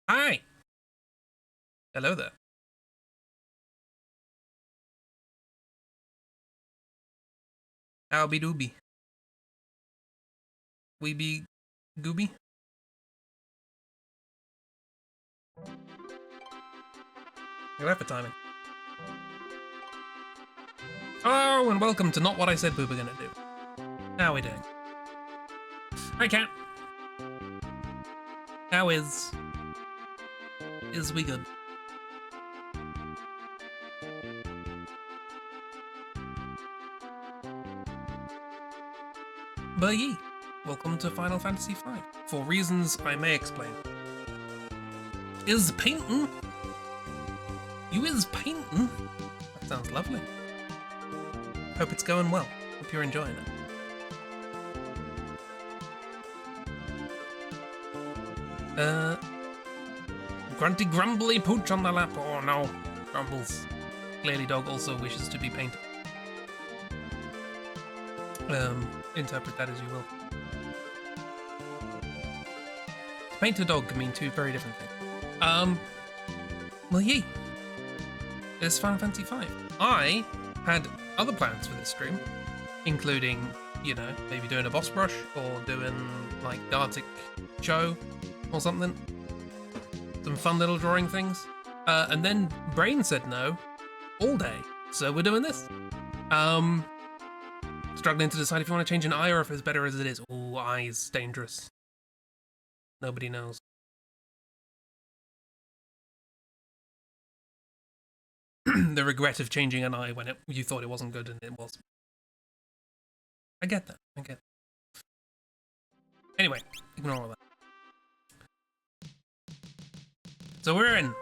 Hi! Hello there. Howby dooby. Weeby gooby. You're for timing. Hello and welcome to Not What I Said We Were Gonna Do. How are we doing? Hi, Cat. How is? Is we good? But ye, welcome to Final Fantasy V, for reasons I may explain. Is paintin'? You is paintin'? That sounds lovely. Hope it's going well. Hope you're enjoying it. Grunty grumbly pooch on the lap. Oh no, grumbles. Clearly dog also wishes to be painted. Interpret that as you will. Paint a dog can mean two very different things. Well, yay. It's Final Fantasy V. I had other plans for this stream, including, you know, maybe doing a boss rush or doing, like, the Arctic show or something. Some fun little drawing things. And then Brain said no all day, so we're doing this. Struggling to decide if you want to change an eye or if it's better as it is. Ooh, eyes, dangerous. Nobody knows. The regret of changing an eye when you thought it wasn't good and it was. I get that, I get that. Anyway, ignore all that. So we're in.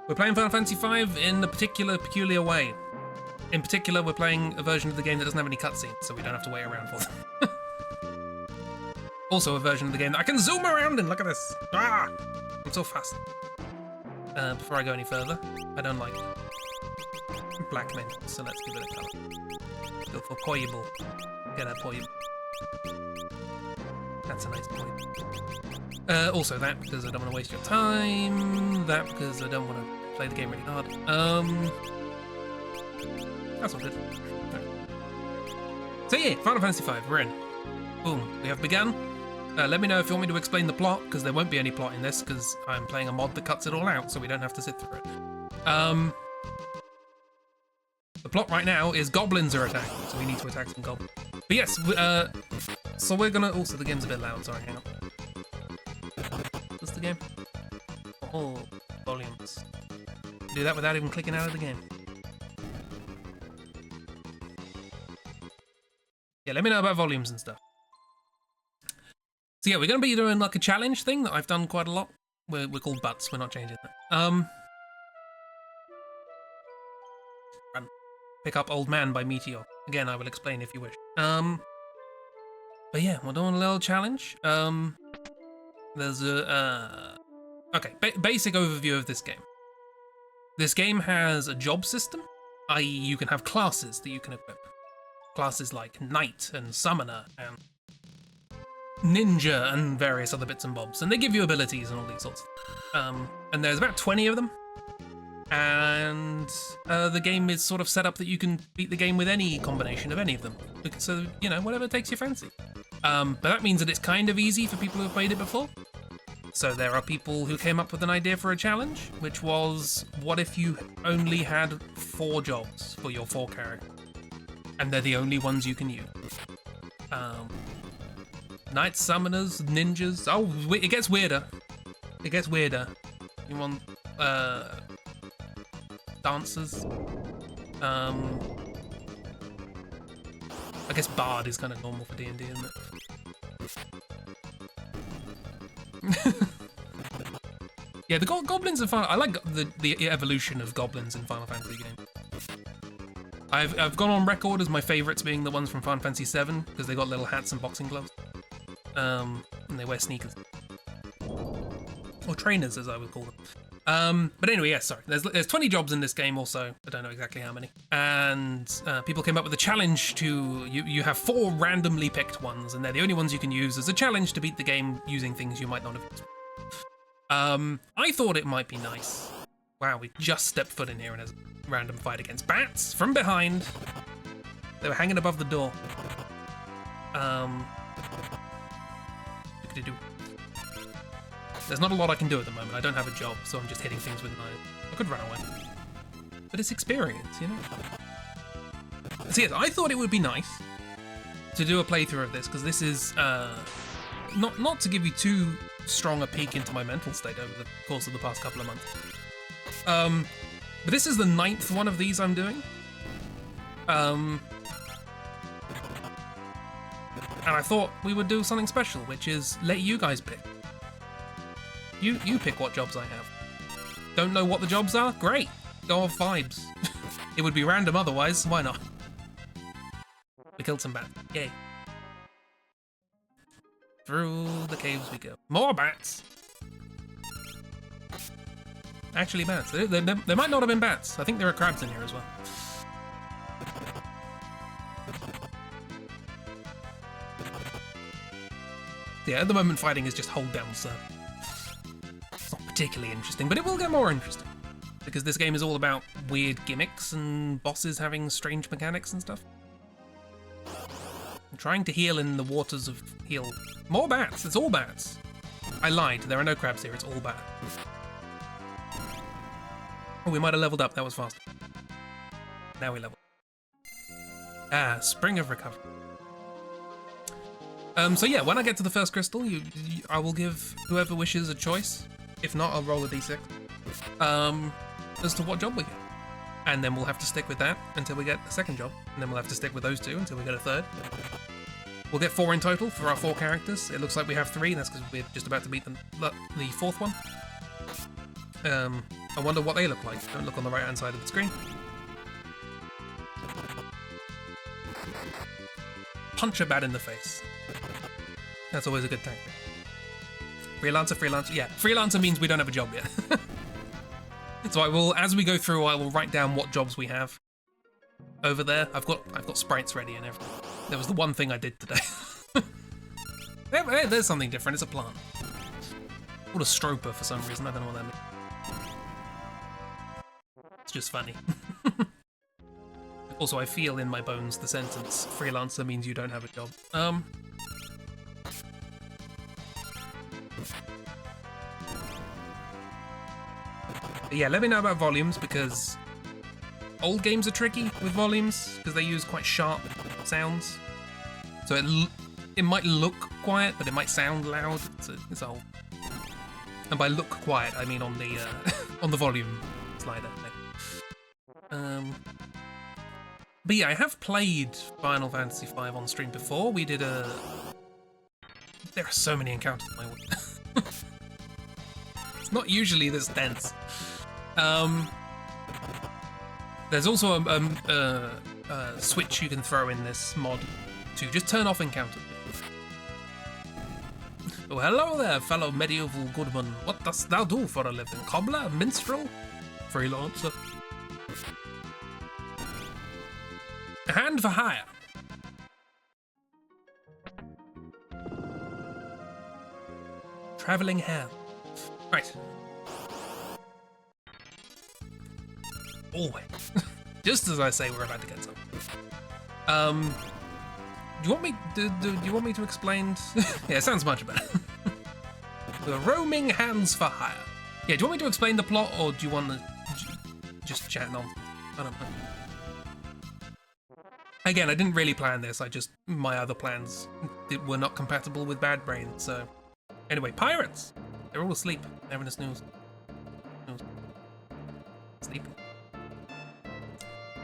We're playing Final Fantasy V in a peculiar way. In particular, we're playing a version of the game that doesn't have any cutscenes, so we don't have to wait around for them. Also a version of the game that I can zoom around in, look at this! Ah! I'm so fast. Before I go any further, I don't like black men, so let's give it a colour. Go for poyable. Get a poyable. That's a nice point. Also that, because I don't want to waste your time. That, because I don't want to play the game really hard. That's all good. Right. So yeah, Final Fantasy V, we're in. Boom, we have begun. Let me know if you want me to explain the plot, because there won't be any plot in this, because I'm playing a mod that cuts it all out, so we don't have to sit through it. The plot right now is goblins are attacking, so we need to attack some goblins. But yes, so we're gonna... Also, the game's a bit loud, sorry, hang on. What's the game? Oh, volumes. Do that without even clicking out of the game. Yeah, let me know about volumes and stuff. So yeah, we're going to be doing like a challenge thing that I've done quite a lot. We're called butts, we're not changing that. Pick up Old Man by Meteor. Again, I will explain if you wish. But yeah, we're doing a little challenge. There's a... Okay, basic overview of this game. This game has a job system, i.e. you can have classes that you can equip. Classes like Knight and Summoner and Ninja and various other bits and bobs. And they give you abilities and all these sorts. And there's about 20 of them. And the game is sort of set up that you can beat the game with any combination of any of them. So, you know, whatever takes your fancy. But that means that it's kind of easy for people who have played it before. So there are people who came up with an idea for a challenge, which was, what if you only had 4 jobs for your 4 characters? And they're the only ones you can use. Knights, summoners, ninjas. Oh, it gets weirder. It gets weirder. You want dancers. I guess bard is kind of normal for D&D, isn't it? Yeah, the goblins are fun. I like the evolution of goblins in Final Fantasy games. I've gone on record as my favourites being the ones from Final Fantasy VII, because they got little hats and boxing gloves. And they wear sneakers. Or trainers, as I would call them. But anyway, yeah, sorry. There's 20 jobs in this game also. I don't know exactly how many. And people came up with a challenge to... You have 4 randomly picked ones, and they're the only ones you can use as a challenge to beat the game using things you might not have used. I thought it might be nice. Wow, we just stepped foot in here in a random fight against bats from behind. They were hanging above the door. Do. There's not a lot I can do at the moment. I don't have a job, so I'm just hitting things with knives. I could run away. But it's experience, you know? So yes, I thought it would be nice to do a playthrough of this, because this is, not to give you too strong a peek into my mental state over the course of the past couple of months. But this is the 9th one of these I'm doing. And I thought we would do something special, which is let you guys pick. You pick what jobs I have. Don't know what the jobs are? Great. Go off vibes. It would be random otherwise, why not? We killed some bats. Yay. Through the caves we go. More bats! Actually bats. There might not have been bats. I think there are crabs in here as well. Yeah, at the moment fighting is just hold down, so it's not particularly interesting, but it will get more interesting. Because this game is all about weird gimmicks and bosses having strange mechanics and stuff. I'm trying to heal in the waters of heal. More bats! It's all bats! I lied, there are no crabs here, it's all bats. Oh, we might have leveled up, that was fast. Now we level. Ah, Spring of Recovery. So yeah, when I get to the first crystal, I will give whoever wishes a choice. If not, I'll roll a d6. As to what job we get. And then we'll have to stick with that until we get a second job. And then we'll have to stick with those two until we get a third. We'll get 4 in total for our 4 characters. It looks like we have 3, that's because we're just about to beat the 4th one. I wonder what they look like. Don't look on the right hand side of the screen. Punch a bat in the face. That's always a good tactic. Freelancer, yeah. Freelancer means we don't have a job yet. So I will, as we go through, I will write down what jobs we have. Over there, I've got sprites ready and everything. That was the one thing I did today. There's something different, it's a plant. Called a stroper for some reason, I don't know what that means. It's just funny. Also, I feel in my bones the sentence, freelancer means you don't have a job. Yeah, let me know about volumes, because old games are tricky with volumes, because they use quite sharp sounds. So it might look quiet, but it might sound loud. It's a whole... And by look quiet, I mean on the on the volume slider thing. But yeah, I have played Final Fantasy V on stream before. We did a... There are so many encounters in my way. It's not usually this dense. There's also a switch you can throw in this mod to just turn off encounters. Oh, hello there, fellow medieval goodman. What dost thou do for a living? Cobbler? Minstrel? Freelancer? A hand for hire. Travelling hand. Right. Always. Just as I say, we're about to get some. Do you want me? Do you want me to explain? Yeah, it sounds much better. The roaming hands for hire. Yeah, do you want me to explain the plot, or do you want to just chat nonsense? I don't know. Again, I didn't really plan this. My other plans were not compatible with Bad Brain. So, anyway, pirates. They're all asleep, having a snooze. Sleep.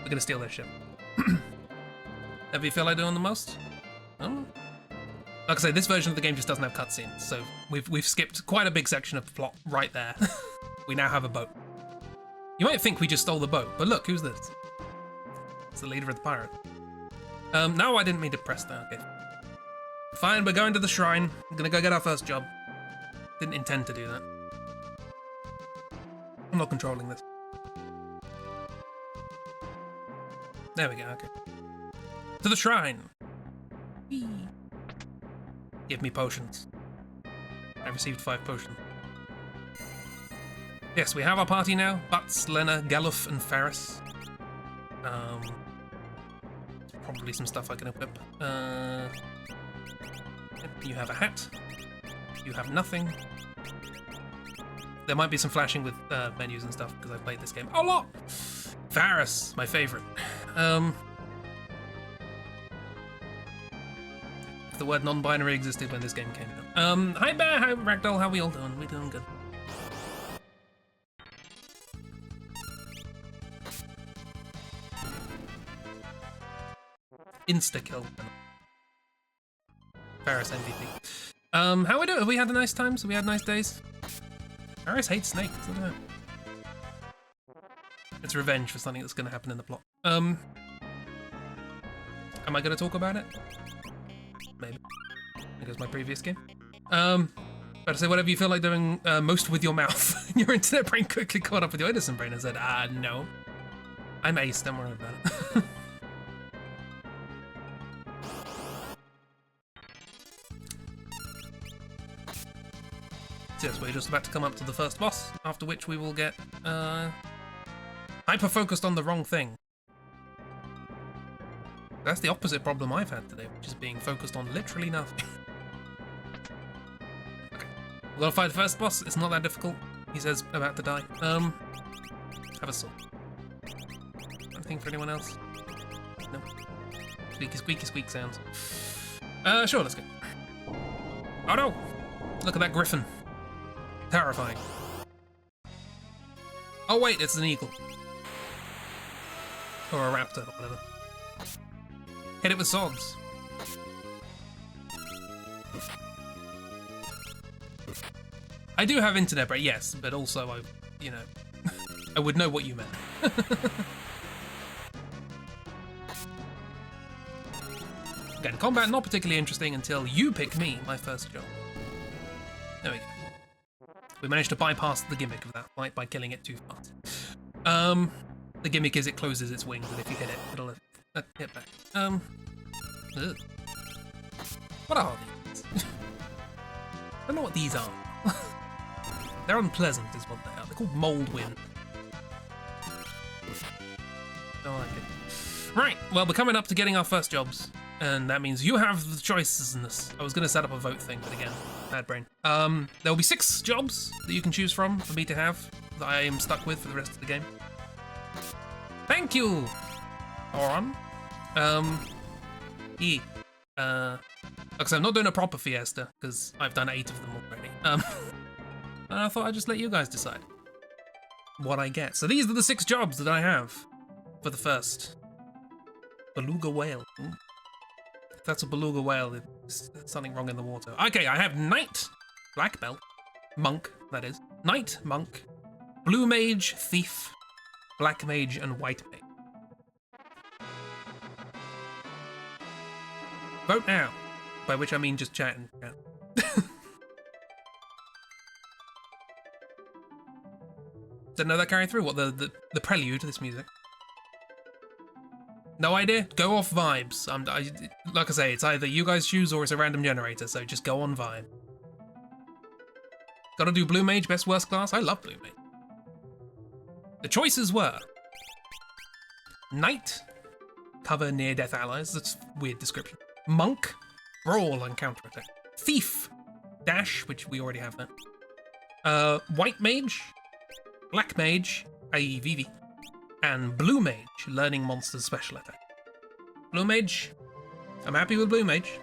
We're gonna steal their ship. Ever you feel like doing the most? Oh. Like I say, this version of the game just doesn't have cutscenes, so we've skipped quite a big section of the plot right there. We now have a boat. You might think we just stole the boat, but look, who's this? It's the leader of the pirate. No, I didn't mean to press that. Okay. Fine, we're going to the shrine. I'm gonna go get our first job. Didn't intend to do that. I'm not controlling this. There we go, okay. To the shrine! Whee. Give me potions. I received 5 potions. Yes, we have our party now. Butts, Lena, Galuf, and Ferris. Probably some stuff I can equip. You have a hat. You have nothing. There might be some flashing with menus and stuff because I've played this game a lot. Ferris, my favorite. The word non-binary existed when this game came out. Hi Bear, hi Ragdoll, how we all doing? We doing good. Insta-kill. Ferris MVP. How we doing? Have we had a nice time? So we had nice days? Ferris hates snakes, I don't know. It's revenge for something that's going to happen in the plot. Am I going to talk about it? Maybe. Because my previous game. But I say whatever you feel like doing most with your mouth. Your internet brain quickly caught up with your innocent brain and said, no. I'm ace, don't worry about it. Yes, we're just about to come up to the first boss, after which we will get hyper-focused on the wrong thing. That's the opposite problem I've had today, which is being focused on literally nothing. Okay, we're gonna fight the first boss. It's not that difficult. He says about to die. Have a sword. Anything for anyone else? No. Squeaky, squeaky, squeak sounds. Sure, let's go. Oh no! Look at that griffin. Terrifying. Oh wait, it's an eagle. Or a raptor, or whatever. Hit it with swords. I do have internet, but yes, but also I I would know what you meant. Again, combat not particularly interesting until you pick me, my first job. There we go. We managed to bypass the gimmick of that fight by killing it too fast. The gimmick is it closes its wings, and if you hit it, it'll hit back. Ugh. What are these? I don't know what these are. They're unpleasant, is what they are. They're called mold wind. Don't like it. Right, well, we're coming up to getting our first jobs. And that means you have the choices in this. I was going to set up a vote thing, but again, bad brain. There will be 6 jobs that you can choose from for me to have that I am stuck with for the rest of the game. Thank you, Oron. Like I said, I'm not doing a proper fiesta because I've done 8 of them already. And I thought I'd just let you guys decide what I get. So these are the 6 jobs that I have for the first. Beluga whale. Ooh. If that's a beluga whale, there's something wrong in the water. Okay, I have Knight, Black Belt, Monk, that is. Knight, Monk, Blue Mage, Thief, Black Mage, and White Mage. Vote now. By which I mean just chat and chat. Didn't know that carried through. What, the prelude to this music? No idea? Go off vibes. Like I say, it's either you guys choose or it's a random generator, so just go on vibe. Gotta do Blue Mage, best worst class? I love Blue Mage. The choices were Knight, cover near-death allies, that's a weird description. Monk, brawl and counterattack. Thief, dash, which we already have that. White Mage, Black Mage, i.e. Vivi, and Blue Mage, learning monsters special attack. Blue Mage, I'm happy with Blue Mage.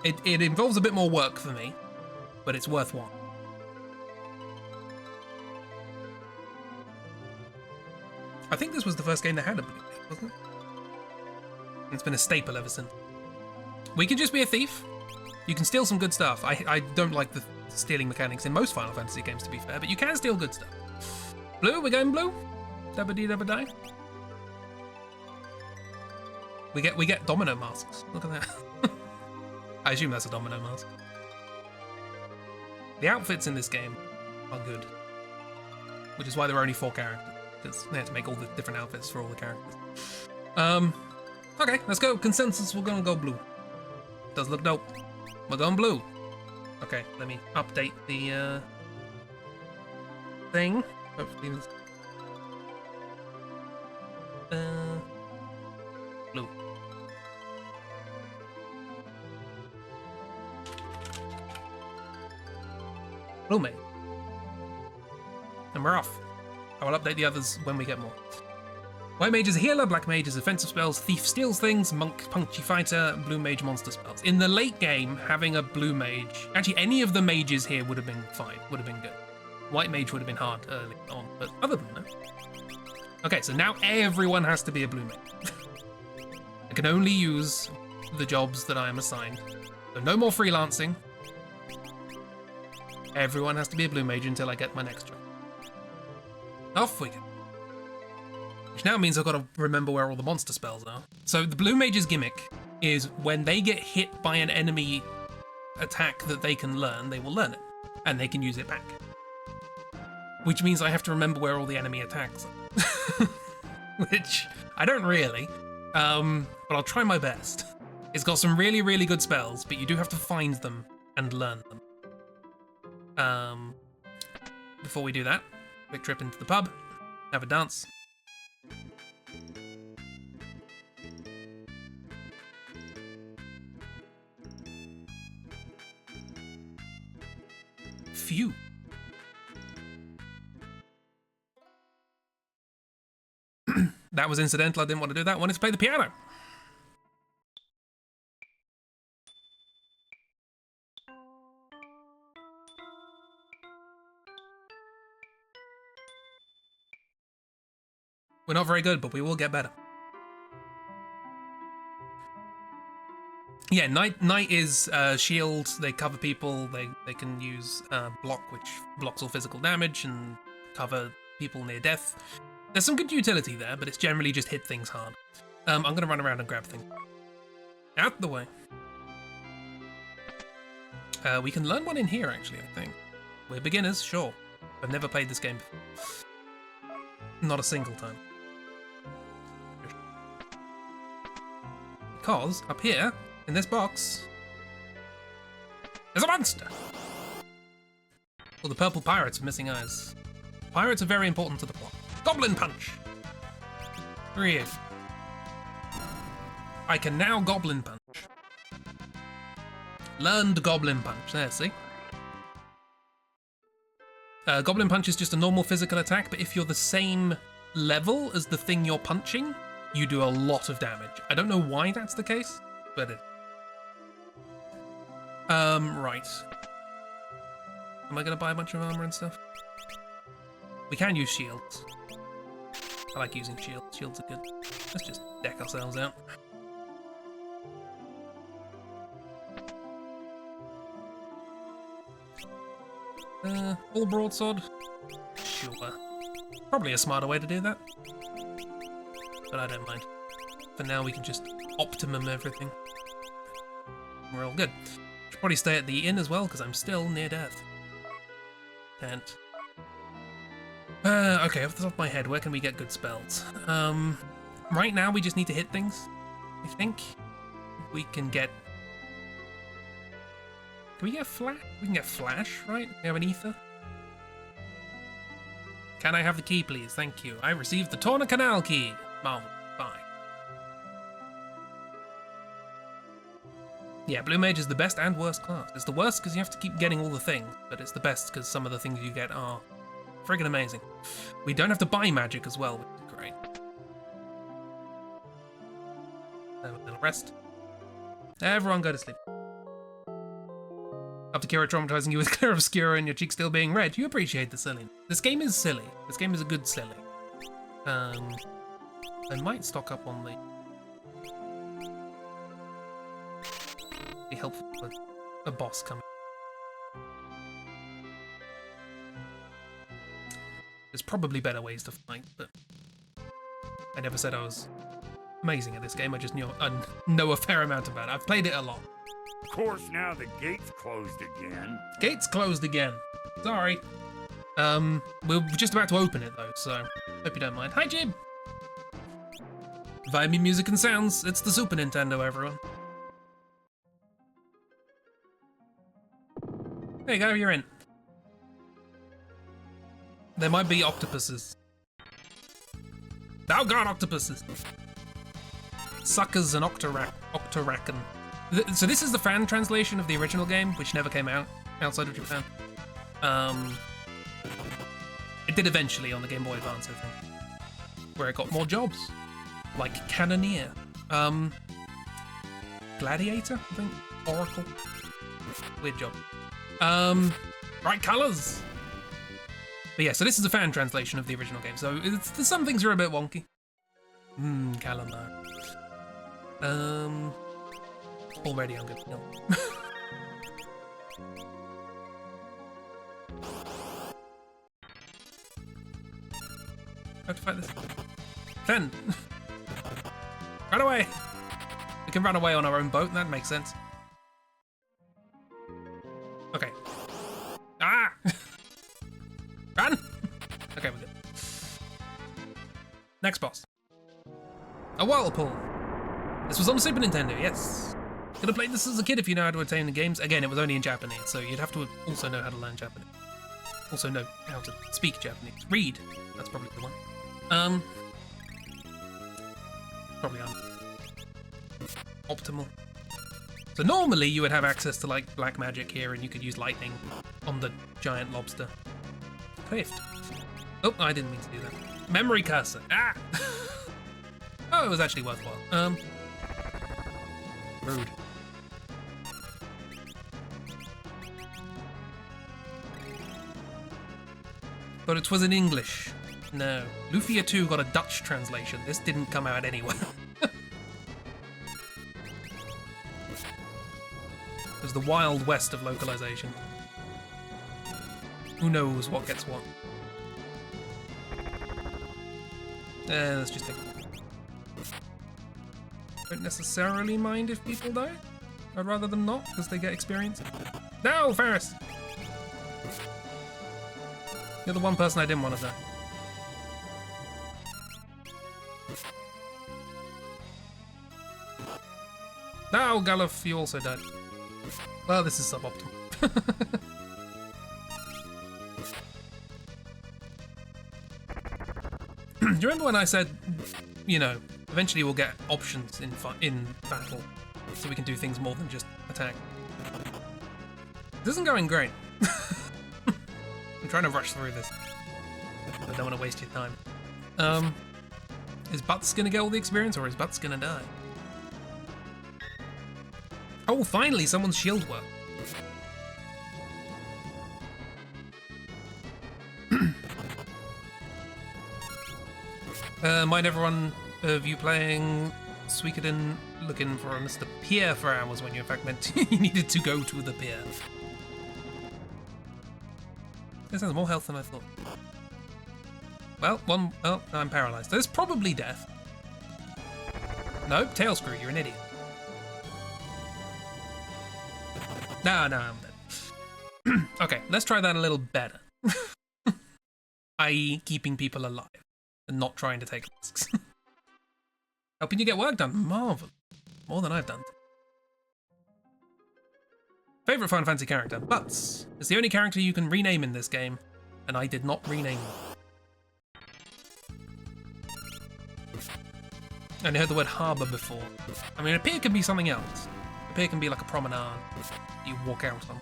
It involves a bit more work for me, but it's worthwhile. I think this was the first game that had a Blue Mage, wasn't it? It's been a staple ever since. We can just be a thief. You can steal some good stuff. I don't like the stealing mechanics in most Final Fantasy games, to be fair, but you can steal good stuff. Blue, we're going blue. Dabba-dee dabba-die. We get domino masks. Look at that. I assume that's a domino mask. The outfits in this game are good, which is why there are only 4 characters, because they had to make all the different outfits for all the characters. Okay, let's go. Consensus, we're gonna go blue. Does look dope. We're going blue. Okay, let me update the thing. Hopefully this... blue. Blue mage. And we're off. I will update the others when we get more. White mage is a healer, black mage is offensive spells, thief steals things, monk punchy fighter, blue mage monster spells. In the late game, having a blue mage, actually any of the mages here would have been fine, would have been good. White mage would have been hard early on, but other than that. Okay, so now everyone has to be a blue mage. I can only use the jobs that I am assigned. So no more freelancing. Everyone has to be a blue mage until I get my next job. Off we go. Which now means I've got to remember where all the monster spells are. So the blue mage's gimmick is when they get hit by an enemy attack that they can learn, they will learn it. And they can use it back. Which means I have to remember where all the enemy attacks are. Which I don't really, but I'll try my best. It's got some really, really good spells, but you do have to find them and learn them. Before we do that, quick trip into the pub, have a dance. Phew. That was incidental, I didn't want to do that. I wanted to play the piano. We're not very good, but we will get better. Yeah, Knight is shield, they cover people, they can use block, which blocks all physical damage and cover people near death. There's some good utility there, but it's generally just hit things hard. I'm gonna run around and grab things. Out the way. We can learn one in here, actually, I think. We're beginners, sure. I've never played this game before. Not a single time. Because, up here, in this box, there's a monster! Well, the purple pirates with missing eyes. Pirates are very important to the plot. Goblin Punch! Here he is. I can now Goblin Punch. Learned Goblin Punch. There, see? Goblin Punch is just a normal physical attack, but if you're the same level as the thing you're punching, you do a lot of damage. I don't know why that's the case, but it... right. Am I gonna buy a bunch of armor and stuff? We can use shields. I like using shields. Shields are good. Let's just deck ourselves out. Full broadsword? Sure. Probably a smarter way to do that. But I don't mind. For now we can just optimum everything. We're all good. Should probably stay at the inn as well, because I'm still near death. And... okay, off the top of my head, where can we get good spells? Right now we just need to hit things, I think. We can get... Can we get Flash? We can get Flash, right? We have an Ether. Can I have the key, please? Thank you. I received the Torna Canal key. Marvel. Bye. Yeah, Blue Mage is the best and worst class. It's the worst because you have to keep getting all the things, but it's the best because some of the things you get are friggin' amazing. We don't have to buy magic as well, which is great. Have a little rest. Everyone go to sleep. After Kira traumatizing you with clear obscura and your cheek still being red, you appreciate the silliness. This game is silly. This game is a good silly. I might stock up on the... Be helpful with a boss coming. There's probably better ways to fight, but I never said I was amazing at this game. I just know a fair amount about it. I've played it a lot. Of course, now the gate's closed again. Gate's closed again. Sorry. We're just about to open it though, so hope you don't mind. Hi, Jim. Vibey music and sounds. It's the Super Nintendo, everyone. There you go. You're in. There might be octopuses. Oh god, octopuses! Suckers and Octoraken. So this is the fan translation of the original game, which never came out outside of Japan. It did eventually on the Game Boy Advance, I think, where it got more jobs, like Cannoneer, Gladiator, I think, Oracle. Weird job. Bright colours. But yeah, so this is a fan translation of the original game, so some things are a bit wonky. Calamar. Already I'm good. No. How to fight this? Fen! Run away! We can run away on our own boat, that makes sense. Okay. Ah! Run! Okay, we're good. Next boss. A Whirlpool. This was on the Super Nintendo, yes. Could have played this as a kid if you know how to attain the games. Again, it was only in Japanese, so you'd have to also know how to learn Japanese. Also know how to speak Japanese. Read. That's probably the one. Probably optimal. So normally you would have access to like black magic here, and you could use lightning on the giant lobster. Clift. Oh, I didn't mean to do that. Memory cursor. Ah! Oh, it was actually worthwhile. Rude. But it was in English. No. Lufia 2 got a Dutch translation. This didn't come out anywhere. It was the Wild West of localization. Who knows what gets what? Let's just take it. Don't necessarily mind if people die. I'd rather them not, because they get experience. No, Ferris! You're the one person I didn't want to die. No, Galuf, you also died. Well, this is suboptimal. Do you remember when I said, you know, eventually we'll get options in battle, so we can do things more than just attack? This isn't going great. I'm trying to rush through this. I don't want to waste your time. Is Butts gonna get all the experience, or is Butts gonna die? Oh, finally, someone's shield work. Mind everyone of you playing Suikoden looking for a Mr. Pier for hours when you in fact meant you needed to go to the pier. This has more health than I thought. Well, oh, I'm paralyzed. There's probably death. No, tail screw, you're an idiot. No, I'm dead. Okay, let's try that a little better. I.e. keeping people alive and not trying to take risks. Helping you get work done. Marvel. More than I've done. Favorite Final Fantasy character? Butts. It's the only character you can rename in this game, and I did not rename them. And I heard the word harbour before. I mean, a pier can be something else. A pier can be like a promenade you walk out on,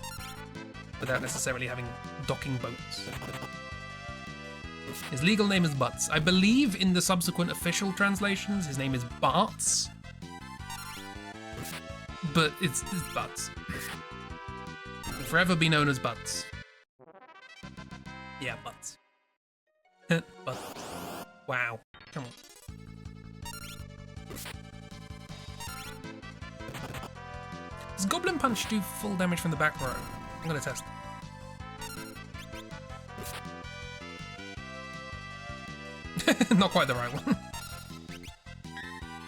without necessarily having docking boats. His legal name is Butts. I believe in the subsequent official translations, his name is Bartz. But it's Butts. He'll forever be known as Butts. Yeah, Butts. Butts. Wow. Come on. Does Goblin Punch do full damage from the back row? I'm gonna test it. Not quite the right one.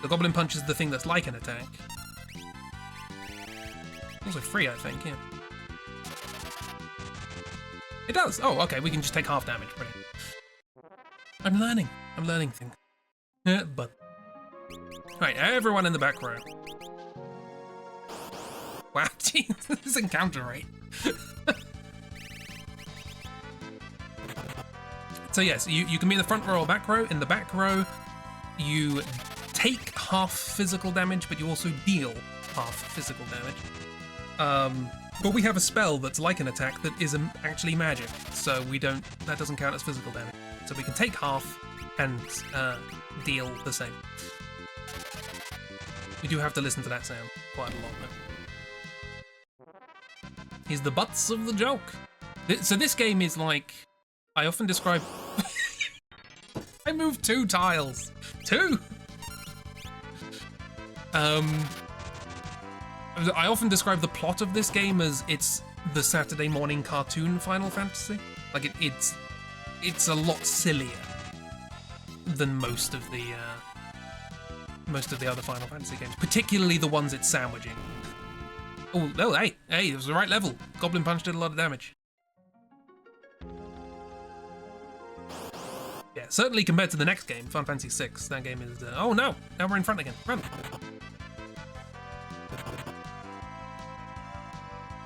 The Goblin Punch is the thing that's like an attack. Also free, I think, yeah. It does! Oh, okay, we can just take half damage. Brilliant. I'm learning things. But... Right, everyone in the back row. Wow, geez, this encounter rate. So yes, you can be in the front row or back row. In the back row, you take half physical damage, but you also deal half physical damage. But we have a spell that's like an attack that is actually magic, so that doesn't count as physical damage. So we can take half and deal the same. We do have to listen to that sound quite a lot though. He's the butts of the joke. So this game is like, I often describe... I moved 2 tiles. 2! I often describe the plot of this game as it's the Saturday morning cartoon Final Fantasy. Like it's a lot sillier than most of the other Final Fantasy games, particularly the ones it's sandwiching. Oh, hey, it was the right level. Goblin Punch did a lot of damage. Yeah, certainly compared to the next game, Final Fantasy VI, that game is... oh no, now we're in front again. Run.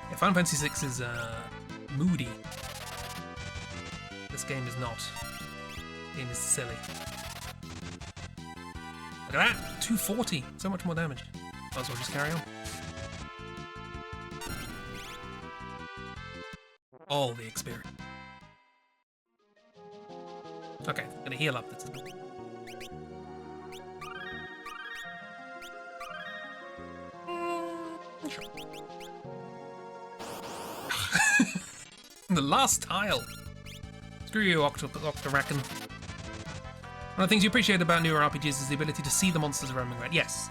Yeah, Final Fantasy VI is moody. This game is not. This game is silly. Look at that! 240! So much more damage. Might as well just carry on. All the experience. Okay, I'm gonna heal up this time. Sure. The last tile! Screw you, Octoraken. One of the things you appreciate about newer RPGs is the ability to see the monsters roaming around. Yes.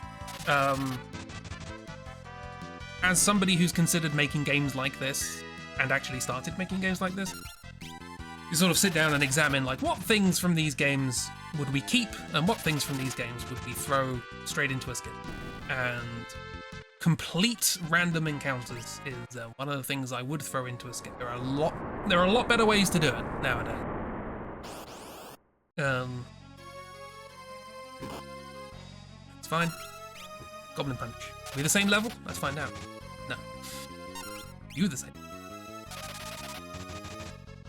As somebody who's considered making games like this, and actually started making games like this, you sort of sit down and examine, like, what things from these games would we keep, and what things from these games would we throw straight into a skip. And complete random encounters is one of the things I would throw into a skip. There are a lot better ways to do it nowadays. It's fine. Goblin Punch. Are we the same level? Let's find out. No. You the same.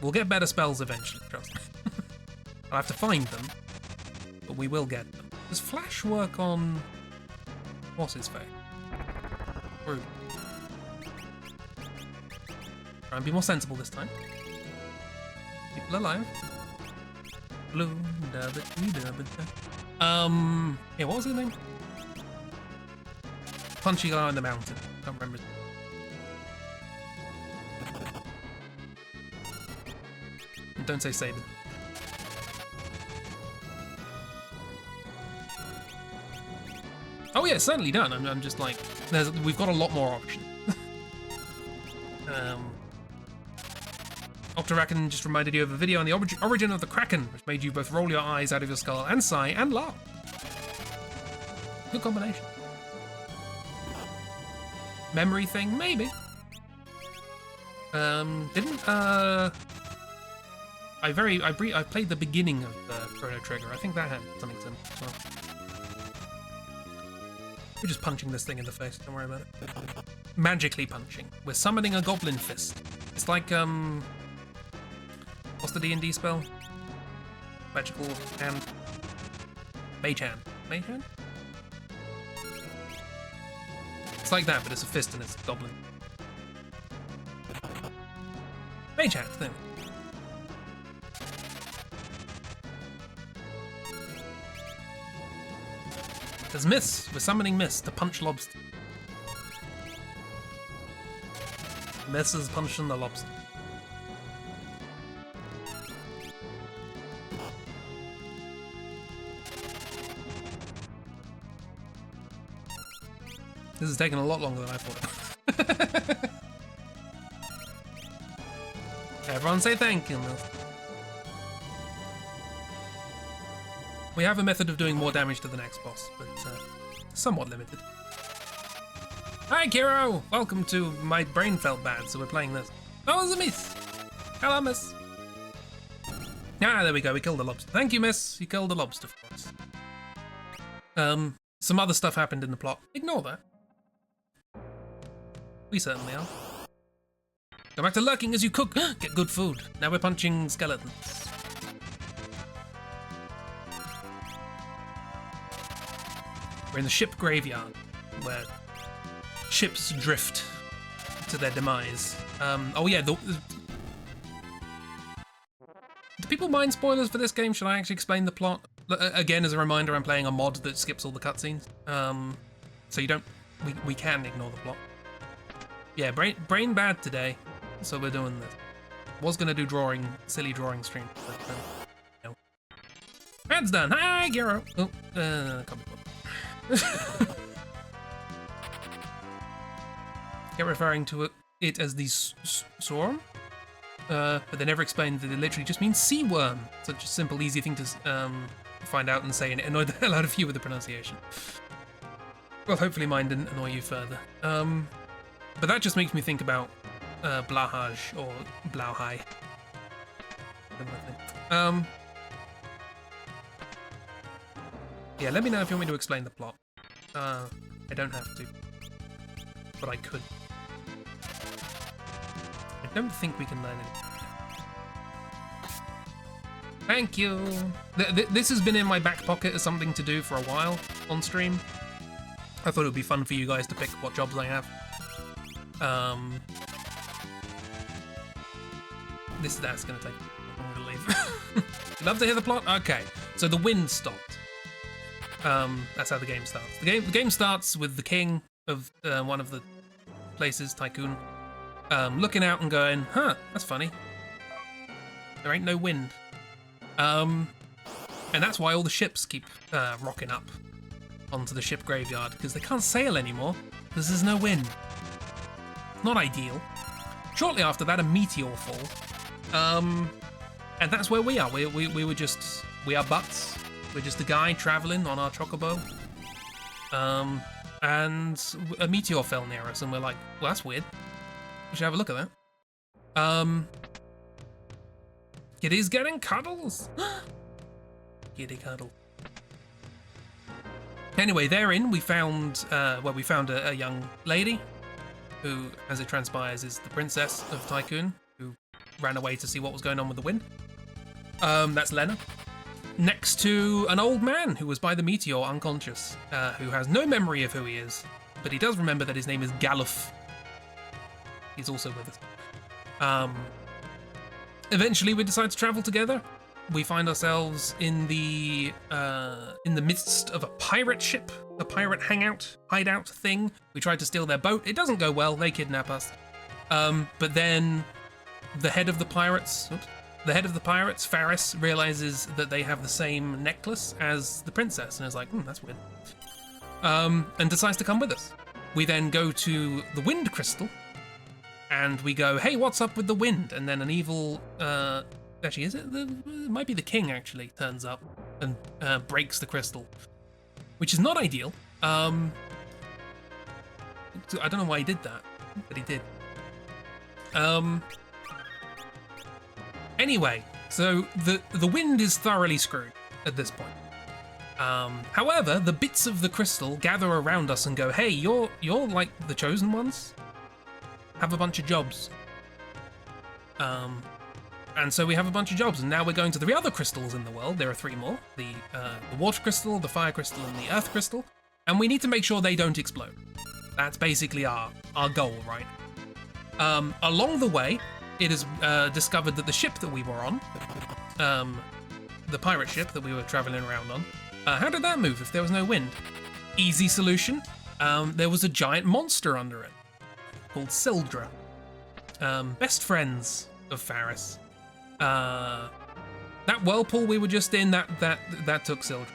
We'll get better spells eventually, trust me. I'll have to find them, but we will get them. Does Flash work on... what's his face? Rude. Try and be more sensible this time. People alive. Yeah, what was his name? Punchy guy on the mountain. Can't remember. Don't say Saban. Oh yeah, certainly done. I'm just like, we've got a lot more options. Octoraken just reminded you of a video on the origin of the Kraken, which made you both roll your eyes out of your skull and sigh and laugh. Good combination. Memory thing, maybe. I played the beginning of Chrono Trigger. I think that had something similar as well. We're just punching this thing in the face, don't worry about it. Magically punching. We're summoning a goblin fist. It's like, what's the D&D spell? Magical hand. Mage hand. Mage hand? It's like that, but it's a fist and it's a goblin. Mage hand, there. There's Miss. We're summoning Miss to punch lobster. Miss is punching the lobster. This is taking a lot longer than I thought. Everyone say thank you, Miss. We have a method of doing more damage to the next boss, but somewhat limited. Hi, Kiro! Welcome to My Brain Felt Bad, so we're playing this. Oh, it's a Miss! Hello, Miss! Ah, there we go, we killed the lobster. Thank you, Miss! You killed the lobster for us. Some other stuff happened in the plot. Ignore that. We certainly are. Go back to lurking as you cook. Get good food. Now we're punching skeletons. We're in the ship graveyard, where ships drift to their demise. Oh yeah, do people mind spoilers for this game? Should I actually explain the plot? Again, as a reminder, I'm playing a mod that skips all the cutscenes. So you don't... We can ignore the plot. Yeah, brain bad today, so we're doing this. Was gonna do silly drawing stream, but no. That's done. Hi, Giro. Oh, can't be bothered. Kept referring to it as the swarm, but they never explained that it literally just means sea worm. Such a simple, easy thing to find out and say, and it annoyed the hell out of you with the pronunciation. Well, hopefully mine didn't annoy you further. But that just makes me think about Blahaj or Blauhai. Yeah, let me know if you want me to explain the plot. I don't have to, but I could. I don't think we can learn it. Thank you. This has been in my back pocket as something to do for a while on stream. I thought it would be fun for you guys to pick what jobs I have. That's gonna take. I'm gonna leave. Love to hear the plot. Okay, so the wind stopped. That's how the game starts. The game starts with the king of one of the places, Tycoon, looking out and going, "Huh, that's funny. There ain't no wind." And that's why all the ships keep rocking up onto the ship graveyard, because they can't sail anymore because there's no wind. Not ideal. Shortly after that, a meteor fall. And that's where we are. We are butts. We're just a guy traveling on our chocobo. And a meteor fell near us, and we're like, well, that's weird. We should have a look at that. Kitty's getting cuddles. Kitty cuddle. Anyway, therein we found, a young lady who, as it transpires, is the princess of Tycoon, who ran away to see what was going on with the wind. That's Lena. Next to an old man who was by the meteor unconscious, who has no memory of who he is, but he does remember that his name is Galuf. He's also with us. Eventually we decide to travel together. We find ourselves in the midst of a pirate ship, a pirate hideout thing. We try to steal their boat. It doesn't go well. They kidnap us. But then the head of the pirates, Faris, realizes that they have the same necklace as the princess, and is like, that's weird. And decides to come with us. We then go to the wind crystal, and we go, hey, what's up with the wind? And then an evil, actually, it might be the king, actually, turns up and breaks the crystal, which is not ideal. I don't know why he did that, but he did. Anyway, so the wind is thoroughly screwed at this point. However, the bits of the crystal gather around us and go, hey, you're like the chosen ones? Have a bunch of jobs. And so we have a bunch of jobs, and now we're going to the other crystals in the world. There are 3 more. The water crystal, the fire crystal, and the earth crystal. And we need to make sure they don't explode. That's basically our goal, right? Along the way, it is discovered that the ship that we were on, the pirate ship that we were traveling around on, how did that move if there was no wind? Easy solution. There was a giant monster under it called Sildra. Best friends of Faris. That whirlpool we were just in, that took Sildra.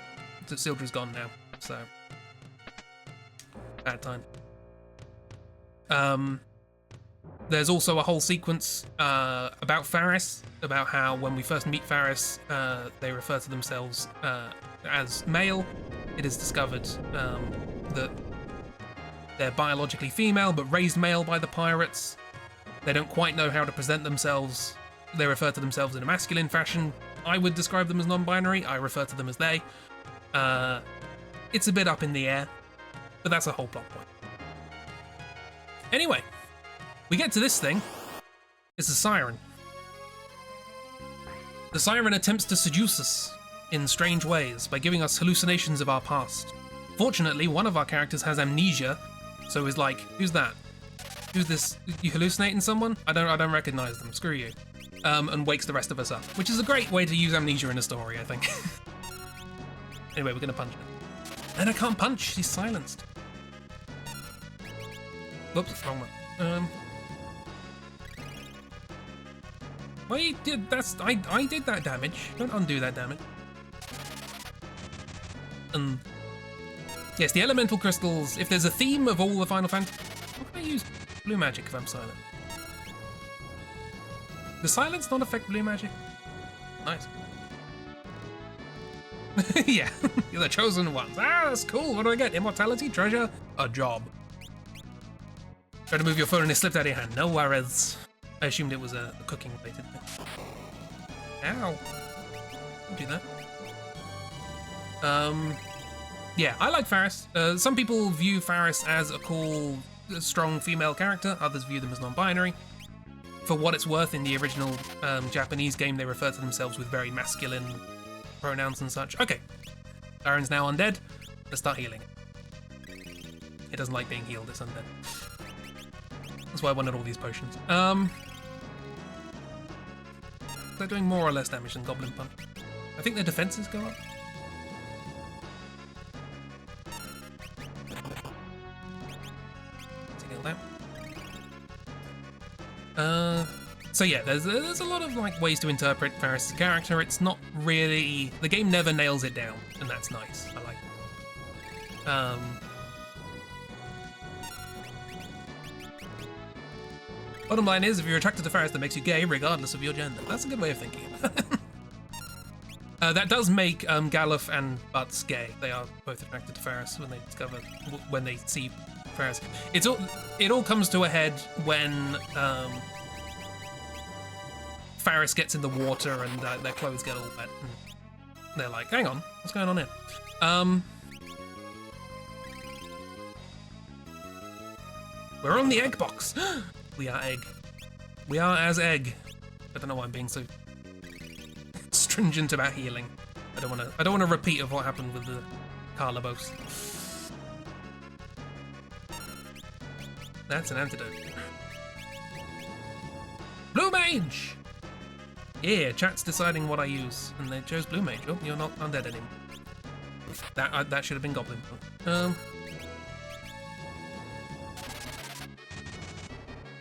Sildra's gone now, so bad time. There's also a whole sequence about Faris, about how when we first meet Faris, they refer to themselves as male. It is discovered that they're biologically female, but raised male by the pirates. They don't quite know how to present themselves. They refer to themselves in a masculine fashion. I would describe them as non-binary. I refer to them as they. It's a bit up in the air, but that's a whole plot point. Anyway, we get to this thing. It's a siren. The siren attempts to seduce us in strange ways by giving us hallucinations of our past. Fortunately, one of our characters has amnesia, so is like, who's that? Who's this? You hallucinating someone? I don't recognize them. Screw you. And wakes the rest of us up, which is a great way to use amnesia in a story, I think. Anyway, we're gonna punch him. And I can't punch. She's silenced. Whoops, wrong one. Well, you did. I did that damage. Don't undo that damage. Yes, the elemental crystals. If there's a theme of all the Final Fantasy, how can I use blue magic if I'm silent? Does silence not affect blue magic? Nice. Yeah, you're the chosen ones. Ah, that's cool. What do I get? Immortality, treasure, a job. Try to move your phone and it slipped out of your hand. No worries. I assumed it was a cooking related thing. Ow. Don't do that. Yeah, I like Faris. Some people view Faris as a cool, strong female character. Others view them as non-binary. For what it's worth, in the original Japanese game, they refer to themselves with very masculine pronouns and such. Okay, Darren's now undead. Let's start healing. It doesn't like being healed, it's undead. That's why I wanted all these potions. They're doing more or less damage than Goblin Punch. I think their defenses go up. Let's heal that. So yeah, there's a lot of like ways to interpret Faris' character. It's not really, the game never nails it down, and that's nice. I like that. Bottom line is, if you're attracted to Faris, that makes you gay, regardless of your gender. That's a good way of thinking about it. That does make Galuf and Butts gay. They are both attracted to Faris when they see Faris. It all comes to a head when Faris gets in the water and their clothes get all wet. And they're like, hang on, what's going on here? We're on the egg box. We are egg. We are as egg. I don't know why I'm being so stringent about healing. I don't want a repeat of what happened with the Carlabos. That's an antidote. Blue Mage! Yeah, chat's deciding what I use, and they chose Blue Mage. Oh, you're not undead anymore. That should have been Goblin.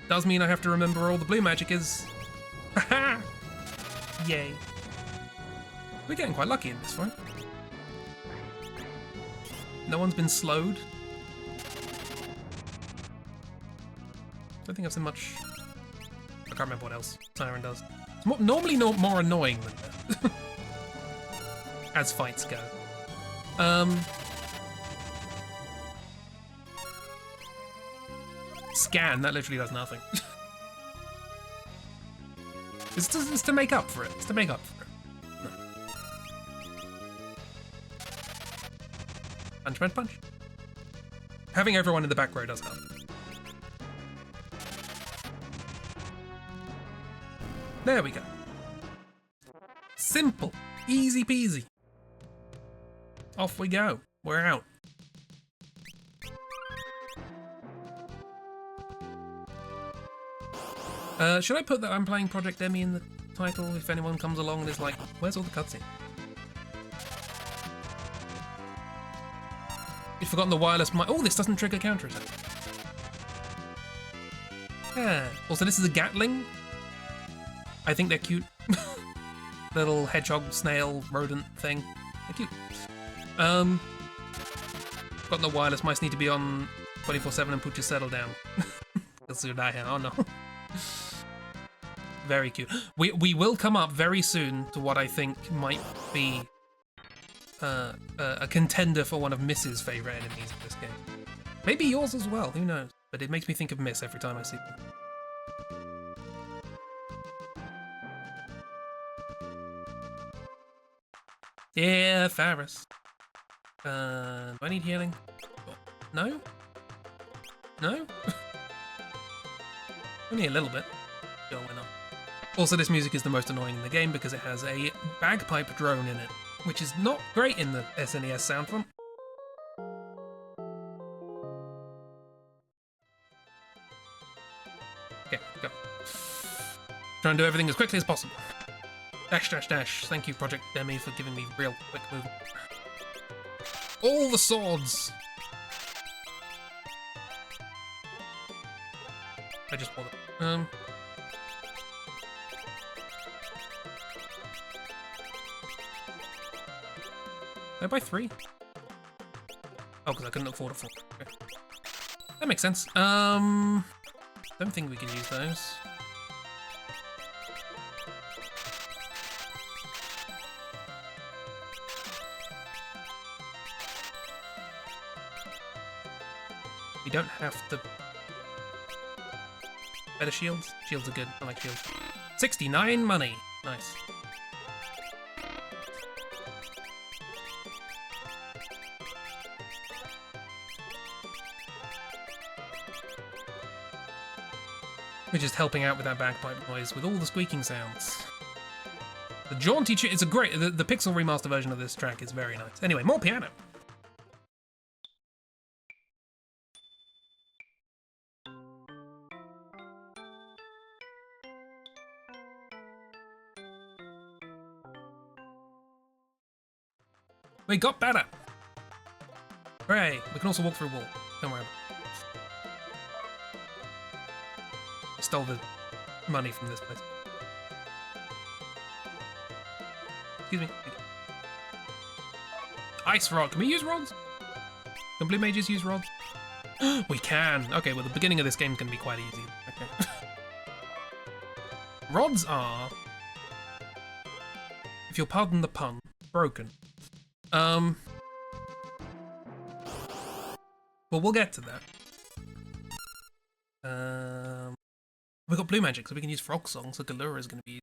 Does mean I have to remember where all the blue magic is. Haha! Yay. We're getting quite lucky in this fight. No one's been slowed. I don't think I've seen much. I can't remember what else Siren does. It's normally more annoying than that. As fights go. Scan, that literally does nothing. It's to make up for it. It's to make up for it. No. Punch, punch, punch. Having everyone in the back row does help. There we go. Simple. Easy peasy. Off we go. We're out. Should I put that I'm playing Project Emmy in the title if anyone comes along and is like, where's all the cutscene? You've forgotten the wireless mic. Oh, this doesn't trigger counterattack. Yeah. Also, this is a Gatling. I think they're cute. Little hedgehog, snail, rodent thing. They're cute. Forgotten the wireless mice need to be on 24/7 and put your settle down. That's what I have. Oh no. Very cute. We will come up very soon to what I think might be a contender for one of Miss's favourite enemies in this game. Maybe yours as well, who knows? But it makes me think of Miss every time I see them. Yeah, Faris. Do I need healing? No? No? Only a little bit. Sure, why not? Also, this music is the most annoying in the game because it has a bagpipe drone in it, which is not great in the SNES sound font. Okay, go. Try and do everything as quickly as possible. Dash, dash, dash. Thank you, Project Demi, for giving me real quick movement. All the swords! I just bought it. Did I buy 3? Oh, because I couldn't afford a 4. Okay. That makes sense. Don't think we can use those. We don't have to... Better shields? Shields are good. I like shields. 69 money. Nice. We're just helping out with that bagpipe noise with all the squeaking sounds. The jaunty it's a great... The Pixel Remaster version of this track is very nice. Anyway, more piano. We got better! Hooray! We can also walk through a wall. Don't worry about it. I stole the money from this place. Excuse me. Ice rod. Can we use rods? Can blue mages use rods? We can! Okay, well the beginning of this game can be quite easy. Okay. Rods are... if you'll pardon the pun, broken. Well, we'll get to that. We've got blue magic, so we can use frog song, so Galura is going to be...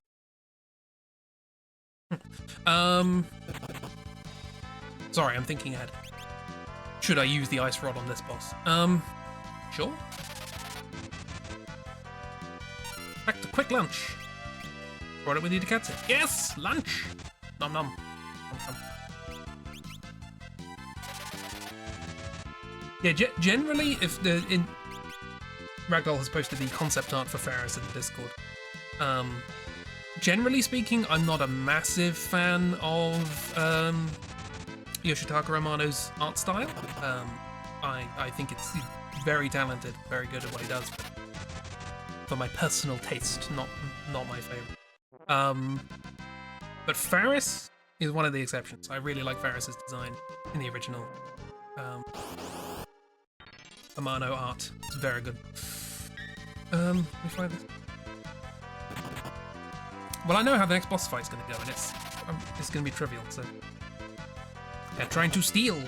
Sorry, I'm thinking ahead. Should I use the ice rod on this boss? Sure. Back to quick lunch. Brought it with you to catch it. Yes, lunch! Nom nom. Nom nom. Yeah, generally, if Ragdoll has posted the concept art for Ferris in the Discord. Generally speaking, I'm not a massive fan of Yoshitaka Amano's art style. I think it's very talented, very good at what he does. But for my personal taste, not my favorite. But Ferris is one of the exceptions. I really like Ferris's design in the original Amano art. It's very good. Let me find this. Well, I know how the next boss fight's gonna go, and it's gonna be trivial, so... They're trying to steal!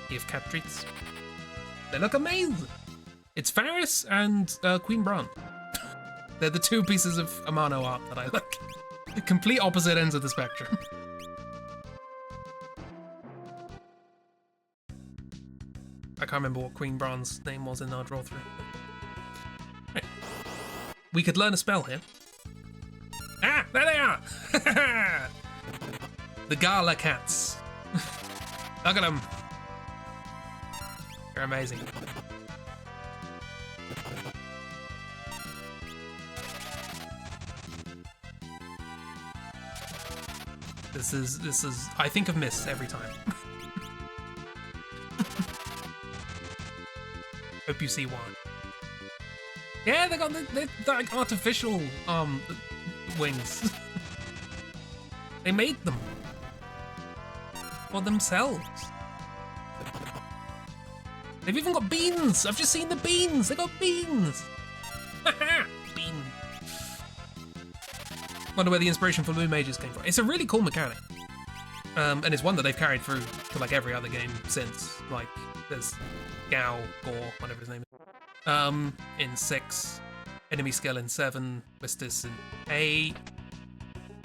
Give cat treats. They look amazing! It's Ferris and Queen Bran. They're the two pieces of Amano art that I like. Complete opposite ends of the spectrum. I can't remember what Queen Bran's name was in our draw through. Right. We could learn a spell here. Ah, there they are! The Gala cats. Look at them. They're amazing. This is. I think of Miss every time. Hope you see why. Yeah, they got the like artificial wings. They made them for themselves. They've even got beans. I've just seen the beans. They got beans. Bean. Wonder where the inspiration for Blue Mages came from. It's a really cool mechanic, and it's one that they've carried through to like every other game since. Like there's Gao, Gore, whatever his name is, in 6, Enemy Skill in 7, Wistis in 8,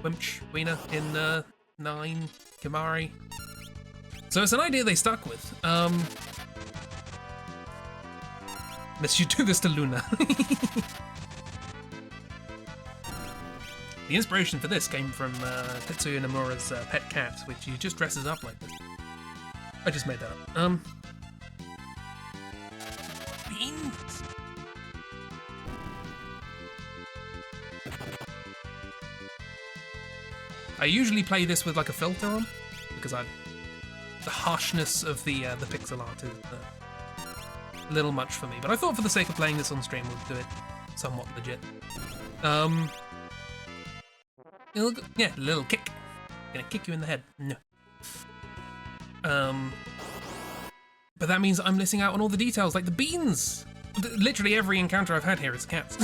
Wimch, Weena in 9, Kimari. So it's an idea they stuck with. Unless you do this to Luna. The inspiration for this came from Tetsuya Nomura's pet cat, which he just dresses up like this. I just made that up. Beans. I usually play this with like a filter on, because the harshness of the pixel art is a little much for me. But I thought for the sake of playing this on stream, we'll do it somewhat legit. Yeah, a little kick. Gonna kick you in the head. No. But that means I'm missing out on all the details, like the beans. Literally every encounter I've had here is cats.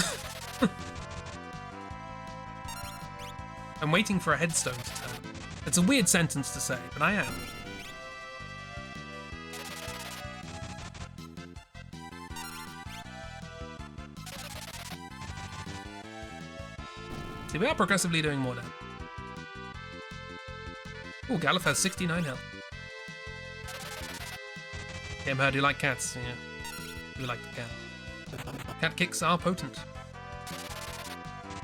I'm waiting for a headstone to turn. It's a weird sentence to say, but I am. See, we are progressively doing more now. Oh, Galif has 69 health. Him, her, do you like cats? Yeah. Do like the cat. Cat kicks are potent.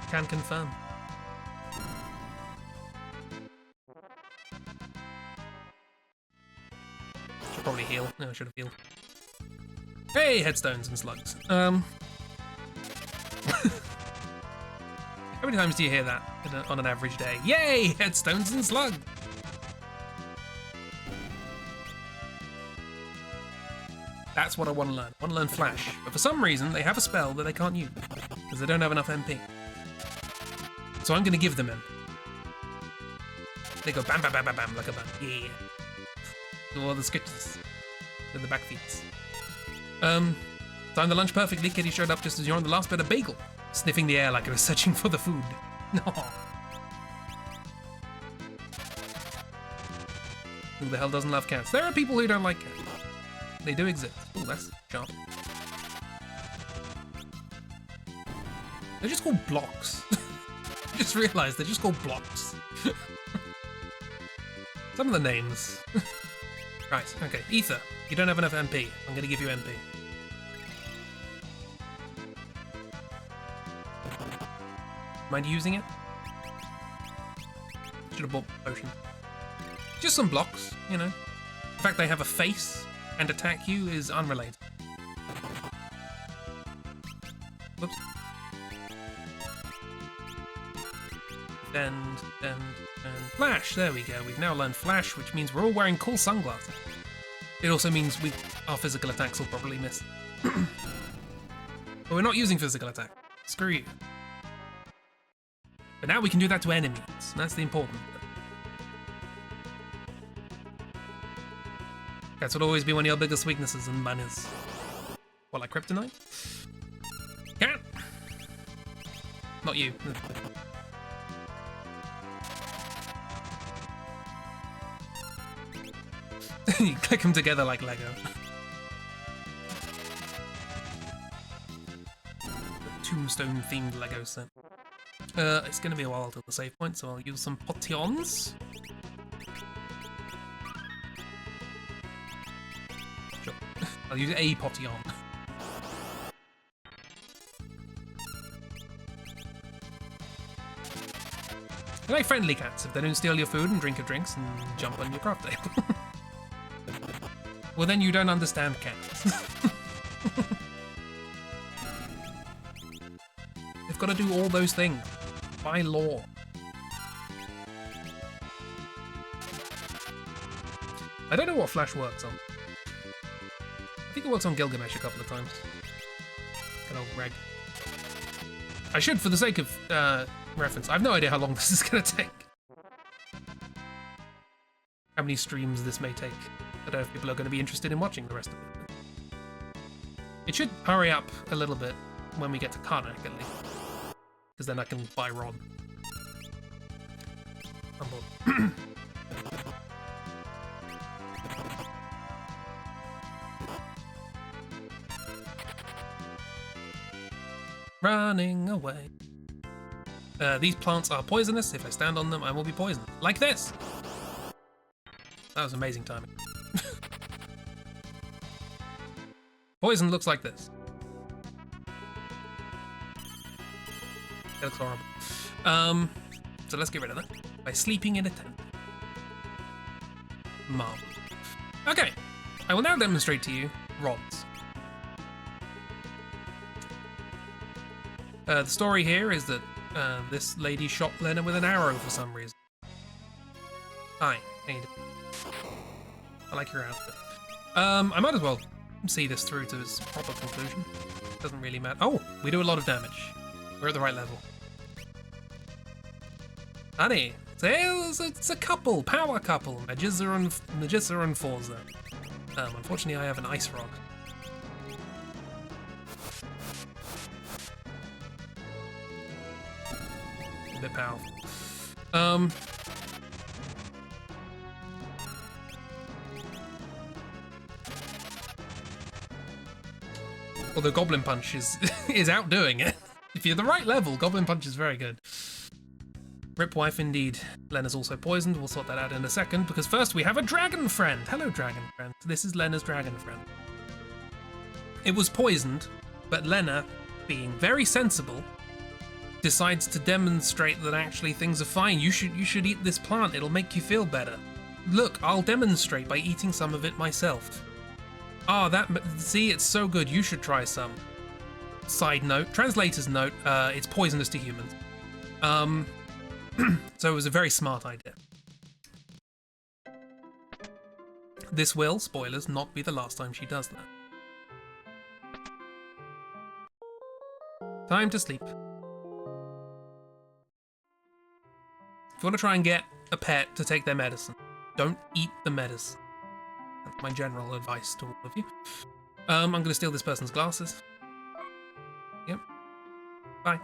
Can confirm. Should probably heal. No, I should have healed. Hey, headstones and slugs. How many times do you hear that on an average day? Yay, headstones and slugs! That's what I want to learn. I want to learn Flash. But for some reason, they have a spell that they can't use. Because they don't have enough MP. So I'm going to give them MP. They go bam, bam, bam, bam, bam, like a bam. Yeah. Do all the sketches. With the back feet. Timed the lunch perfectly. Kitty showed up just as you're on the last bit of bagel. Sniffing the air like it was searching for the food. No. Who the hell doesn't love cats? There are people who don't like cats. They do exist. Oh, that's sharp. They're just called blocks. I just realised they're just called blocks. Some of the names. Right, okay. Ether, you don't have enough MP. I'm going to give you MP. Mind using it? Should have bought potion. Just some blocks, you know. The fact they have a face and attack you is unrelated. Whoops. And Flash, there we go. We've now learned Flash, which means we're all wearing cool sunglasses. It also means our physical attacks will probably miss. But we're not using physical attack. Screw you. But now we can do that to enemies. That's the important bit. That would always be one of your biggest weaknesses in manners. What, like kryptonite? Cat! Not you. You click them together like Lego. The tombstone themed Lego set. It's going to be a while till the save point, so I'll use some potions. Sure. I'll use a potion. They're like friendly cats if they don't steal your food and drink your drinks and jump on your craft table. Well, then you don't understand cats. They've got to do all those things by law. I don't know what Flash works on. I think it works on Gilgamesh a couple of times. Good old Greg. I should, for the sake of reference, I have no idea how long this is going to take. How many streams this may take. I don't know if people are going to be interested in watching the rest of it. It should hurry up a little bit when we get to Karnak, at least. Because then I can buy Rod. Running away. These plants are poisonous. If I stand on them, I will be poisoned. Like this! That was amazing timing. Poison looks like this. It looks horrible. So let's get rid of that by sleeping in a tent. Marvel. Okay, I will now demonstrate to you rods. The story here is that this lady shot Lena with an arrow for some reason. Hi. How you doing? I like your outfit. I might as well see this through to its proper conclusion. Doesn't really matter. Oh, we do a lot of damage. We're at the right level. Honey, it's a couple, power couple, Magissa and Forza. Unfortunately, I have an ice rod. A bit powerful. Although Goblin Punch is is outdoing it. If you're the right level, Goblin Punch is very good. Ripwife indeed. Lena's also poisoned. We'll sort that out in a second, because first we have a dragon friend. Hello, dragon friend. This is Lena's dragon friend. It was poisoned, but Lena, being very sensible, decides to demonstrate that actually things are fine. You should eat this plant. It'll make you feel better. Look, I'll demonstrate by eating some of it myself. Ah, see, it's so good. You should try some. Side note, translator's note, it's poisonous to humans. So it was a very smart idea. This will, spoilers, not be the last time she does that. Time to sleep. If you want to try and get a pet to take their medicine, don't eat the medicine. That's my general advice to all of you. I'm going to steal this person's glasses. Yep. Bye.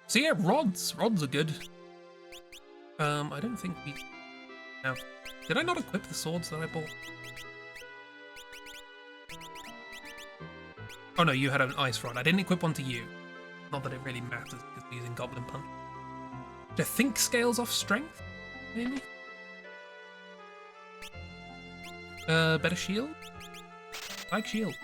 So yeah, rods. Rods are good. I don't think we have... Did I not equip the swords that I bought? Oh no, you had an ice rod. I didn't equip one to you. Not that it really matters, because we're using Goblin Punch. Do I think scales off strength? Maybe? Better shield? I like shield.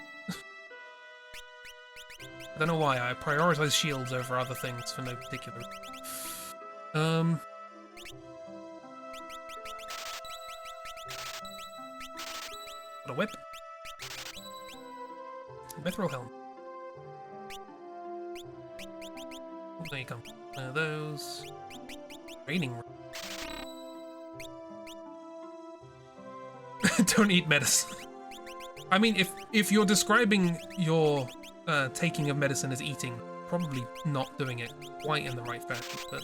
I don't know why, I prioritize shields over other things for no particular reason. Got a whip. Mithril helm. Oh, there you come. Those. Raining. Don't eat medicine. I mean, if you're describing your taking of medicine as eating, probably not doing it quite in the right fashion, but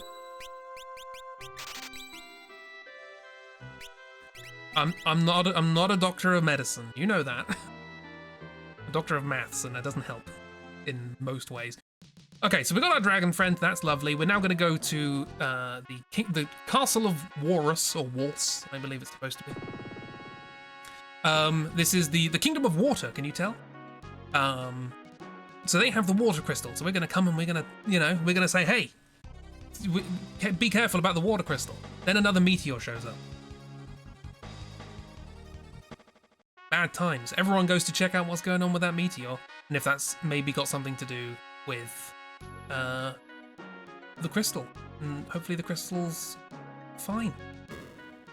I'm not a doctor of medicine. You know that. A doctor of maths, and that doesn't help in most ways. Okay, so we got our dragon friend. That's lovely. We're now going to go to the castle of Warus, or Waltz, I believe it's supposed to be. This is the kingdom of water. Can you tell? So they have the water crystal. So we're going to come and we're going to say, hey, be careful about the water crystal. Then another meteor shows up. Bad times. Everyone goes to check out what's going on with that meteor, and if that's maybe got something to do with the crystal, and hopefully the crystal's fine.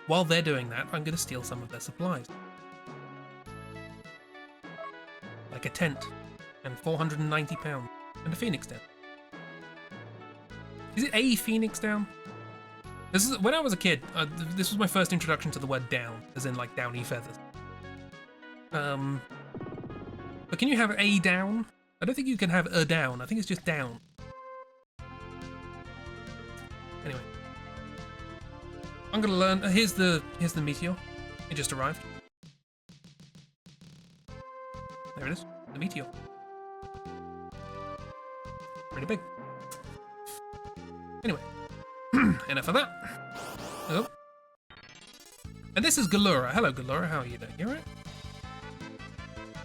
While they're doing that, I'm going to steal some of their supplies. Like a tent, and £490, and a phoenix down. Is it a phoenix down? This is when I was a kid. This was my first introduction to the word down, as in like downy feathers. But can you have a down? I don't think you can have a down. I think it's just down. Anyway, I'm gonna learn. Here's the meteor. It just arrived. There it is. The meteor. Pretty big. Anyway, enough of that. Oh. And this is Galura. Hello, Galura. How are you doing? You alright?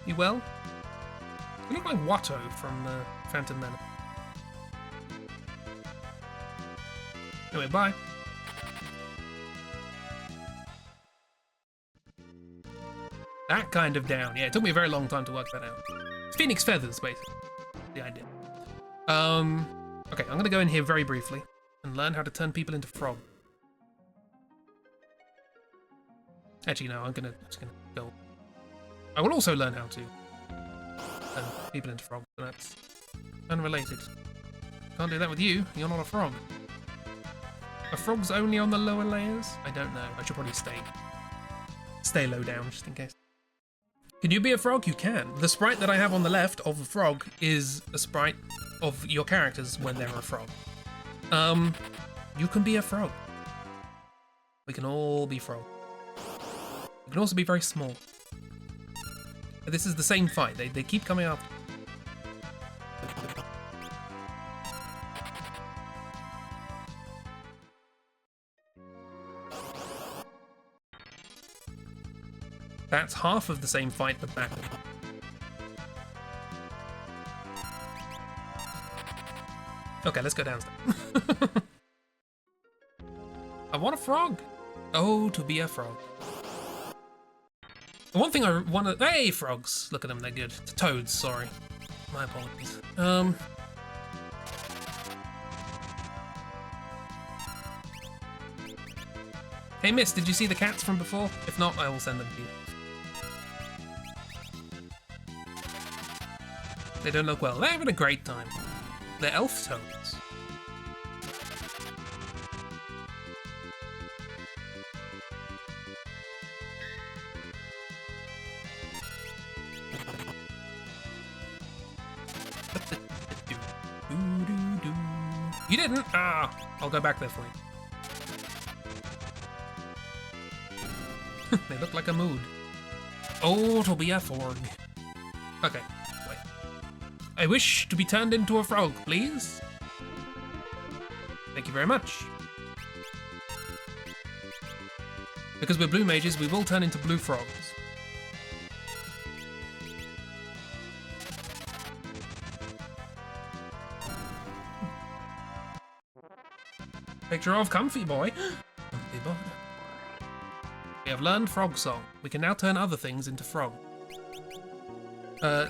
You well? You look like Watto from Phantom Menace. Anyway, bye. That kind of down. Yeah, it took me a very long time to work that out. It's Phoenix feathers, basically. The idea. Okay, I'm gonna go in here very briefly and learn how to turn people into frog. Actually, no, I'm just gonna go. I will also learn how to turn people into frogs, but that's unrelated. Can't do that with you. You're not a frog. Are frogs only on the lower layers? I don't know. I should probably stay low down just in case. Can you be a frog? You can. The sprite that I have on the left of a frog is a sprite of your characters when they're a frog. You can be a frog. We can all be frog. We can also be very small. This is the same fight. They keep coming up. That's half of the same fight, but backward. Okay, let's go downstairs. I want a frog. Oh, to be a frog. The one thing I want to... Hey, frogs! Look at them, they're good. Toads, sorry. My apologies. Hey, miss, did you see the cats from before? If not, I will send them to you. They don't look well. They're having a great time. They're elf toads. You didn't? Ah, I'll go back there for you. They look like a mood. Oh, it'll be a frog. Okay, wait. I wish to be turned into a frog, please. Thank you very much. Because we're blue mages, we will turn into blue frogs. Picture of Comfy Boy. Comfy Boy. We have learned Frog Song. We can now turn other things into frog.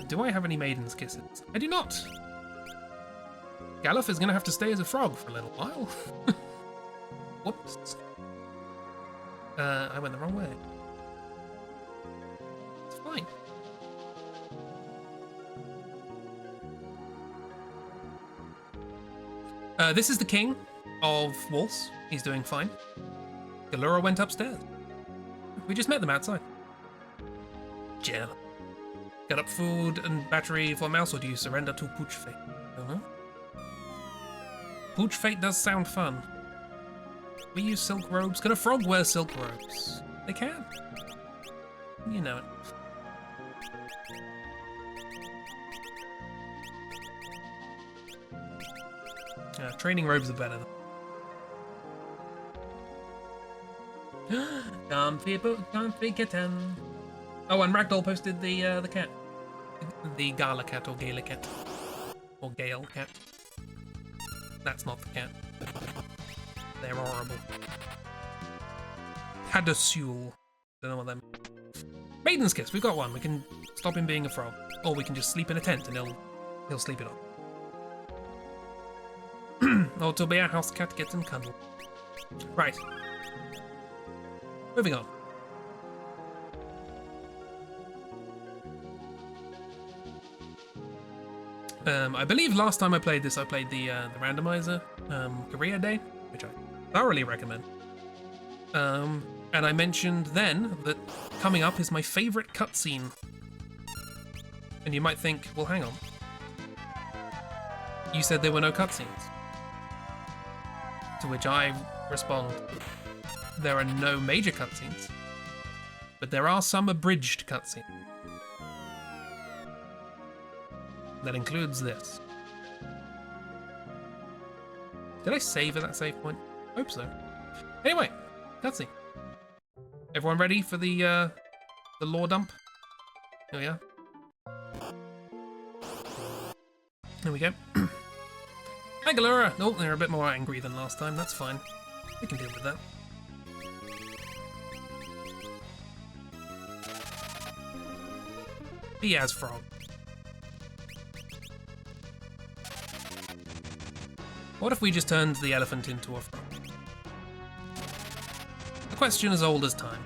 Do I have any Maiden's Kisses? I do not. Galuf is going to have to stay as a frog for a little while. Whoops. I went the wrong way. It's fine. This is the king of Waltz. He's doing fine. Galura went upstairs. We just met them outside. Jill. Got up food and battery for mouse, or do you surrender to Pooch Fate? I don't know. Pooch Fate does sound fun. We use silk robes. Can a frog wear silk robes? They can. You know it. Training robes are better. Comfy kitten. Oh, and Ragdoll posted the cat. The Gala cat or Gala cat. Or Gale cat. That's not the cat. They're horrible. Hadasule. Don't know what that means. Maiden's Kiss, we've got one. We can stop him being a frog. Or we can just sleep in a tent and he'll sleep it off. Or to be a house cat kitten cuddle. Right. Moving on. I believe last time I played this, I played the randomizer Korea Day, which I thoroughly recommend. And I mentioned then that coming up is my favourite cutscene. And you might think, well, hang on. You said there were no cutscenes. To which I respond, there are no major cutscenes, but there are some abridged cutscenes. That includes this. Did I save at that save point? Hope so. Anyway, cutscene. Everyone ready for the lore dump? Here we are. There we go. Hi, Galura! Oh, they're a bit more angry than last time. That's fine. We can deal with that. Be as frog. What if we just turned the elephant into a frog? A question as old as time.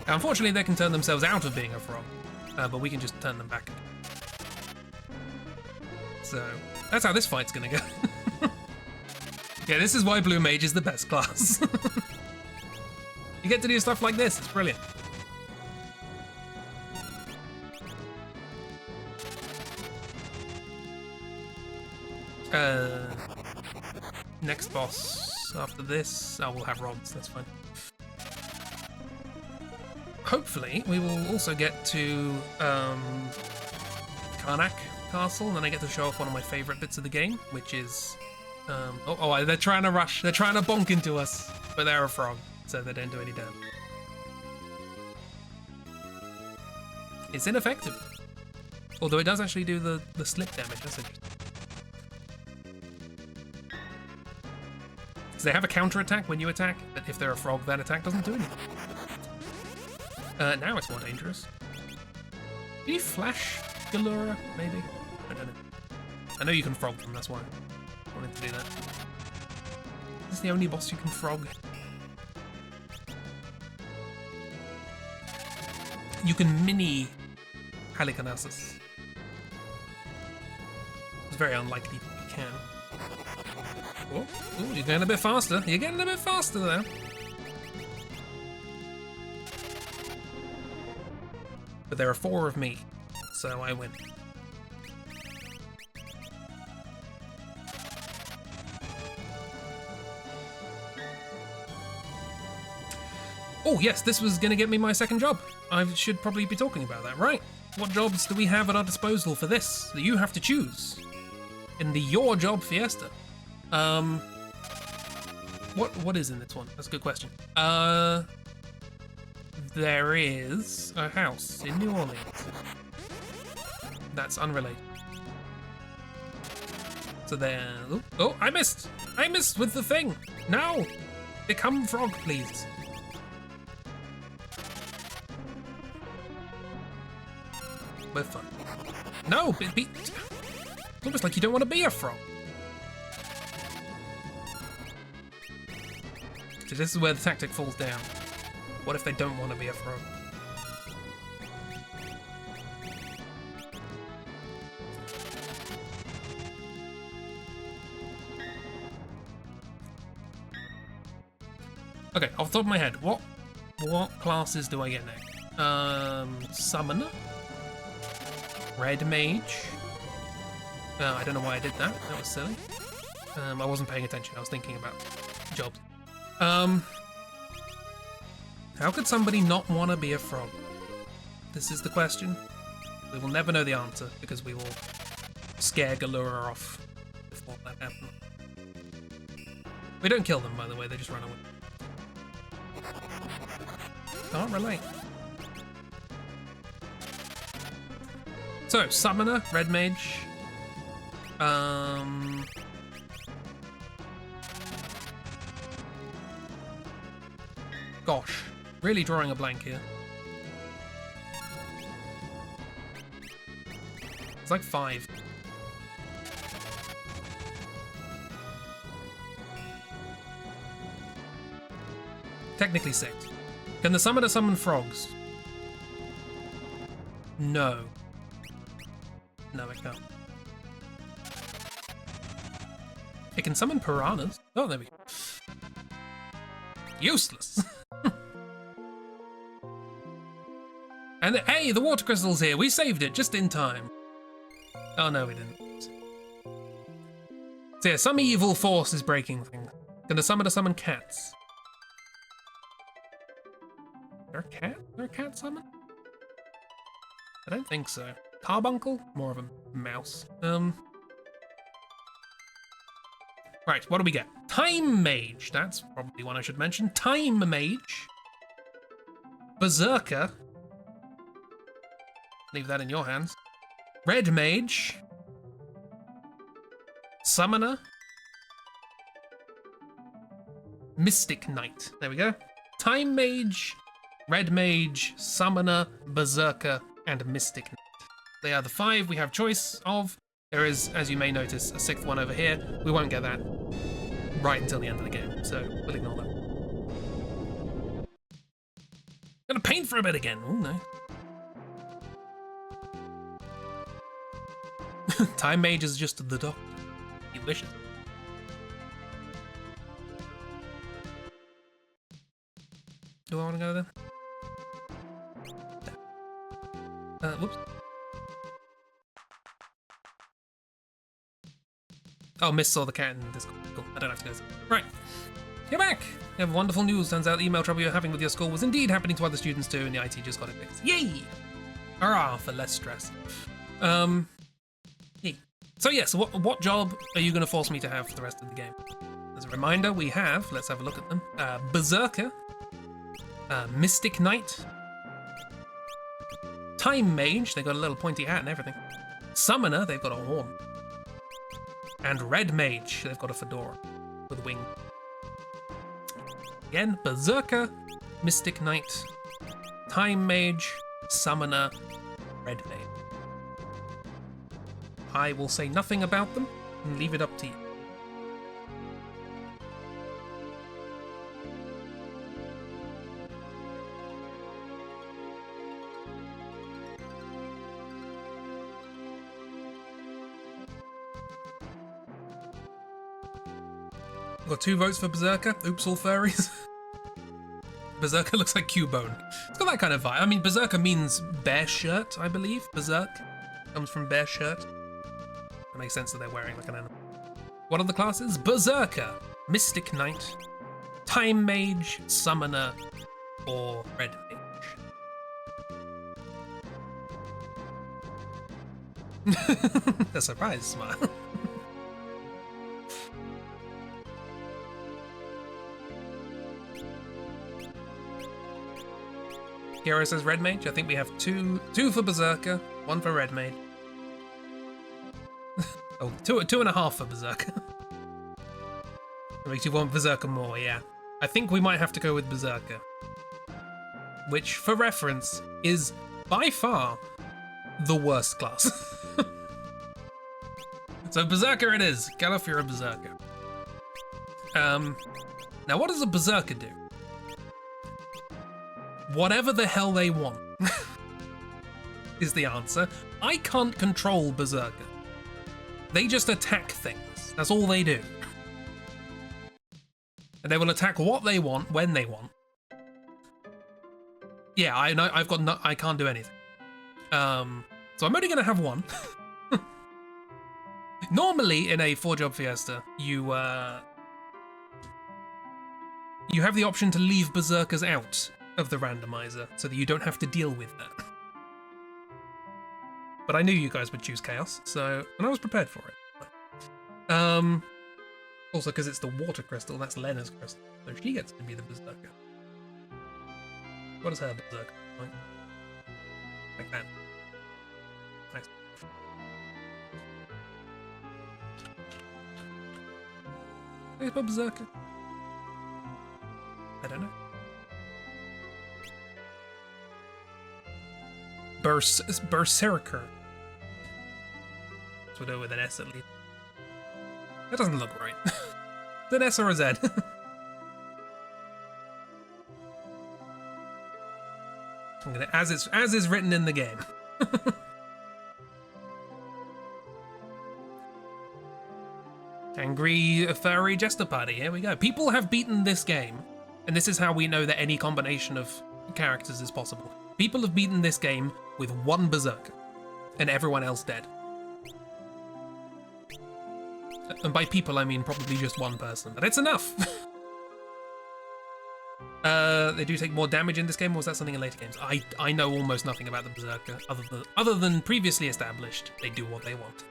Now, unfortunately, they can turn themselves out of being a frog, but we can just turn them back. So, that's how this fight's gonna go. Yeah, this is why Blue Mage is the best class. You get to do stuff like this, it's brilliant. Next boss after this, we'll have rods, that's fine. Hopefully, we will also get to Karnak Castle, and then I get to show off one of my favourite bits of the game, which is... oh, they're trying to rush, they're trying to bonk into us, but they're a frog, so they don't do any damage. It's ineffective. Although it does actually do the slip damage, that's interesting. So they have a counter attack when you attack, but if they're a frog, that attack doesn't do anything. Now it's more dangerous. Do you flash Galura, maybe? I don't know. I know you can frog them, that's why I wanted to do that. This is the only boss you can frog. You can mini Halicarnassus. It's very unlikely that you can. Oh, ooh, you're getting a bit faster. You're getting a bit faster there. But there are 4 of me, so I win. Oh yes, this was going to get me my second job. I should probably be talking about that, right? What jobs do we have at our disposal for this that you have to choose in the Your Job Fiesta? What is in this one? That's a good question. There is a house in New Orleans. That's unrelated. So there. Oh, I missed! I missed with the thing! No! Become frog, please. We're fine. No! It's almost like you don't want to be a frog. So this is where the tactic falls down. What if they don't want to be a frog? Okay, off the top of my head, what classes do I get next? Summoner? Red Mage? I don't know why I did that. That was silly. I wasn't paying attention. I was thinking about jobs. How could somebody not want to be a frog? This is the question. We will never know the answer because we will scare Galura off before that happens. We don't kill them, by the way. They just run away. Can't relate. So, Summoner, Red Mage. Gosh, really drawing a blank here. It's like 5. Technically 6. Can the Summoner summon frogs? No. No, it can't. It can summon piranhas. Oh, there we go. Useless. And hey, the water crystal's here. We saved it just in time. Oh no, we didn't. So yeah, some evil force is breaking things. Can the Summoner summon cats? Is there a cat? Is there a cat summon? I don't think so. Carbuncle? More of a mouse. Right, what do we get? Time Mage. That's probably one I should mention. Time Mage. Berserker. Leave that in your hands. Red Mage. Summoner. Mystic Knight. There we go. Time Mage, Red Mage, Summoner, Berserker, and Mystic Knight. They are the 5 we have choice of. There is, as you may notice, a 6th one over here. We won't get that right until the end of the game, so we'll ignore that. Gonna paint for a bit again. Oh, no. Time Mage is just the doctor. He wishes. Do I want to go there? Whoops. Oh, Miss saw the cat in Discord. Cool. I don't have to go. Right. You're back. You have wonderful news. Turns out the email trouble you're having with your school was indeed happening to other students too, and the IT just got it fixed. Yay! Hurrah for less stress. Yay. So yes, what job are you going to force me to have for the rest of the game? As a reminder, we have, let's have a look at them, Berserker, Mystic Knight, Time Mage, they got a little pointy hat and everything, Summoner, they've got a horn, and Red Mage, they've got a fedora with a wing. Again, Berserker, Mystic Knight, Time Mage, Summoner, Red Mage. I will say nothing about them and leave it up to you. Got 2 votes for Berserker. Oops, all furries. Berserker looks like Cubone. It's got that kind of vibe. I mean, Berserker means bear shirt, I believe. Berserk comes from bear shirt. That makes sense that they're wearing like an animal. What are the classes? Berserker, Mystic Knight, Time Mage, Summoner, or Red Mage. A surprise smile. Hero says Red Mage. I think we have two for Berserker, 1 for Red Mage. Oh, two and a half for Berserker. That makes you want Berserker more, yeah. I think we might have to go with Berserker. Which, for reference, is by far the worst class. So Berserker it is. Get off, you're a Berserker. Now what does a Berserker do? Whatever the hell they want is the answer. I can't control Berserker. They just attack things. That's all they do. And they will attack what they want, when they want. Yeah, I know. I can't do anything. So I'm only gonna have 1. Normally, in a 4-job fiesta, you have the option to leave Berserkers out of the randomizer so that you don't have to deal with that. But I knew you guys would choose Chaos, and I was prepared for it. Also, because it's the water crystal, that's Lena's crystal, so she gets to be the Berserker. What is her Berserker like? Like that. Nice. Who's my Berserker? I don't know. Berserker. So we'll do it with an S at least. That doesn't look right. Is it an S or a Z? I'm gonna as is written in the game. Angry furry jester party. Here we go. People have beaten this game, and this is how we know that any combination of characters is possible. People have beaten this game with 1 Berserker, and everyone else dead. And by people, I mean probably just 1 person, but it's enough. They do take more damage in this game, or was that something in later games? I know almost nothing about the Berserker, other than previously established, they do what they want.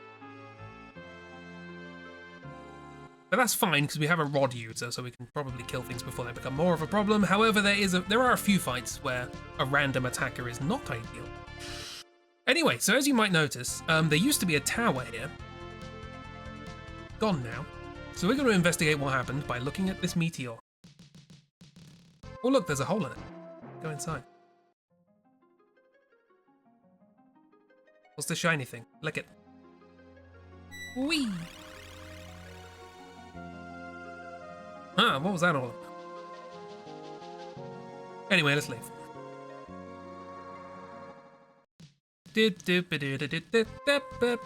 But that's fine, because we have a rod user, so we can probably kill things before they become more of a problem. However, there are a few fights where a random attacker is not ideal. Anyway, so as you might notice, there used to be a tower here. Gone now. So we're going to investigate what happened by looking at this meteor. Oh look, there's a hole in it. Go inside. What's the shiny thing? Lick it. Whee! Huh, what was that all about? Anyway, let's leave.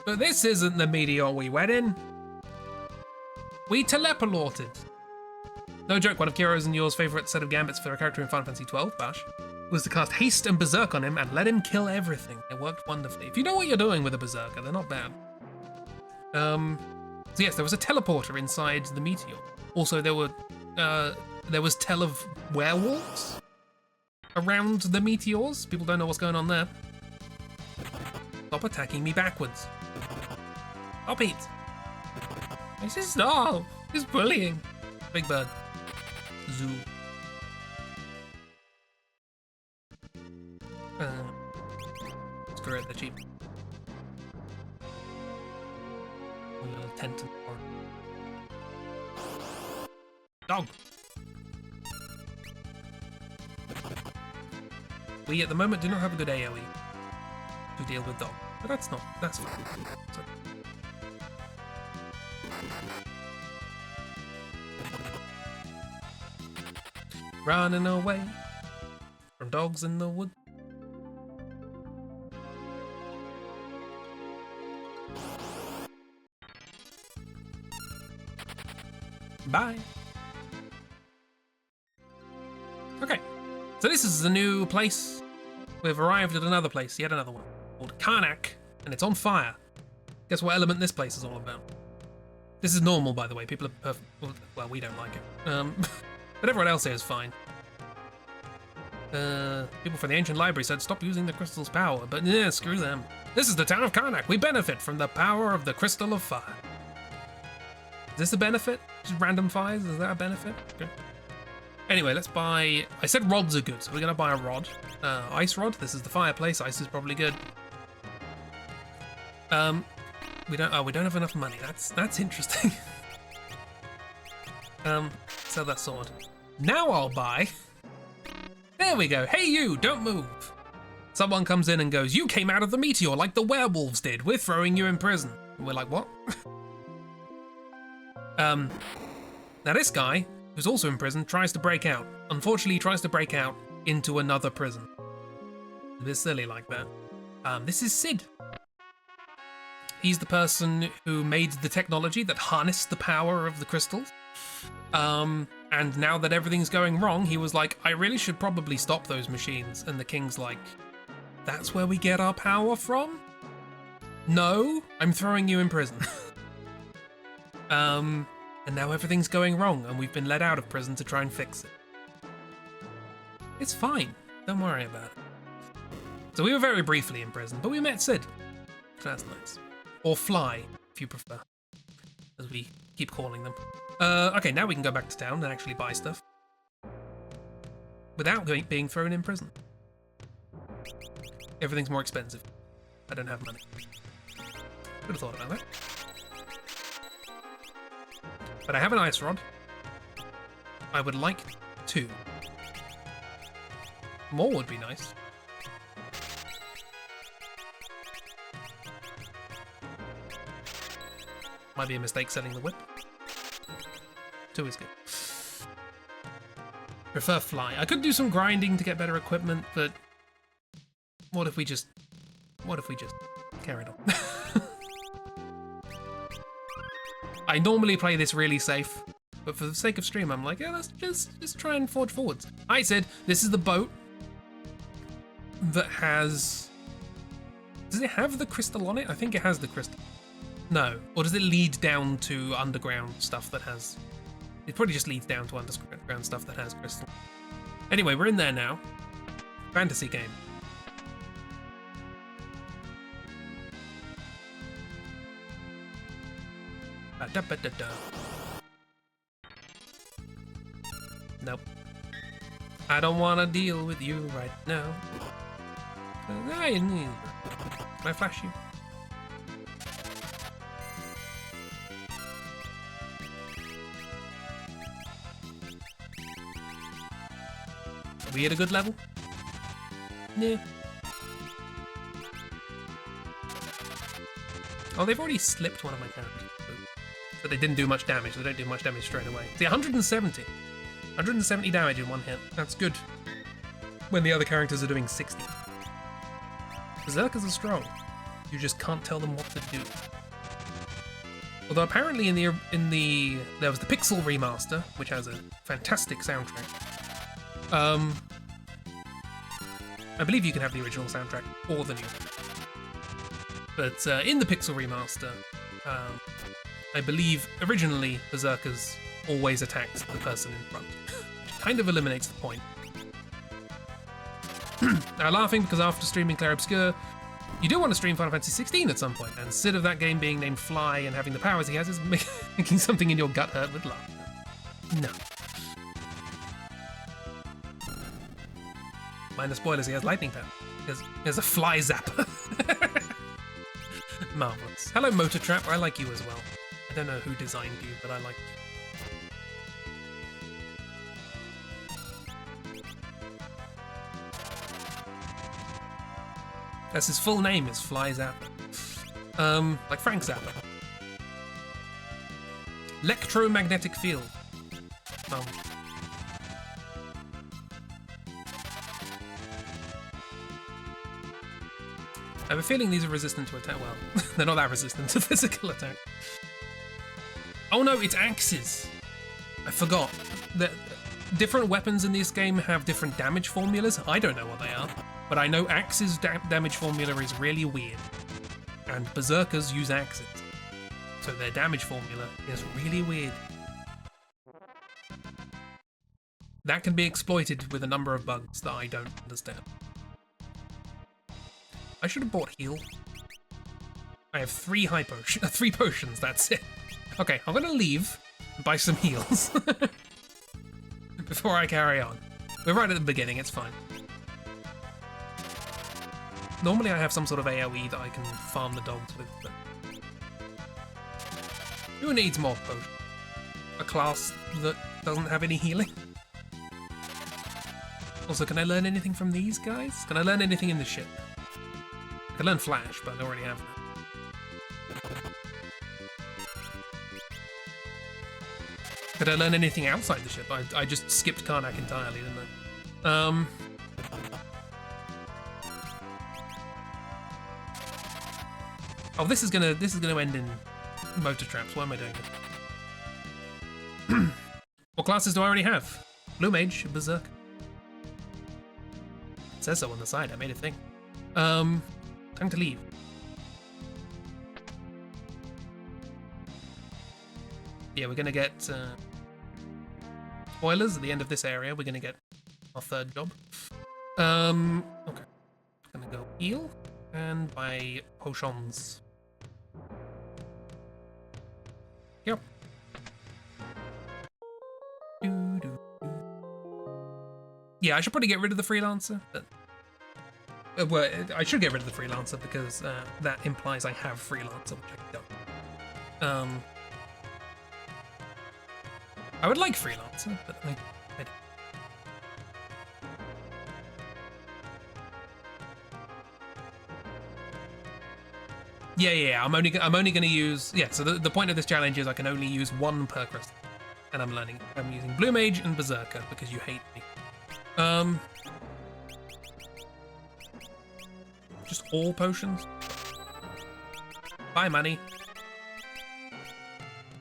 This isn't the meteor we went in. We teleported. No joke, one of Kiro's and yours favourite set of gambits for a character in Final Fantasy XII, Bash, was to cast Haste and Berserk on him and let him kill everything. It worked wonderfully. If you know what you're doing with a Berserker, they're not bad. So yes, there was a teleporter inside the meteor. Also, there was tell of werewolves around the meteors. People don't know what's going on there. Stop attacking me backwards. Stop it. I said stop. It's bullying. Big bird. Zoo. Screw it, they're cheap. A little tent and more. Dog. We at the moment do not have a good AoE to deal with dog, but that's fine. So. Running away from dogs in the wood. Bye. Okay, so this is a new place. We've arrived at another place, yet another one, called Karnak, and it's on fire. Guess what element this place is all about? This is normal, by the way. People are perfect. Well, we don't like it. But everyone else here is fine. People from the ancient library said stop using the crystal's power, but yeah, screw them. This is the town of Karnak. We benefit from the power of the crystal of fire. Is this a benefit? Just random fires? Is that a benefit? Okay. Anyway, let's buy... I said rods are good, so we're going to buy a rod. Ice rod. This is the fireplace. Ice is probably good. We don't have enough money. That's interesting. Sell that sword. Now I'll buy... There we go. Hey you, don't move. Someone comes in and goes, you came out of the meteor like the werewolves did. We're throwing you in prison. And we're like, what? Now this guy, who's also in prison, tries to break out. Unfortunately, he tries to break out into another prison. A bit silly like that. This is Sid. He's the person who made the technology that harnessed the power of the crystals. And now that everything's going wrong, he was like, I really should probably stop those machines. And the king's like, that's where we get our power from? No, I'm throwing you in prison. And now everything's going wrong, and we've been let out of prison to try and fix it. It's fine. Don't worry about it. So we were very briefly in prison, but we met Sid. So that's nice. Or Fly, if you prefer, as we keep calling them. Okay, now we can go back to town and actually buy stuff. Without being thrown in prison. Everything's more expensive. I don't have money. Could have thought about that. But I have an ice rod. I would like 2. More would be nice. Might be a mistake selling the whip. 2 is good. Prefer Fly. I could do some grinding to get better equipment, but what if we just carried on? I normally play this really safe, but for the sake of stream, I'm like, yeah, let's just try and forge forwards. I said, this is the boat that has... Does it have the crystal on it? I think it has the crystal. No. Or does it lead down to underground stuff that has... It probably just leads down to underground stuff that has crystal. Anyway, we're in there now. Fantasy game. Ba-da-ba-da-da. Nope. I don't want to deal with you right now. Can I flash you? Are we at a good level? Yeah. Oh, they've already slipped one of my characters. But they didn't do much damage. They don't do much damage straight away. See, 170. 170 damage in one hit. That's good. When the other characters are doing 60. Berserkers are strong. You just can't tell them what to do. Although apparently there was the Pixel remaster, which has a fantastic soundtrack. I believe you can have the original soundtrack or the new one. But in the Pixel remaster, I believe originally Berserkers always attacked the person in front. Which kind of eliminates the point. Now laughing because after streaming Clair Obscur, you do want to stream Final Fantasy 16 at some point, and instead of that game being named Fly and having the powers he has, is making something in your gut hurt with laughter. No. Mind the spoilers, he has lightning power. He has a fly zapper. Marvelous. Hello, Motor Trap. I like you as well. I don't know who designed you, but I like you. That's his full name is Fly Zapper. Like Frank Zappa. Electromagnetic field. I have a feeling these are resistant to attack. Well, they're not that resistant to physical attack. Oh no, it's axes. I forgot. The different weapons in this game have different damage formulas. I don't know what they are, but I know axes' damage formula is really weird. And berserkers use axes, so their damage formula is really weird. That can be exploited with a number of bugs that I don't understand. I should have bought heal. I have 3 potions, that's it. Okay, I'm gonna leave and buy some heals before I carry on. We're right at the beginning, it's fine. Normally I have some sort of AoE that I can farm the dogs with, but... Who needs more potions? A class that doesn't have any healing? Also, can I learn anything from these guys? Can I learn anything in the ship? I can learn Flash, but I already have that. Could I learn anything outside the ship? I just skipped Karnak entirely, didn't I? Oh, this is gonna end in motor traps. Why am I doing it? What classes do I already have? Blue Mage, Berserk. It says so on the side. I made a thing. Time to leave. Yeah, we're gonna get spoilers at the end of this area. We're gonna get our 3rd job. Okay. Gonna go heal and buy potions. Yep. Yeah, I should probably get rid of the freelancer. But, well, I should get rid of the freelancer because that implies I have freelancer, which I don't. I would like freelancer, but I don't. Yeah. I'm only gonna use So the point of this challenge is I can only use 1 per crystal, and I'm using Blue Mage and Berserker because you hate me. Just all potions. Bye, money.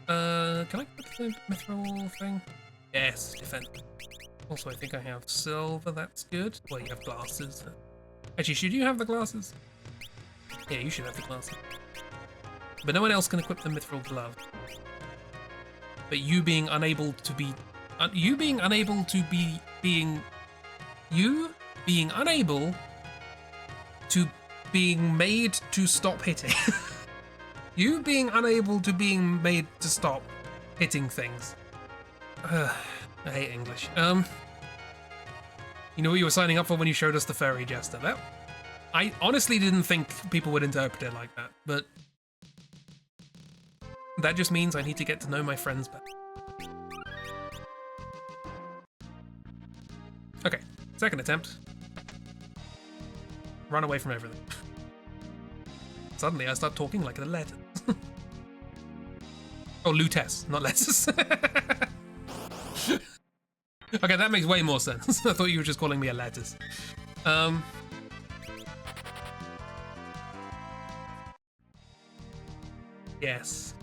Can I put the mithril thing? Yes, defend. Also, I think I have silver. That's good. Well, you have glasses. Actually, should you have the glasses? Yeah, you should have the glasses. But no one else can equip the mithril glove. But you being unable to be being made to stop hitting. You being unable to being made to stop hitting things. I hate English. You know what you were signing up for when you showed us the furry jester? That I honestly didn't think people would interpret it like that, but that just means I need to get to know my friends better. Okay, 2nd attempt. Run away from everything. Suddenly I start talking like a letter. Oh, Lutess, not letters. Okay, that makes way more sense. I thought you were just calling me a lettuce. Yes.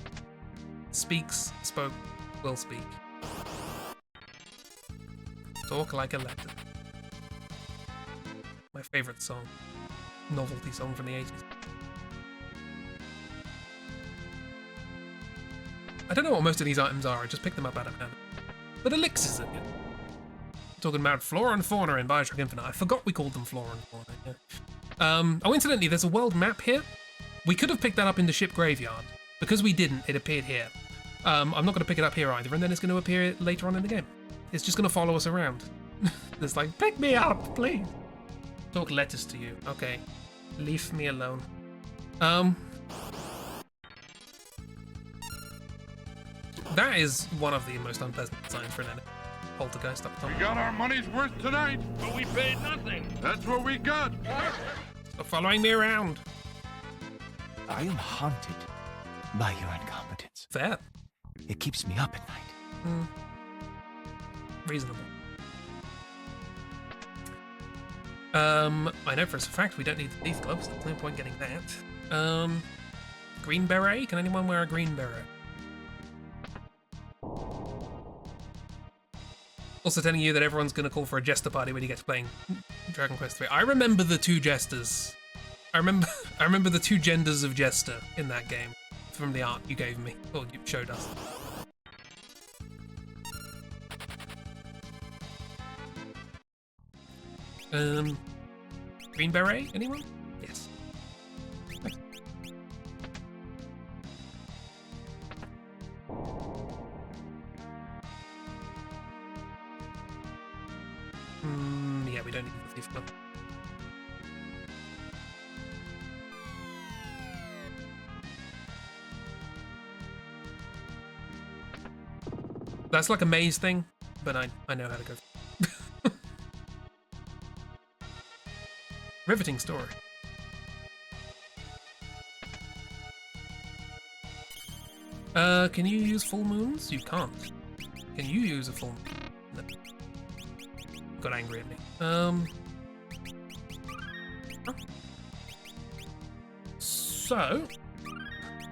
Speaks, spoke, will speak. Talk like a letter. My favorite song. Novelty song from the 80s. I don't know what most of these items are, I just picked them up out of hand. But elixirs are good. Talking about flora and fauna in Bioshock Infinite. I forgot we called them flora and fauna, yeah. Oh, incidentally, there's a world map here. We could have picked that up in the ship graveyard. Because we didn't, it appeared here. I'm not going to pick it up here either, and then it's going to appear later on in the game. It's just going to follow us around. It's like, pick me up, please. Talk letters to you. Okay. Leave me alone. That is one of the most unpleasant signs for an enemy. Poltergeist up top. We got our money's worth tonight. But we paid nothing. That's what we got. Stop following me around. I am haunted by your incompetence. Fair. It keeps me up at night. Reasonable. I know for a fact we don't need the thief gloves. There's no point getting that. Green beret? Can anyone wear a green beret? Also telling you that everyone's going to call for a jester party when you get to playing Dragon Quest 3. I remember the two jesters. I remember the two genders of jester in that game from the art you gave me, or you showed us. Green beret? Anyone? Yes. Yeah, we don't need the thief club. That's like a maze thing, but I know how to go. Riveting story. Can you use full moons? You can't. Can you use a full moon? No. Got angry at me. So,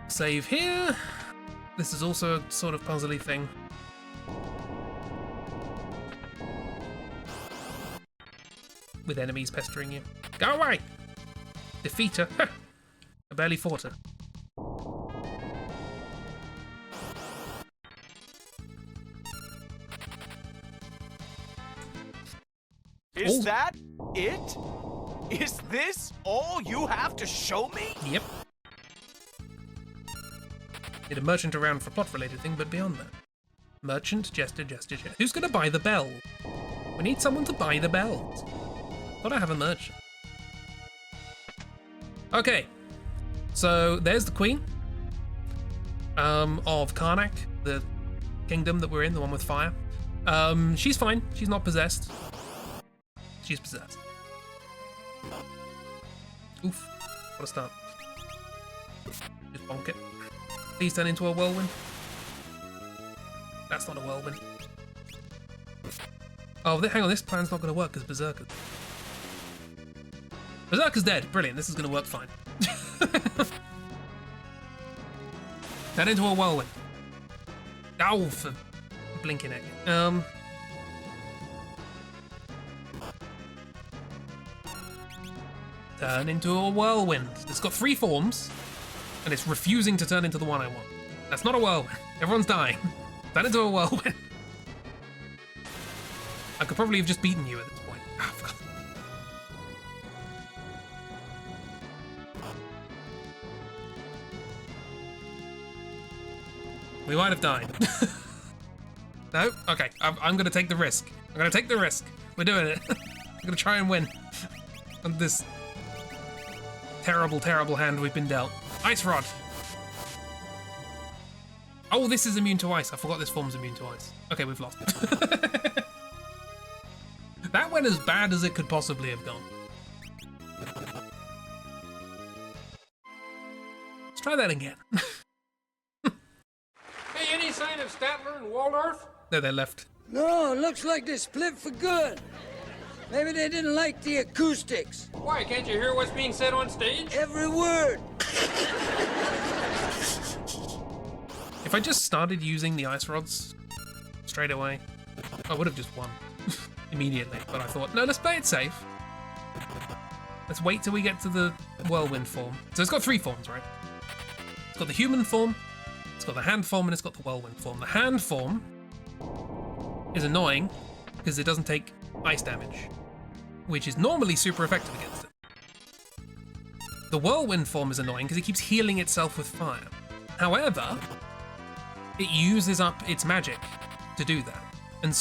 save here. This is also a sort of puzzly thing. With enemies pestering you. Go away! Defeat her. I barely fought her. Is that it? Is this all you have to show me? Yep. Need a merchant around for plot-related thing, but beyond that. Merchant, jester, jester, jester. Who's gonna buy the bell? We need someone to buy the bells. Thought I have a merchant. Okay. So, there's the queen. Of Karnak, the kingdom that we're in, the one with fire. She's fine. She's not possessed. She's possessed. Oof. What a start. Just bonk it. Please turn into a whirlwind. That's not a whirlwind. Oh, hang on. This plan's not going to work because Berserker's. Berserker's dead. Brilliant. This is going to work fine. Turn into a whirlwind. Oh, for blinking at you. Turn into a whirlwind. It's got 3 forms, and it's refusing to turn into the one I want. That's not a whirlwind. Everyone's dying. Turn into a whirlwind. I could probably have just beaten you at this point. Oh, for God. We might have died. No? Okay, I'm gonna take the risk. I'm gonna take the risk. We're doing it. I'm gonna try and win. On this terrible, terrible hand we've been dealt. Ice Rod. Oh, this is immune to ice. I forgot this form's immune to ice. Okay, we've lost it. That went as bad as it could possibly have gone. Let's try that again. Hey, any sign of Statler and Waldorf? No, they left. No, looks like they split for good. Maybe they didn't like the acoustics. Why, can't you hear what's being said on stage? Every word. If I just started using the ice rods straight away, I would have just won immediately. But I thought, no, let's play it safe. Let's wait till we get to the whirlwind form. So it's got 3 forms, right? It's got the human form, it's got the hand form, and it's got the whirlwind form. The hand form is annoying because it doesn't take ice damage, which is normally super effective against it. The whirlwind form is annoying because it keeps healing itself with fire. However, it uses up its magic to do that. And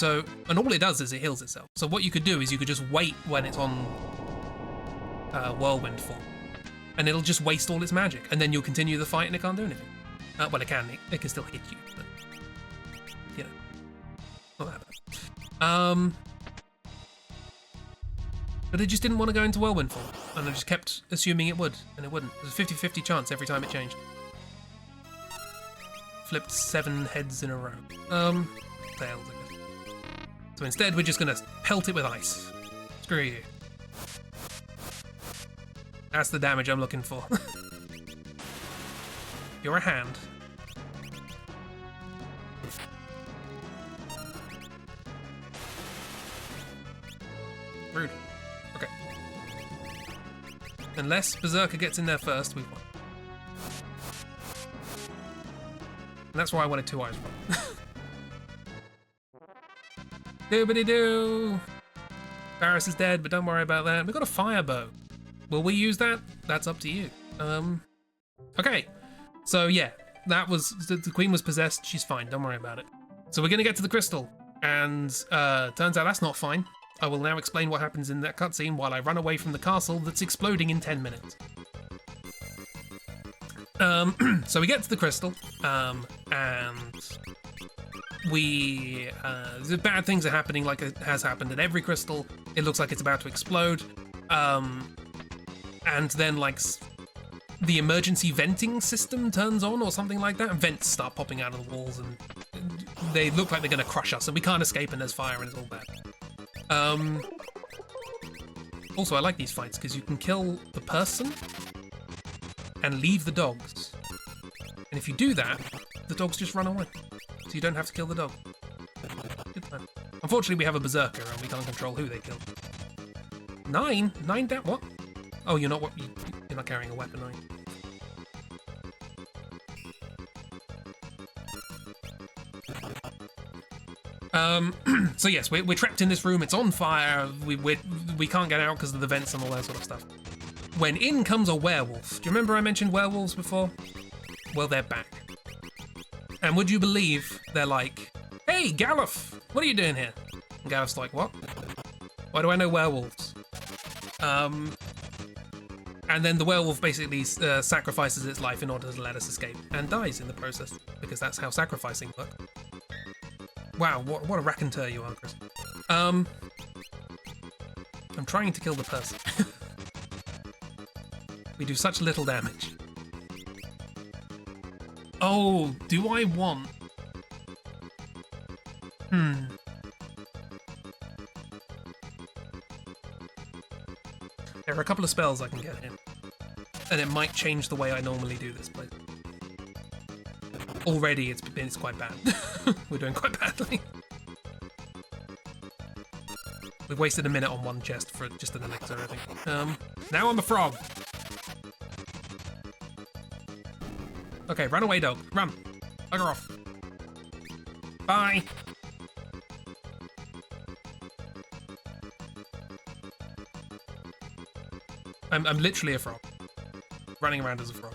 all it does is it heals itself. So what you could do is you could just wait when it's on whirlwind form, and it'll just waste all its magic, and then you'll continue the fight and it can't do anything. Well, it can still hit you, but, you know, not that bad. But it just didn't want to go into whirlwind form, and I just kept assuming it would, and it wouldn't. It was a 50-50 chance every time it changed. Flipped 7 heads in a row. Tails, I guess. So instead, we're just gonna pelt it with ice. Screw you. That's the damage I'm looking for. You're a hand. Rude. Okay. Unless Berserker gets in there first, we've won. And that's why I wanted 2 eyes from. Doobity-doo! Varus is dead, but don't worry about that. We've got a fire bow. Will we use that? That's up to you. Okay. So yeah, that was the queen was possessed. She's fine. Don't worry about it. So we're gonna get to the crystal, and turns out that's not fine. I will now explain what happens in that cutscene while I run away from the castle that's exploding in 10 minutes. So we get to the crystal, and the bad things are happening like it has happened at every crystal. It looks like it's about to explode. And then like the emergency venting system turns on or something like that, and vents start popping out of the walls, and they look like they're gonna crush us, and we can't escape, and there's fire, and it's all bad. Also, I like these fights because you can kill the person and leave the dogs, and if you do that, the dogs just run away, so you don't have to kill the dog. Good plan. Unfortunately, we have a berserker, and we can't control who they kill. 9 down. What? Oh, you're not not carrying a weapon, are you? So yes, we're trapped in this room. It's on fire. We can't get out because of the vents and all that sort of stuff. When in comes a werewolf. Do you remember I mentioned werewolves before? Well, they're back. And would you believe they're like, "Hey, Galuf, what are you doing here?" And Galuf's like, "What? Why do I know werewolves?" And then the werewolf basically sacrifices its life in order to let us escape, and dies in the process, because that's how sacrificing works. Wow, what a raconteur you are, Chris. I'm trying to kill the person. We do such little damage. Oh, do I want... There are a couple of spells I can get in, and it might change the way I normally do this place. Already, it's quite bad. We're doing quite badly. We've wasted a minute on one chest for just an elixir, I think. Now I'm a frog. Okay, run away, dog. Run. Bugger off. Bye. I'm literally a frog. Running around as a frog.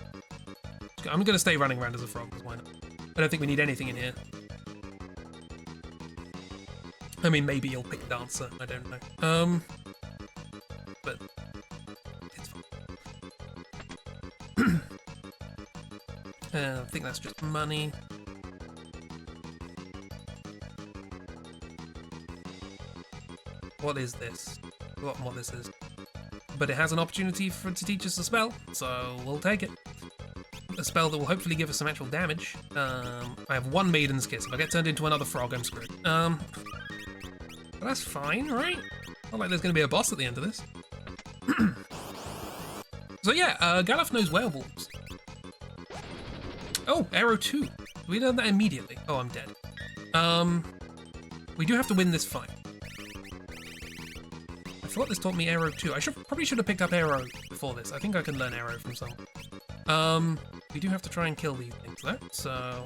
I'm gonna stay running around as a frog, because why not? I don't think we need anything in here. I mean, maybe you'll pick Dancer, I don't know. But it's fine. I think that's just money. What is this? I've forgotten what this is. But it has an opportunity to teach us a spell, so we'll take it. A spell that will hopefully give us some actual damage. I have 1 Maiden's Kiss. If I get turned into another frog, I'm screwed. But that's fine, right? Not like there's going to be a boss at the end of this. So yeah, Galuf knows werewolves. Oh, arrow 2. We learn that immediately. Oh, I'm dead. We do have to win this fight. I thought this taught me arrow too. Probably should have picked up arrow before this. I think I can learn arrow from someone. We do have to try and kill these things though, so...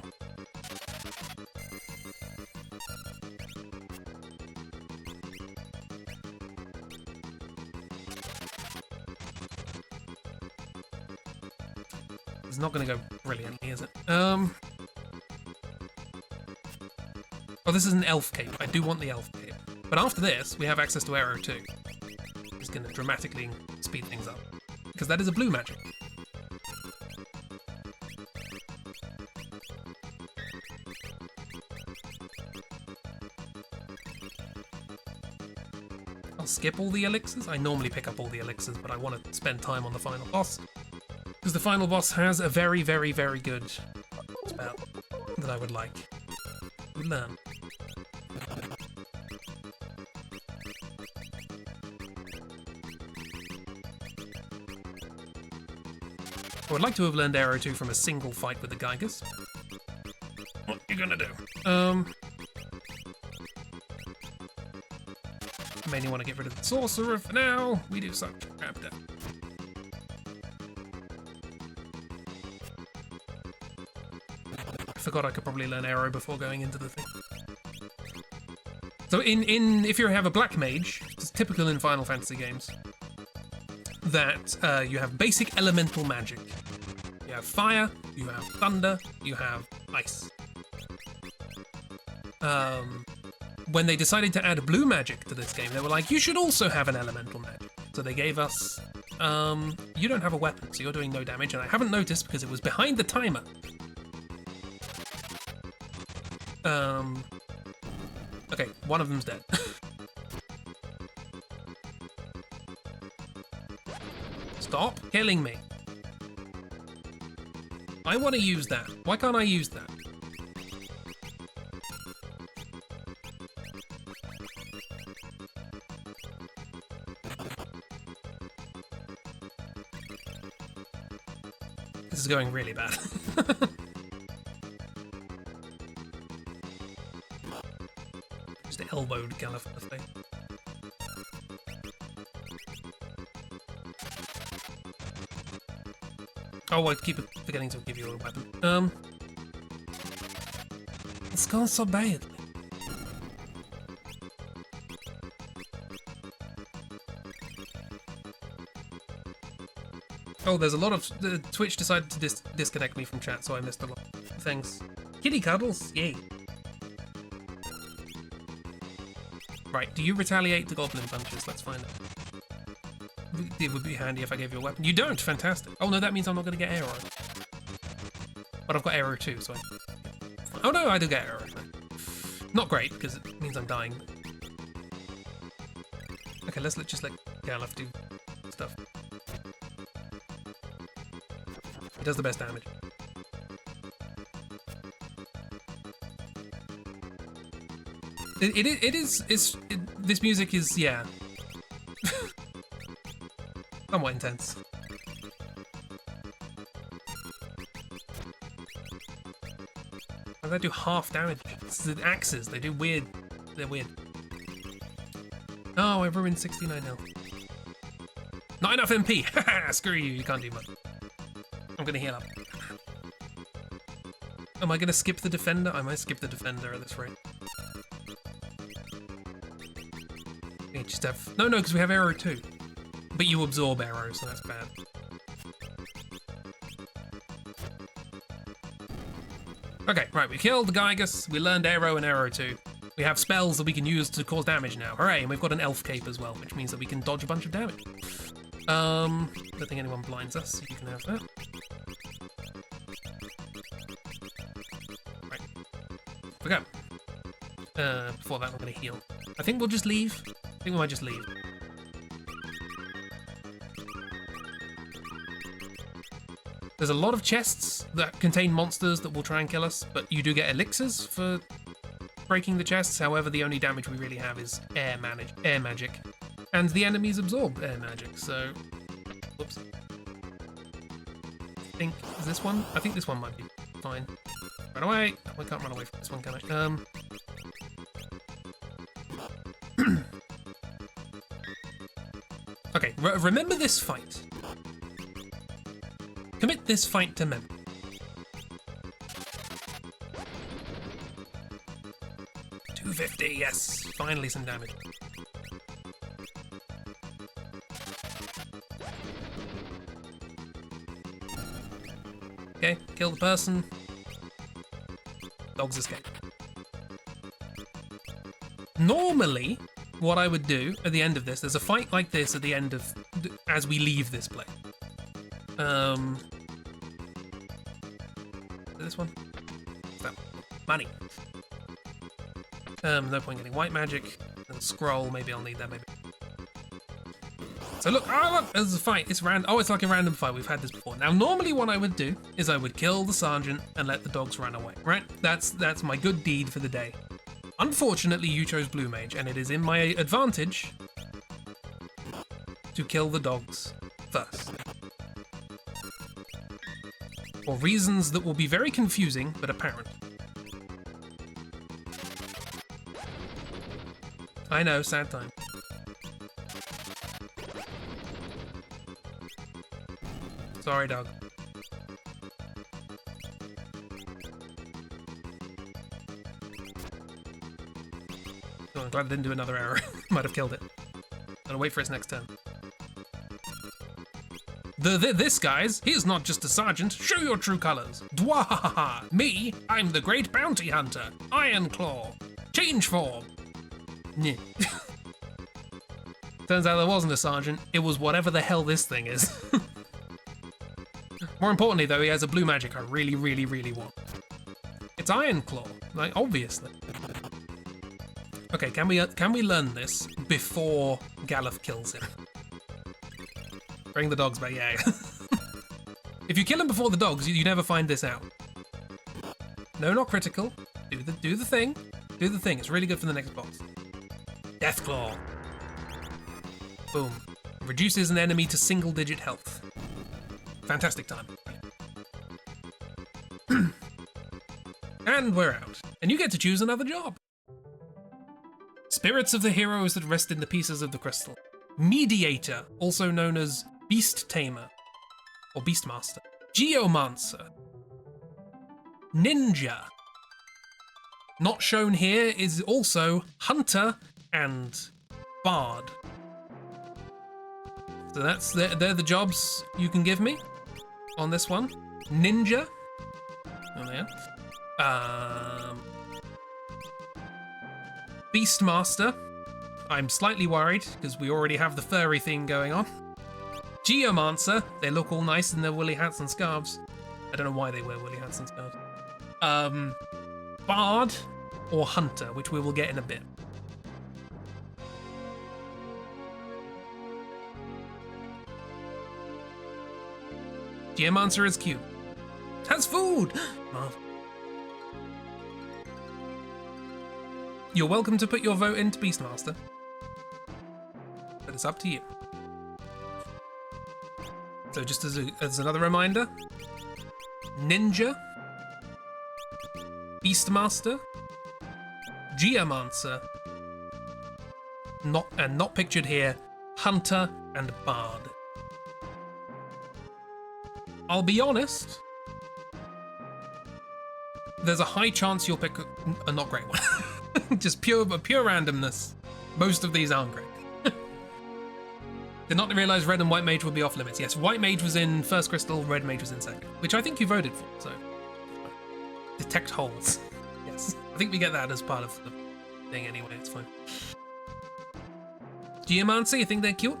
It's not going to go brilliantly, is it? Oh, this is an elf cape. I do want the elf cape. But after this, we have access to arrow too. It's going to dramatically speed things up. Because that is a blue magic. I'll skip all the elixirs. I normally pick up all the elixirs, but I want to spend time on the final boss. Because the final boss has a very, very, very good spell that I would like to learn. I would like to have learned arrow 2 from a single fight with the Geigers. What are you gonna do? Mainly want to get rid of the sorcerer for now. We do such crap down. I forgot I could probably learn arrow before going into the thing. So if you have a black mage, it's typical in Final Fantasy games, that you have basic elemental magic. You have fire, you have thunder, you have ice. When they decided to add blue magic to this game, they were like, you should also have an elemental magic. So they gave us, you don't have a weapon, so you're doing no damage, and I haven't noticed because it was behind the timer. Okay, one of them's dead. Stop killing me. I want to use that. Why can't I use that? This is going really bad. Just elbowed Gallif in the face. Oh, I keep forgetting to give you a weapon. It's gone so badly. Oh, there's a lot of... Twitch decided to disconnect me from chat, so I missed a lot of things. Kitty cuddles? Yay. Right, do you retaliate to goblin punches? Let's find out. It would be handy if I gave you a weapon. You don't! Fantastic. Oh no, that means I'm not going to get arrow. But I've got arrow too, so I... Oh no, I do get arrow. Not great, because it means I'm dying. Okay, let's just let Galuf do stuff. He does the best damage. This music is, yeah. Somewhat intense. And they do half damage. It's the axes, they do weird. They're weird. Oh, I ruined 69 health. Not enough MP! Haha, screw you, you can't do much. I'm gonna heal up. Am I gonna skip the defender? I might skip the defender at this rate. We just have... No, because we have arrow too. But you absorb arrows, so that's bad. Okay, right, we killed the Gygus, we learned arrow and arrow too. We have spells that we can use to cause damage now. Hooray, and we've got an elf cape as well, which means that we can dodge a bunch of damage. Don't think anyone blinds us, so you can have that. Right. We go. Before that, I'm gonna heal. I think we'll just leave. I think we might just leave. There's a lot of chests that contain monsters that will try and kill us, but you do get elixirs for breaking the chests. However, the only damage we really have is air magic. And the enemies absorb air magic, so... Whoops. I think... Is this one? I think this one might be fine. Run away. Oh, I can't run away from this one, can I? Okay, remember this fight. Commit this fight to memory. $250, yes. Finally some damage. Okay, kill the person. Dogs escape. Normally, what I would do at the end of this, there's a fight like this at the end of, as we leave this place. This one? That one. Money. No point getting white magic. And scroll, maybe I'll need that, maybe. So look, look, there's a fight. It's random. Oh, it's like a random fight. We've had this before. Now, normally what I would do is I would kill the sergeant and let the dogs run away, right? That's my good deed for the day. Unfortunately, you chose Blue Mage, and it is in my advantage to kill the dogs first. For reasons that will be very confusing, but apparent. I know, sad time. Sorry, dog. Oh, I'm glad I didn't do another arrow. Might have killed it. Gotta wait for its next turn. This, guys, he is not just a sergeant. Show your true colors. Dwahaha! Me, I'm the great bounty hunter. Iron Claw. Change form. Yeah. Turns out there wasn't a sergeant. It was whatever the hell this thing is. More importantly, though, he has a blue magic I really, really, really want. It's Iron Claw, like, obviously. Okay, can we learn this before Galuf kills him? Bring the dogs back, yeah. If you kill him before the dogs, you never find this out. No, not critical. Do the thing. Do the thing. It's really good for the next boss. Deathclaw. Boom. Reduces an enemy to single-digit health. Fantastic time. And we're out. And you get to choose another job. Spirits of the heroes that rest in the pieces of the crystal. Mediator, also known as Beast Tamer, or Beastmaster. Geomancer. Ninja. Not shown here is also Hunter and Bard. So they're the jobs you can give me on this one. Ninja. Oh yeah. Beastmaster. I'm slightly worried because we already have the furry thing going on. Geomancer. They look all nice in their woolly hats and scarves. I don't know why they wear woolly hats and scarves. Bard or Hunter, which we will get in a bit. Geomancer is cute. Has food! Marv. You're welcome to put your vote into Beastmaster. But it's up to you. So just as another reminder, Ninja, Beastmaster, Geomancer, not pictured here, Hunter and Bard. I'll be honest, there's a high chance you'll pick a not great one. Just pure randomness. Most of these aren't great. Did not realize red and white mage would be off limits. Yes, white mage was in first crystal, red mage was in second, which I think you voted for, so. Detect holes. Yes, I think we get that as part of the thing anyway, it's fine. Geomancer, you think they're cute?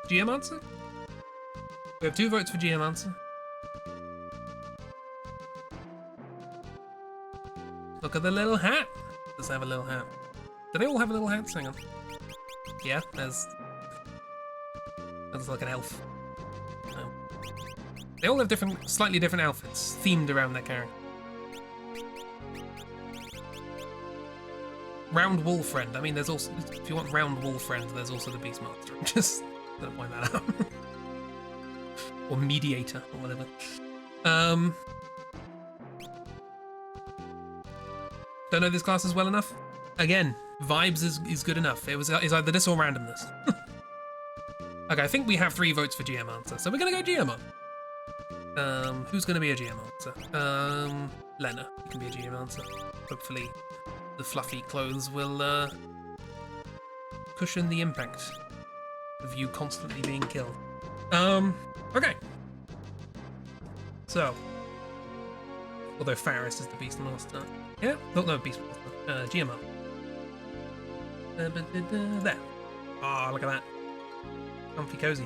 Geomancer? We have 2 votes for Geomancer. Look at the little hat. Does it have a little hat? Do they all have little hats? Hang on. Yeah, there's like an elf. No. They all have slightly different outfits, themed around their character. Round wool friend. I mean, there's also, if you want round wool friend, there's also the Beastmaster. Just Gonna point that out. Or mediator, or whatever. Don't know this class as well enough. Again, vibes is good enough. It's either this or randomness. Okay, I think we have 3 votes for GM answer, so we're gonna go GM on. Who's gonna be a GM answer? Lena, you can be a GM answer. Hopefully, the fluffy clothes will cushion the impact of you constantly being killed. Okay. So, although Faris is the Beastmaster. Yeah, no, Beastmaster. GMO. There. Ah, look at that. Comfy cozy.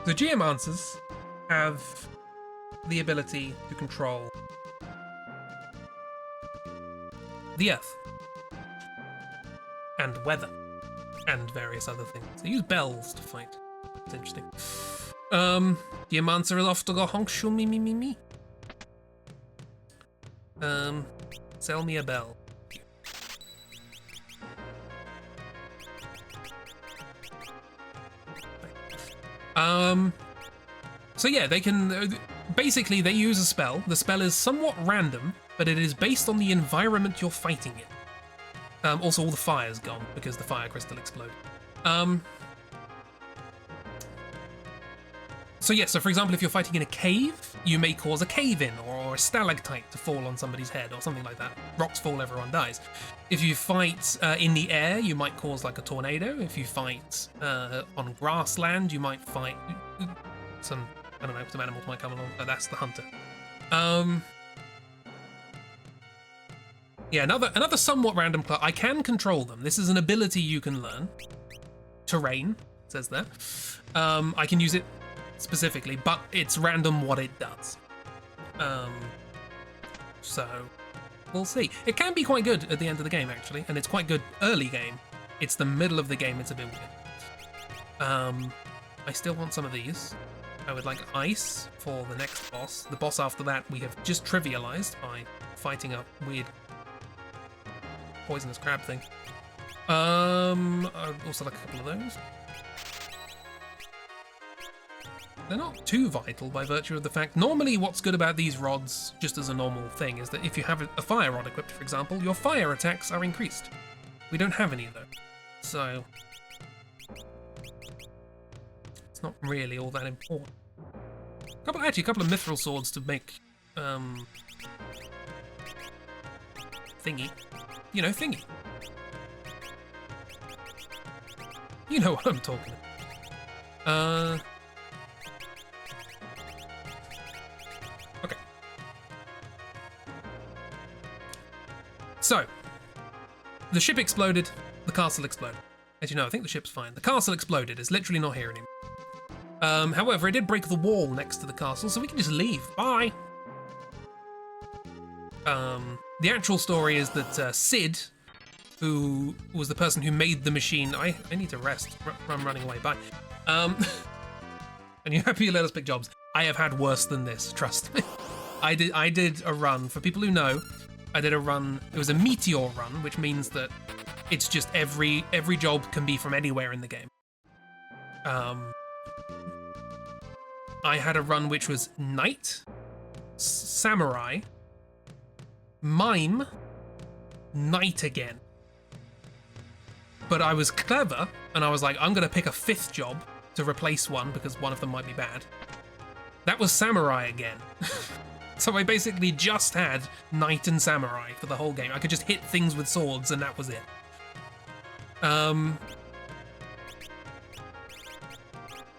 The GM answers have the ability to control the Earth and weather and various other things. They use bells to fight. It's interesting. GM answer is off to go honk shoo me. Sell me a bell. So yeah, they can, basically they use a spell. The spell is somewhat random, but it is based on the environment you're fighting in. Also all the fire's gone because the fire crystal exploded. So yeah, so for example, if you're fighting in a cave, you may cause a cave-in or a stalactite to fall on somebody's head or something like that. Rocks fall, everyone dies. If you fight in the air, you might cause like a tornado. If you fight on grassland, you might fight some, I don't know, some animals might come along, but that's the hunter. Yeah, another somewhat random class. I can control them. This is an ability you can learn. Terrain, it says there. I can use it specifically, but it's random what it does. So we'll see. It can be quite good at the end of the game, actually, and it's quite good early game. It's the middle of the game, it's a bit weird. I still want some of these. I would like ice for the next boss. The boss after that we have just trivialized by fighting a weird poisonous crab thing. I'd also like a couple of those. They're not too vital by virtue of the fact, normally what's good about these rods, just as a normal thing, is that if you have a fire rod equipped, for example, your fire attacks are increased. We don't have any though, so it's not really all that important. Actually, a couple of mithril swords to make thingy. You know, thingy. You know what I'm talking about. Okay. So, the ship exploded, the castle exploded. As you know, I think the ship's fine. The castle exploded, it's literally not here anymore. However, it did break the wall next to the castle, so we can just leave. Bye! The actual story is that Sid, who was the person who made the machine... I need to rest. I'm running away. Bye. And you're happy you let us pick jobs. I have had worse than this, trust me. I did a run. For people who know, I did a run. It was a meteor run, which means that it's just every job can be from anywhere in the game. I had a run which was knight, samurai, mime, knight again. But I was clever, and I was like, I'm going to pick a 5th job to replace one, because one of them might be bad. That was samurai again. So I basically just had knight and samurai for the whole game. I could just hit things with swords, and that was it.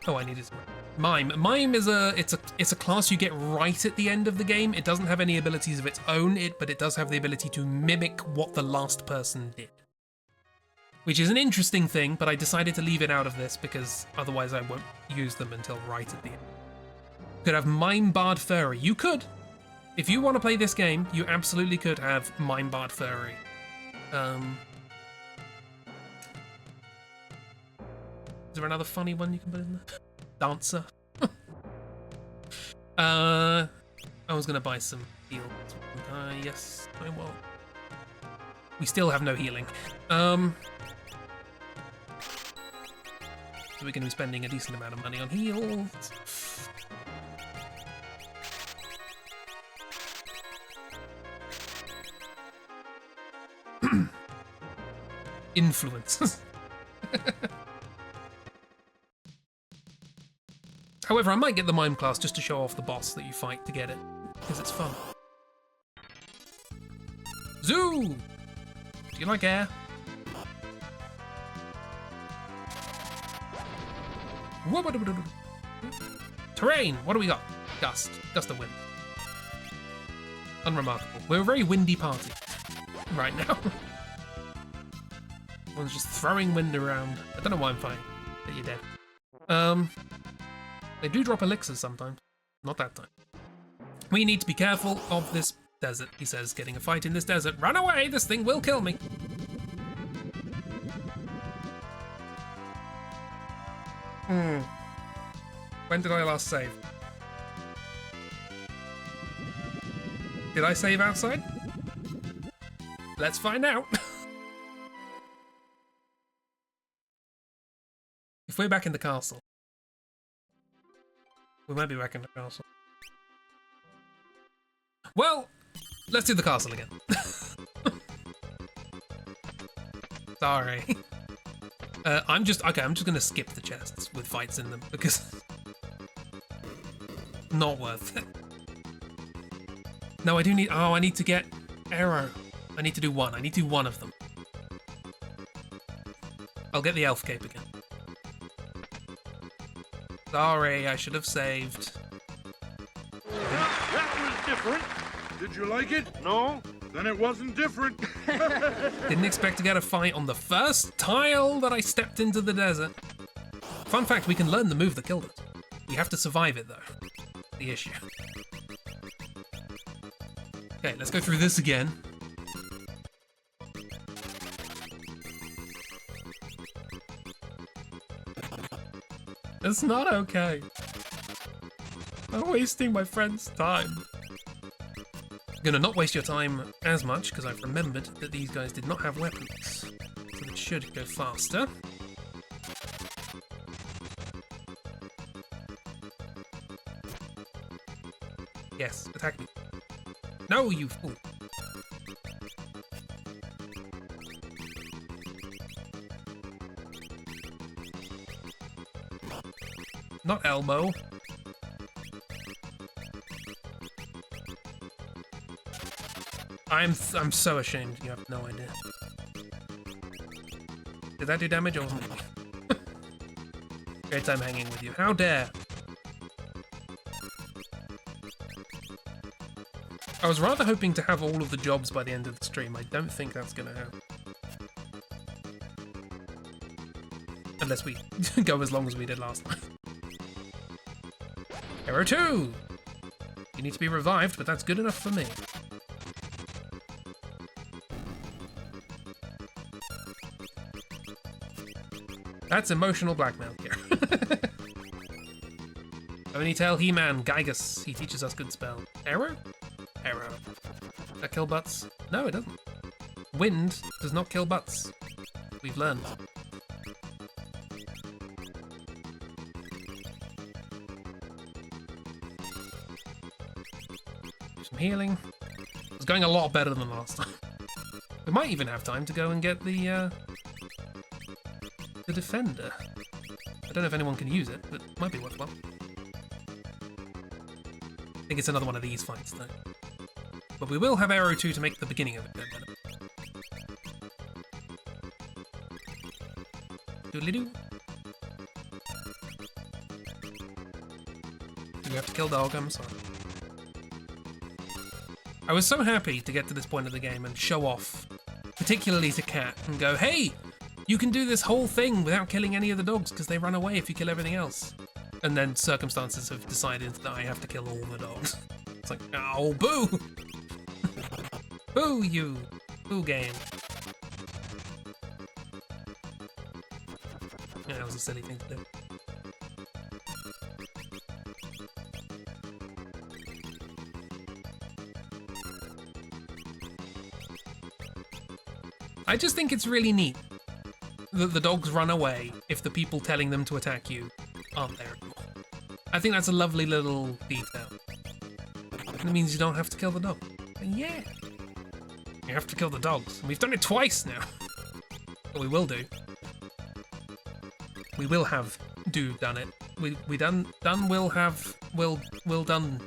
Oh, I needed mime. Mime is it's a class you get right at the end of the game. It doesn't have any abilities of its own, but it does have the ability to mimic what the last person did. Which is an interesting thing, but I decided to leave it out of this because otherwise I won't use them until right at the end. You could have Mime Bard Furry. You could. If you want to play this game, you absolutely could have Mime Bard Furry. Is there another funny one you can put in there? Dancer. I was going to buy some heals. Yes, I will. We still have no healing. So we're going to be spending a decent amount of money on heals. Influence. However, I might get the mime class just to show off the boss that you fight to get it, because it's fun. Zoo! Do you like air? Terrain! What do we got? Gust. Gust of wind. Unremarkable. We're a very windy party right now. Everyone's just throwing wind around. I don't know why I'm fighting, but you're dead. They do drop elixirs sometimes. Not that time. We need to be careful of this desert, he says, getting a fight in this desert. Run away! This thing will kill me! When did I last save? Did I save outside? Let's find out. If we're back in the castle. We might be back in the castle. Well, let's do the castle again. Sorry. I'm just gonna skip the chests with fights in them because not worth it. No, I do need, I need to get arrow. I need to do one. I need to do one of them. I'll get the elf cape again. Sorry, I should have saved. That was different. Did you like it? No? Then it wasn't different. Didn't expect to get a fight on the first tile that I stepped into the desert. Fun fact, we can learn the move that killed us. We have to survive it, though. The issue. Okay, let's go through this again. It's not okay. I'm wasting my friend's time. I'm gonna not waste your time as much because I've remembered that these guys did not have weapons. So it should go faster. Yes, attack me. No, you fool. Not elbow. I'm so ashamed. You have no idea. Did that do damage or wasn't it? Great time hanging with you. How dare! I was rather hoping to have all of the jobs by the end of the stream. I don't think that's gonna happen. Unless we go as long as we did last time. Arrow 2! You need to be revived, but that's good enough for me. That's emotional blackmail here. Ponytail He-Man, Gygus. He teaches us good spell. Arrow? Arrow. Does that kill butts? No, it doesn't. Wind does not kill butts. We've learned. Do some healing. It's going a lot better than last time. We might even have time to go and get the defender. I don't know if anyone can use it, but it might be worthwhile. I think it's another one of these fights, though. But we will have Arrow 2 to make the beginning of it go better. Doodly-doo. Do we have to kill dog? I'm sorry. I was so happy to get to this point of the game and show off, particularly to Cat, and go, hey! You can do this whole thing without killing any of the dogs because they run away if you kill everything else. And then circumstances have decided that I have to kill all the dogs. It's like, oh, boo! Boo, you! Boo game. Yeah, that was a silly thing to do. I just think it's really neat that the dogs run away if the people telling them to attack you aren't there anymore. I think that's a lovely little detail. And it means you don't have to kill the dog. And yeah, you have to kill the dogs. And we've done it twice now. But we will do. We will have done it. We done will have done.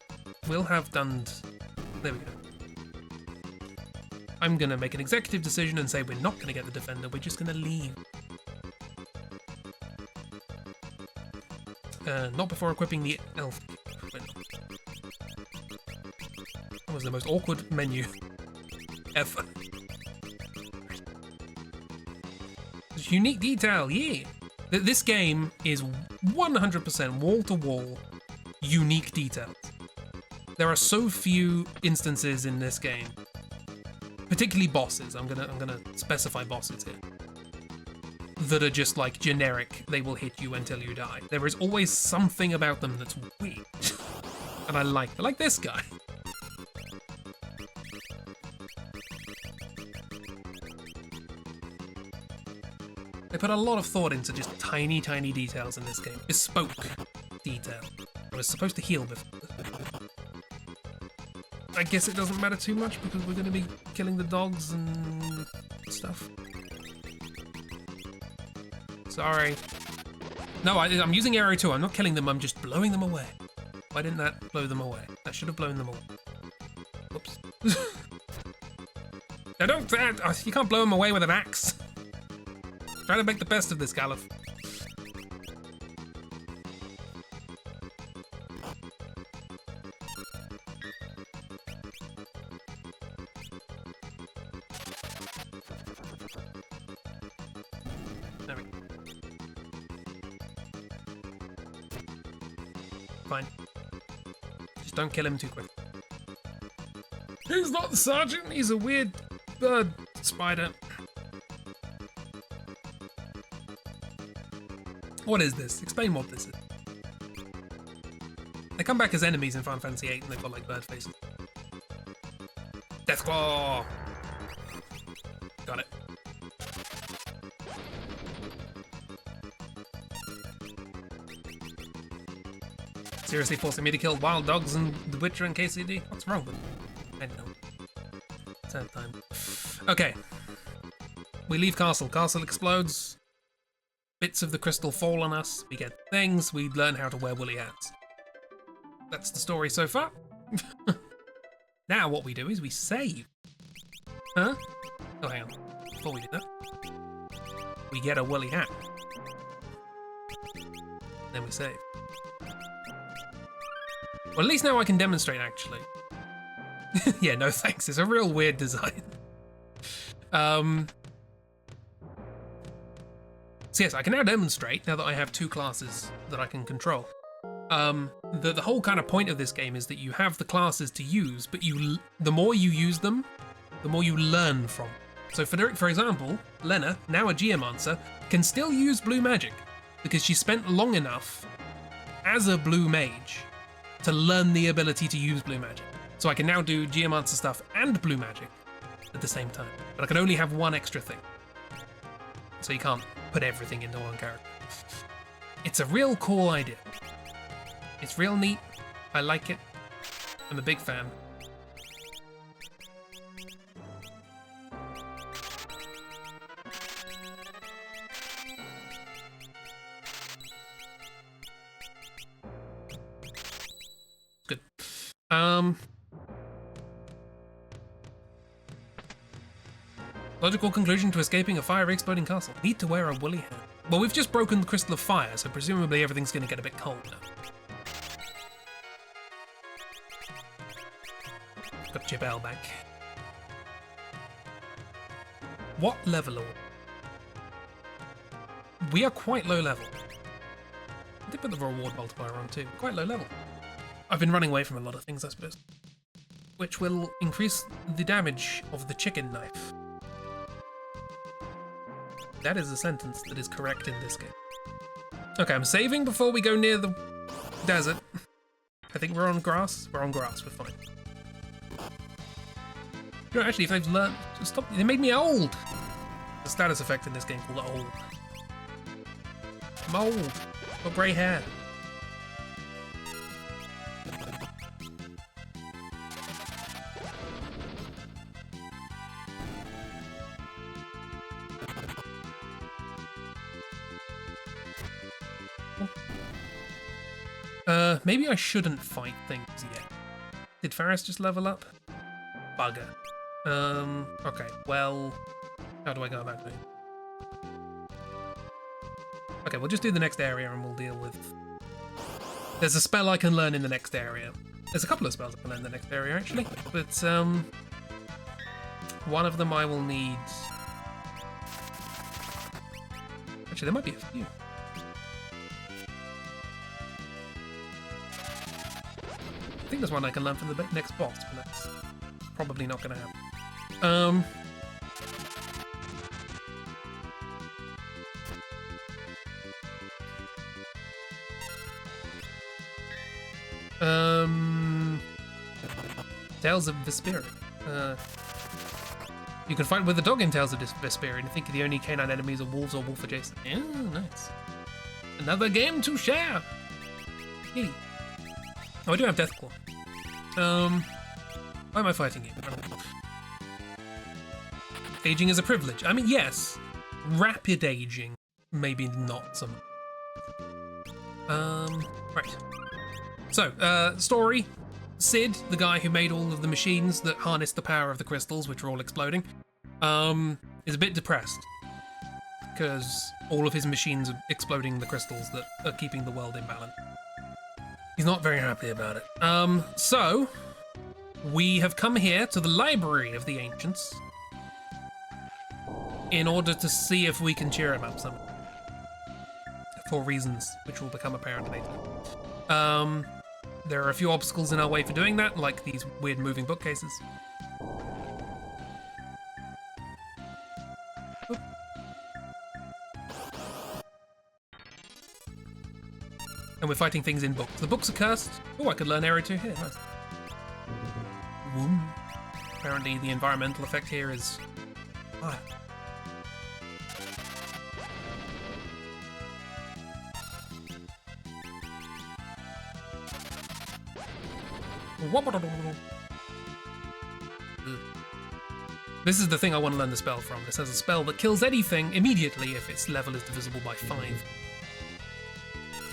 There we go. I'm gonna make an executive decision and say we're not gonna get the defender. We're just gonna leave. Not before equipping the elf. That was the most awkward menu ever. Unique detail, yeah. This game is 100% wall-to-wall unique details. There are so few instances in this game, particularly bosses. I'm gonna specify bosses here, that are just like generic. They will hit you until you die. There is always something about them that's weird, and I like this guy. They put a lot of thought into just tiny, tiny details in this game. Bespoke detail. I was supposed to heal before. I guess it doesn't matter too much because we're going to be killing the dogs and stuff. Sorry. No, I'm using arrow too. I'm not killing them, I'm just blowing them away. Why didn't that blow them away? That should have blown them away. Whoops. Now don't, you can't blow them away with an axe. Try to make the best of this, Caliph. There we go. Fine. Just don't kill him too quick. He's not the sergeant, he's a weird bird spider. What is this? Explain what this is. They come back as enemies in Final Fantasy VIII and they've got like bird faces. Deathclaw! Got it. Seriously forcing me to kill wild dogs and The Witcher and KCD? What's wrong with me? I don't know. Sad time. Okay. We leave castle. Castle explodes. Bits of the crystal fall on us, we get things, we learn how to wear woolly hats. That's the story so far. Now what we do is we save. Huh? Oh, hang on. Before we do that, we get a woolly hat. Then we save. Well, at least now I can demonstrate, actually. Yeah, no thanks. It's a real weird design. So yes, I can now demonstrate, now that I have two classes that I can control. The whole kind of point of this game is that you have the classes to use, but the more you use them, the more you learn from. So for example, Lena, now a Geomancer, can still use blue magic, because she spent long enough as a blue mage to learn the ability to use blue magic. So I can now do Geomancer stuff and blue magic at the same time, but I can only have one extra thing. So you can't put everything into one character. It's a real cool idea. It's real neat. I like it. I'm a big fan. Good. Logical conclusion to escaping a fire-exploding castle. Need to wear a woolly hat. Well, we've just broken the Crystal of Fire, so presumably everything's going to get a bit cold now. Got Jebel back. What level are we? We are quite low level. I did put the reward multiplier on too. Quite low level. I've been running away from a lot of things, I suppose. Which will increase the damage of the chicken knife. That is a sentence that is correct in this game. Okay, I'm saving before we go near the desert. I think we're on grass. We're on grass, we're fine. You know, actually, if they've learned... Stop, they made me old! a status effect in this game called old. I'm old. Got grey hair. Maybe I shouldn't fight things yet. Did Faris just level up? Bugger. Okay, well, how do I go about doing it? Okay, we'll just do the next area and we'll deal with... There's a spell I can learn in the next area. There's a couple of spells I can learn in the next area, actually. But, one of them I will need... Actually, there might be a few. I think there's one I can learn from the next boss, but that's probably not going to happen. Tales of Vesperia. You can fight with the dog in Tales of Vesperia, and you think the only canine enemies are wolves or wolf adjacent. Yeah, nice. Another game to share! Yay. Oh, I do have Deathclaw. Why am I fighting you? Aging is a privilege. I mean, yes. Rapid aging, maybe not so much. Right. So, story. Sid, the guy who made all of the machines that harness the power of the crystals, which are all exploding, is a bit depressed. Because all of his machines are exploding the crystals that are keeping the world in balance. He's not very happy about it. So, we have come here to the Library of the Ancients in order to see if we can cheer him up some. For reasons which will become apparent later. There are a few obstacles in our way for doing that, like these weird moving bookcases. Oop. And we're fighting things in books. The books are cursed. Oh, I could learn Area 2 here. Nice. Woo. Apparently the environmental effect here is high. This is the thing I want to learn the spell from. This has a spell that kills anything immediately if its level is divisible by 5.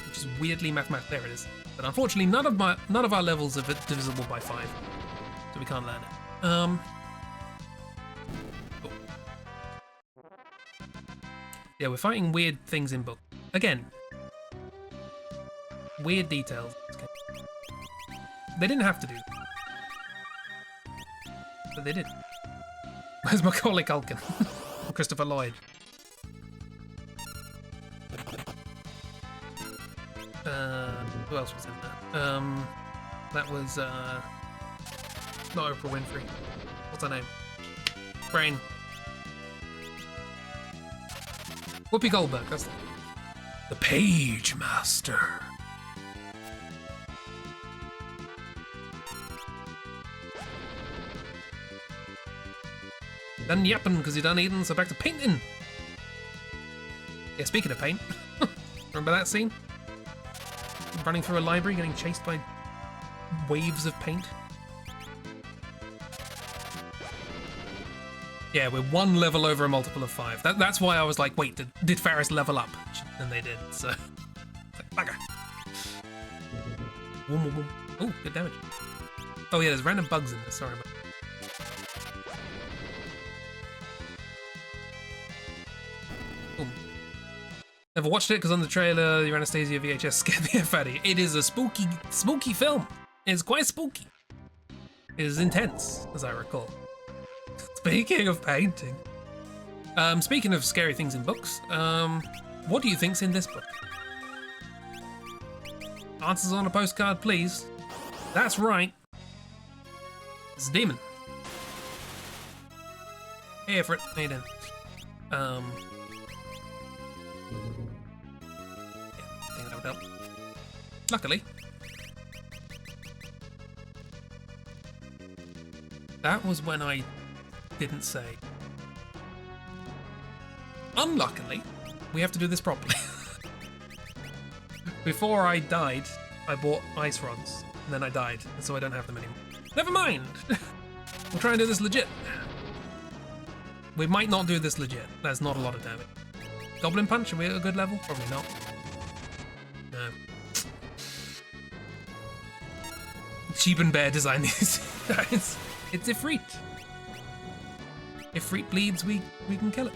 Which is weirdly mathematical. There it is. But unfortunately, none of our levels are divisible by 5, so we can't learn it. Oh. Yeah, we're fighting weird things in book. Again, weird details. They didn't have to do, but they did. Where's Macaulay Culkin? Christopher Lloyd. Who else was in that? That was not Oprah Winfrey. What's her name? Brain. Whoopi Goldberg. That's the Page Master. Done yapping because you're done eating, so back to painting. Yeah, speaking of paint, remember that scene? Running through a library, getting chased by waves of paint. Yeah, we're one level over a multiple of 5. That's why I was like, wait, did Faris level up? And they did, so... Like, bugger. Oh, good damage. Oh yeah, there's random bugs in this, sorry about that. Never watched it because on the trailer, your Anastasia VHS scared the F out of you. It is a spooky film. It's quite spooky. It is intense, as I recall. Speaking of painting. Speaking of scary things in books, what do you think's in this book? Answers on a postcard, please. That's right. It's a demon. Hey, Everett. How you doing? Help. Luckily, that was when I didn't say. Unluckily, we have to do this properly. Before I died, I bought ice rods, and then I died, and so I don't have them anymore. Never mind! We'll try and do this legit. We might not do this legit. That's not a lot of damage. Goblin Punch, are we at a good level? Probably not. No. Sheep and Bear design these guys. It's Ifrit. If Ifrit bleeds, we can kill it.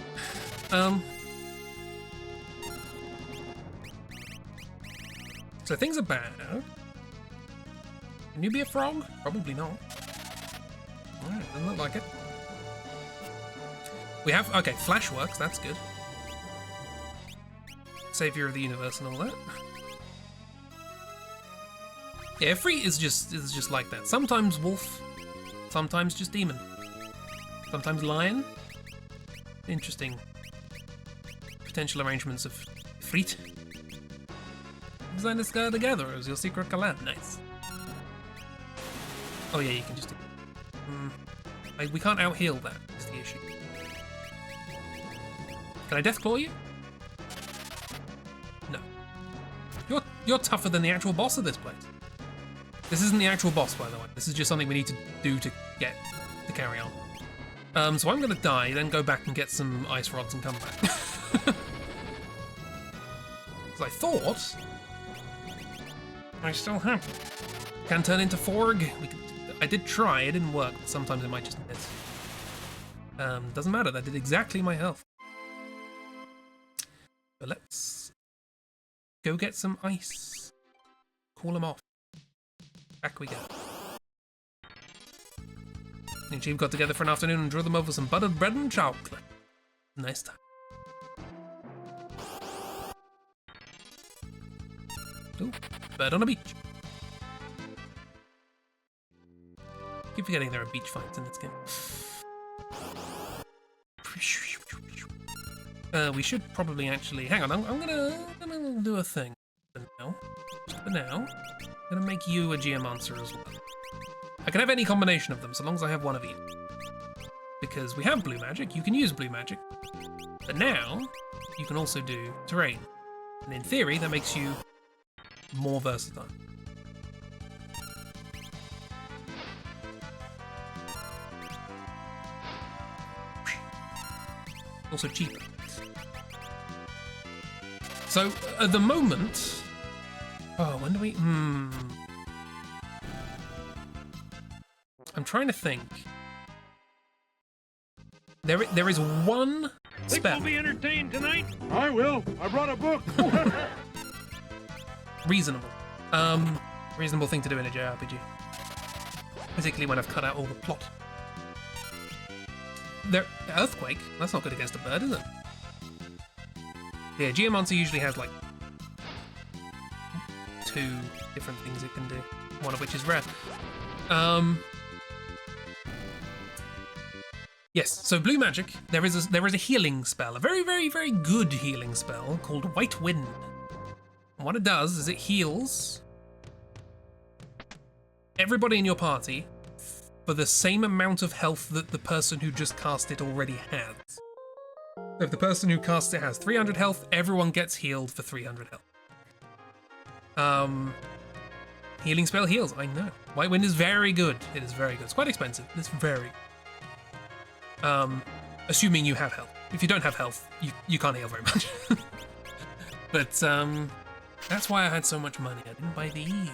So things are bad. Can you be a frog? Probably not. Alright, doesn't look like it. We have, okay, Flash works, that's good. Savior of the universe and all that. Yeah, Ifrit is just like that. Sometimes wolf, sometimes just demon. Sometimes lion. Interesting potential arrangements of Ifrit. Design this guy together as your secret collab. Nice. Oh yeah, you can just... we can't out-heal that, is the issue. Can I Deathclaw you? No. You're tougher than the actual boss of this place. This isn't the actual boss, by the way. This is just something we need to do to get to carry on. So I'm gonna die, then go back and get some ice rods and come back. Because I thought I still have. Can turn into Forg. I did try, it didn't work, but sometimes it might just miss. Doesn't matter, that did exactly my health. But let's go get some ice. Cool them off. Back we go. And Chief got together for an afternoon and drew them over some buttered bread and chocolate. Nice time. Ooh, bird on a beach. Keep forgetting there are beach fights in this game. We should probably actually... Hang on, I'm gonna do a thing for now. Just for now. I'm gonna make you a Geomancer as well. I can have any combination of them, so long as I have one of each. Because we have blue magic, you can use blue magic. But now, you can also do terrain. And in theory, that makes you more versatile. Also cheaper. So, at the moment... Oh, when do we... I'm trying to think. There is one spell. Think we'll be entertained tonight? I will. I brought a book. Reasonable. Reasonable thing to do in a JRPG. Particularly when I've cut out all the plot. Earthquake? That's not good against a bird, is it? Yeah, Geomancer usually has like 2 different things it can do. One of which is rare. Yes, so blue magic, there is a healing spell, a very, very, very good healing spell called White Wind. And what it does is it heals everybody in your party for the same amount of health that the person who just cast it already has. So if the person who casts it has 300 health, everyone gets healed for 300 health. Healing spell heals, I know. White Wind is very good. It is very good. It's quite expensive, but it's very good. Assuming you have health. If you don't have health, you can't heal very much. But that's why I had so much money. I didn't buy the E.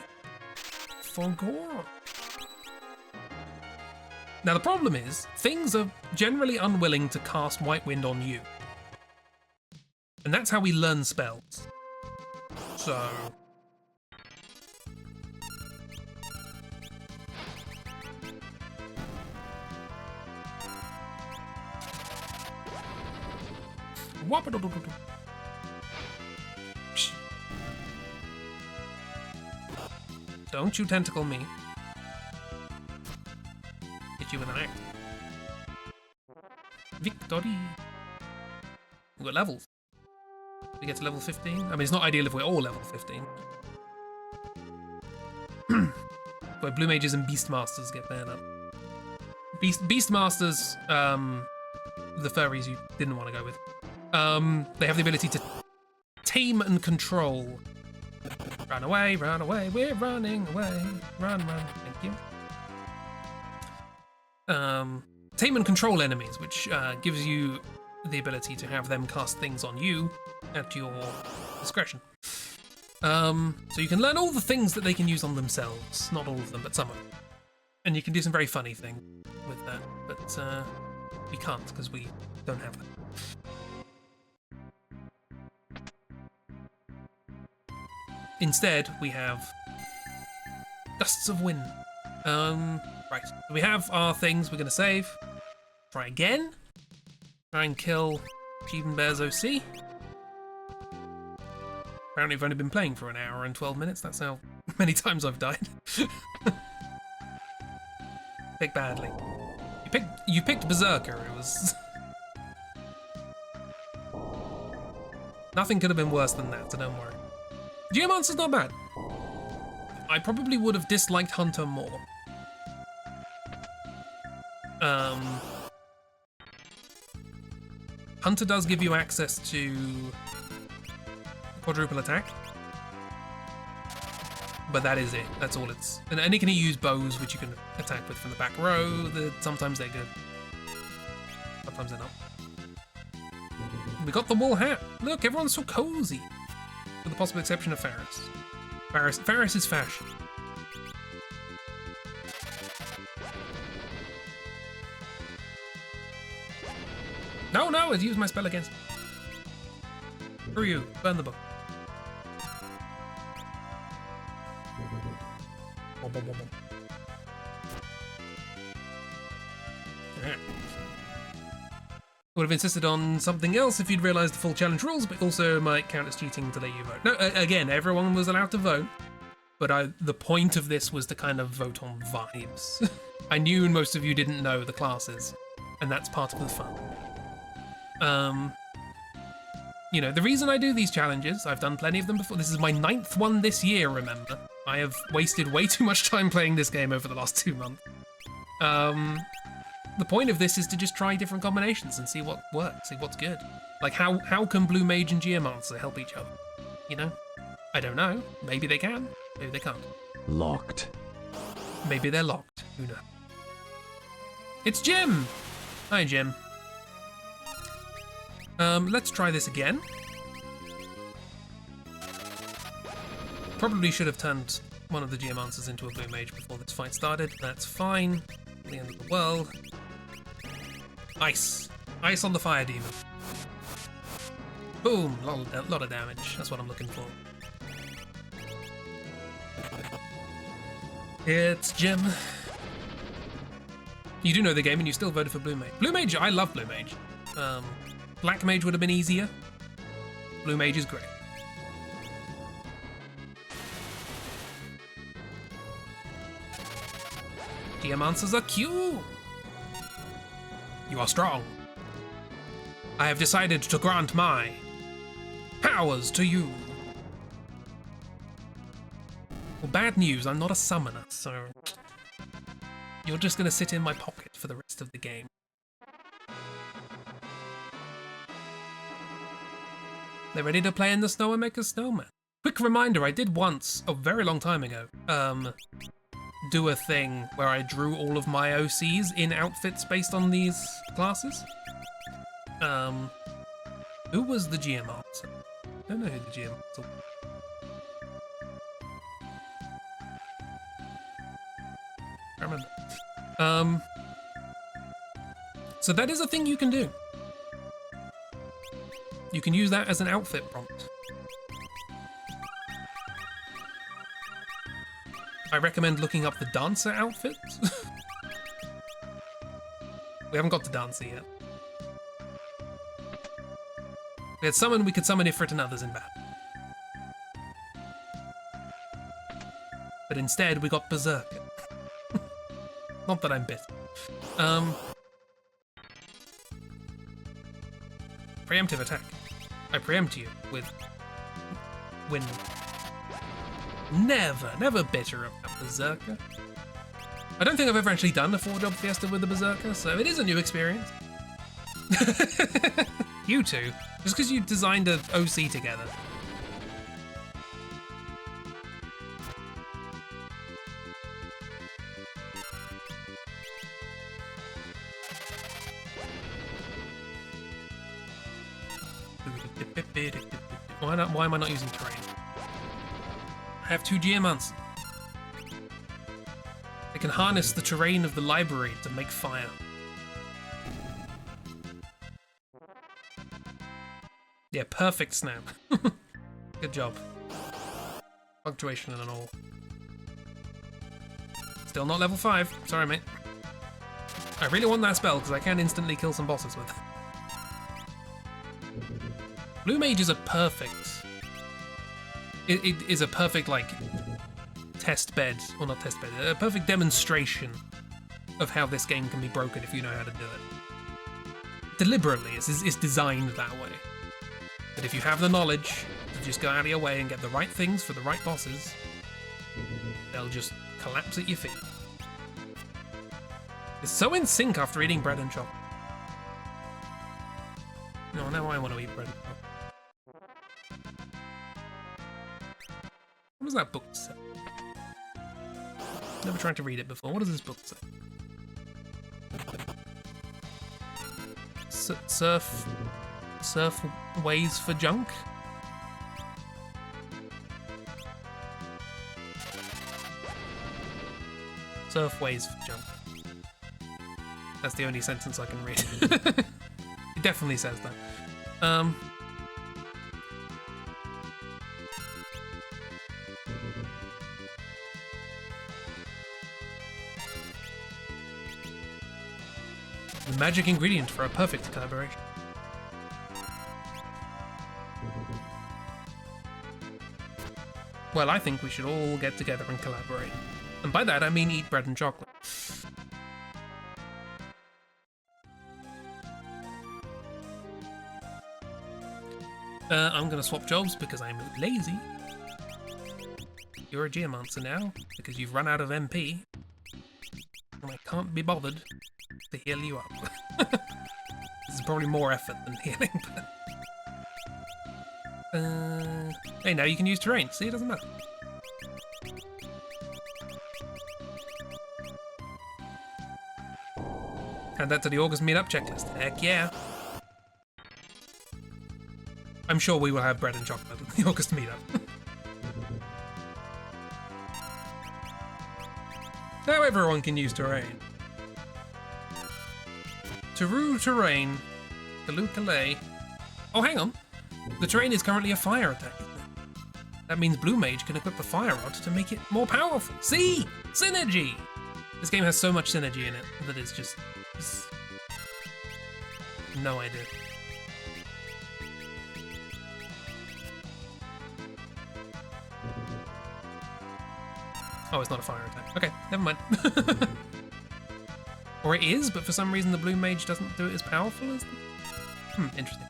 For gore. Now the problem is, things are generally unwilling to cast White Wind on you. And that's how we learn spells. So... Don't you tentacle me. Hit you with an axe. Victory! We've got levels. We get to level 15. I mean, it's not ideal if we're all level 15. Where Blue Mages and Beastmasters get banned up. Beastmasters, the furries you didn't want to go with. They have the ability to tame and control. Run away, we're running away. Run, thank you. Tame and control enemies, which gives you the ability to have them cast things on you at your discretion. So you can learn all the things that they can use on themselves. Not all of them, but some of them. And you can do some very funny things with that, but we can't because we don't have them. Instead, we have gusts of wind. Right, so we have our things we're going to save. Try again. Try and kill Sheevan Bear's OC. Apparently I've only been playing for an hour and 12 minutes. That's how many times I've died. Pick badly. You picked Berserker. It was... Nothing could have been worse than that, so don't worry. Geomancer's not bad. I probably would have disliked Hunter more. Hunter does give you access to quadruple attack, but that is it. That's all it's. And he can use bows, which you can attack with from the back row. Sometimes they're good, sometimes they're not. We got the wool hat. Look, everyone's so cozy, with the possible exception of Faris. Faris is fashion. No, I'd used my spell against me. Screw you, burn the book. Would have insisted on something else if you'd realised the full challenge rules, but also might count as cheating to let you vote. No, again, everyone was allowed to vote, but the point of this was to kind of vote on vibes. I knew most of you didn't know the classes, and that's part of the fun. You know, the reason I do these challenges, I've done plenty of them before. This is my 9th one this year, remember. I have wasted way too much time playing this game over the last 2 months. The point of this is to just try different combinations and see what works, see what's good. Like, how can Blue Mage and Geomancer help each other? You know? I don't know. Maybe they can. Maybe they can't. Locked. Maybe they're locked. Who knows? It's Jim! Hi, Jim. Let's try this again. Probably should have turned one of the Geomancers into a Blue Mage before this fight started. That's fine. The end of the world. Ice. Ice on the Fire Demon. Boom! Lot of damage. That's what I'm looking for. It's Jim. You do know the game and you still voted for Blue Mage. Blue Mage, I love Blue Mage. Black Mage would have been easier. Blue Mage is great. Geomancers are cute. You are strong. I have decided to grant my powers to you. Well, bad news, I'm not a summoner, so you're just gonna sit in my pocket for the rest of the game. They're ready to play in the snow and make a snowman. Quick reminder, I did once, a very long time ago, do a thing where I drew all of my OCs in outfits based on these classes. Who was the Geomancer? I don't know who the Geomancer was. I remember. So that is a thing you can do. You can use that as an outfit prompt. I recommend looking up the Dancer outfit. We haven't got to Dancer yet. We had summon, we could summon Ifrit and others in battle. But instead, we got Berserker. Not that I'm bitter. Preemptive attack. I preempt you with wind. Never bitter about Berserker. I don't think I've ever actually done a 4-job fiesta with a Berserker, so it is a new experience. You two, just because you designed a OC together. Why am I not using terrain? I have 2 geomancy. I can harness the terrain of the library to make fire. Yeah, perfect snap. Good job. Punctuation and all. Still not level 5. Sorry, mate. I really want that spell because I can instantly kill some bosses with it. Blue mages are perfect. It is a perfect, like, test bed, or not test bed, a perfect demonstration of how this game can be broken if you know how to do it. Deliberately, it's designed that way. But if you have the knowledge to just go out of your way and get the right things for the right bosses, they'll just collapse at your feet. It's so in sync after eating bread and chocolate. No, now I want to eat bread and chocolate. What does that book say? Never tried to read it before. What does this book say? Surf ways for junk? Surf ways for junk. That's the only sentence I can read. It definitely says that. The magic ingredient for a perfect collaboration. Well, I think we should all get together and collaborate. And by that, I mean eat bread and chocolate. I'm gonna swap jobs because I'm lazy. You're a geomancer now, because you've run out of MP. And I can't be bothered to heal you up. This is probably more effort than healing, but... hey, now you can use terrain. See, it doesn't matter. Add that to the August meetup checklist. Heck yeah. I'm sure we will have bread and chocolate at the August meetup. Now everyone can use terrain. Taru terrain. Kalu Kalay. Oh, hang on. The terrain is currently a fire attack. That means Blue Mage can equip the fire rod to make it more powerful. See? Synergy! This game has so much synergy in it that it's just... no idea. Oh, it's not a fire attack. Okay, never mind. Or it is, but for some reason the Blue Mage doesn't do it as powerful as the... interesting.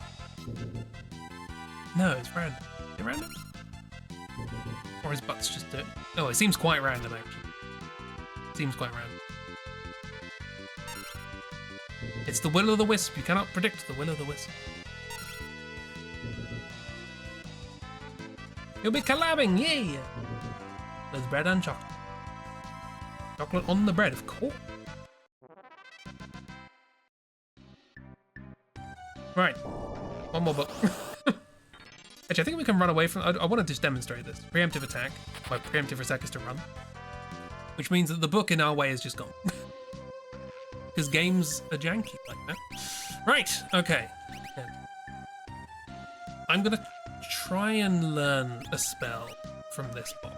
No, it's random. Is it random? Or his butts just do it? Oh, it seems quite random, actually. Seems quite random. It's the will o' the wisp. You cannot predict the will o' the wisp. You'll be collabing, yeah! With bread and chocolate. Chocolate on the bread, of course. Right. One more book. Actually, I think we can run away from... I want to just demonstrate this. Preemptive attack. My preemptive attack is to run. Which means that the book in our way is just gone. Because games are janky like that. Right, okay. I'm going to try and learn a spell from this book.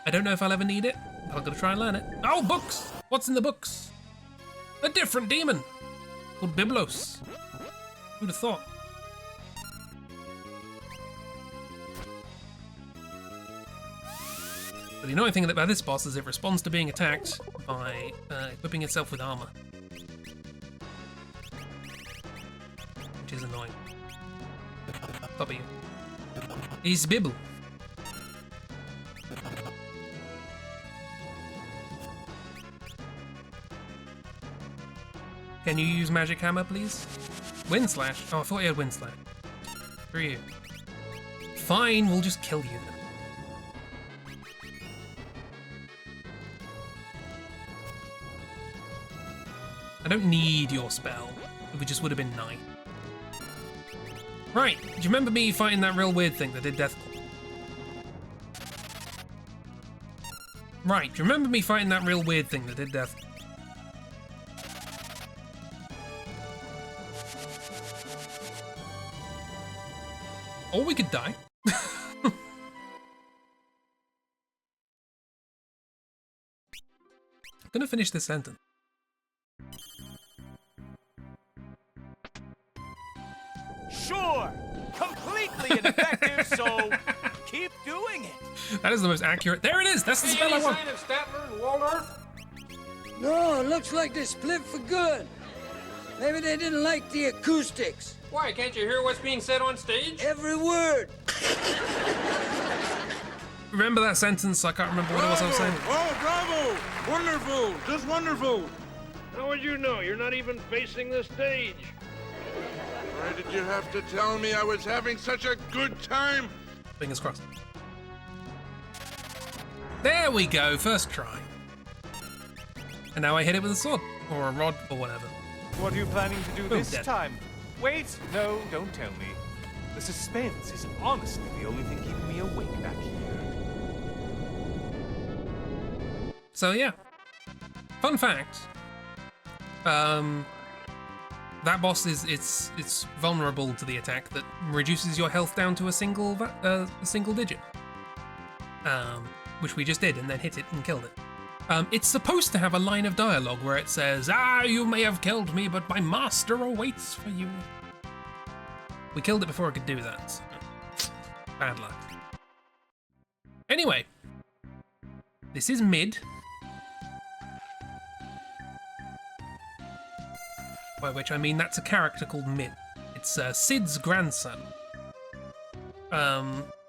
I don't know if I'll ever need it, but I'm going to try and learn it. Oh, books! What's in the books? A different demon called Biblos. Who'd have thought? But the annoying thing about this boss is it responds to being attacked by equipping itself with armor. Which is annoying. W. He's Bibble. Can you use Magic Hammer, please? Wind Slash? Oh, I thought you had Wind Slash. Screw you. Fine, we'll just kill you then. I don't need your spell. It just would have been 9. Right, do you remember me fighting that real weird thing that did Death Claw? Right, do you remember me fighting that real weird thing that did Death Claw? Or we could die. I'm gonna finish this sentence. Sure, completely ineffective, so keep doing it. That is the most accurate. There it is. That's the See spell I any want. sign of Statler and Waldorf? No, it looks like they split for good. Maybe they didn't like the acoustics. Why, can't you hear what's being said on stage? Every word. Remember that sentence? I can't remember what it was I was saying. Oh, bravo! Wonderful! Just wonderful! How would you know? You're not even facing the stage. Why did you have to tell me I was having such a good time? Fingers crossed. There we go. First try. And now I hit it with a sword or a rod or whatever. What are you planning to do this dead. time? Wait, no, don't tell me. The suspense is honestly the only thing keeping me awake back here. So yeah. Fun fact. That boss is it's vulnerable to the attack that reduces your health down to a single digit. Which we just did and then hit it and killed it. It's supposed to have a line of dialogue where it says, "Ah, you may have killed me, but my master awaits for you." We killed it before I could do that. So. Bad luck. Anyway, this is mid. By which I mean that's a character called Mid. It's Sid's grandson.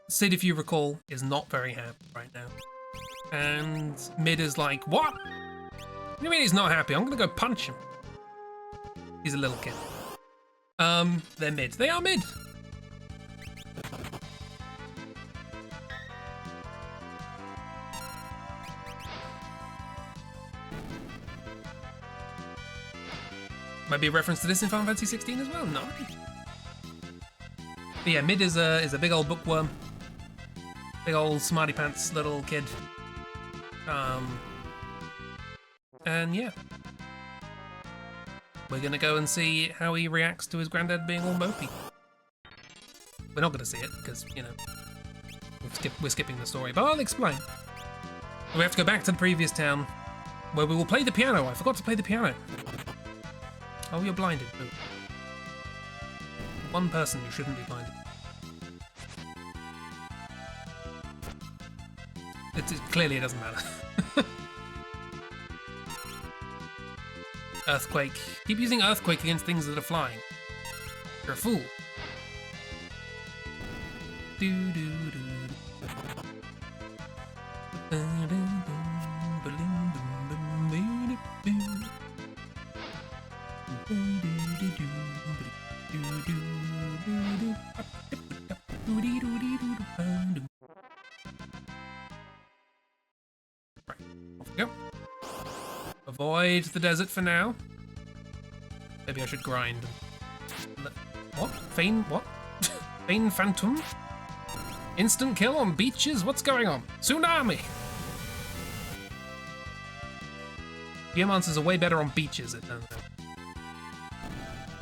Sid, if you recall, is not very happy right now. And Mid is like, what? What do you mean he's not happy? I'm gonna go punch him. He's a little kid. They're mid. They are mid. Might be a reference to this in Final Fantasy 16 as well. No. But yeah, Mid is a big old bookworm. Big old smarty pants little kid. And yeah. We're gonna go and see how he reacts to his granddad being all mopey. We're not gonna see it, because, you know, we're skipping the story, but I'll explain. We have to go back to the previous town, where we will play the piano. I forgot to play the piano. Oh, you're blinded. Boo. One person who shouldn't be blinded. Clearly it doesn't matter. Earthquake. Keep using earthquake against things that are flying. You're a fool. Right, off we go. Avoid the desert for now. Maybe I should grind. What? Feign what? Feign Phantom? Instant kill on beaches? What's going on? Tsunami! Geomancers are way better on beaches, it turns out.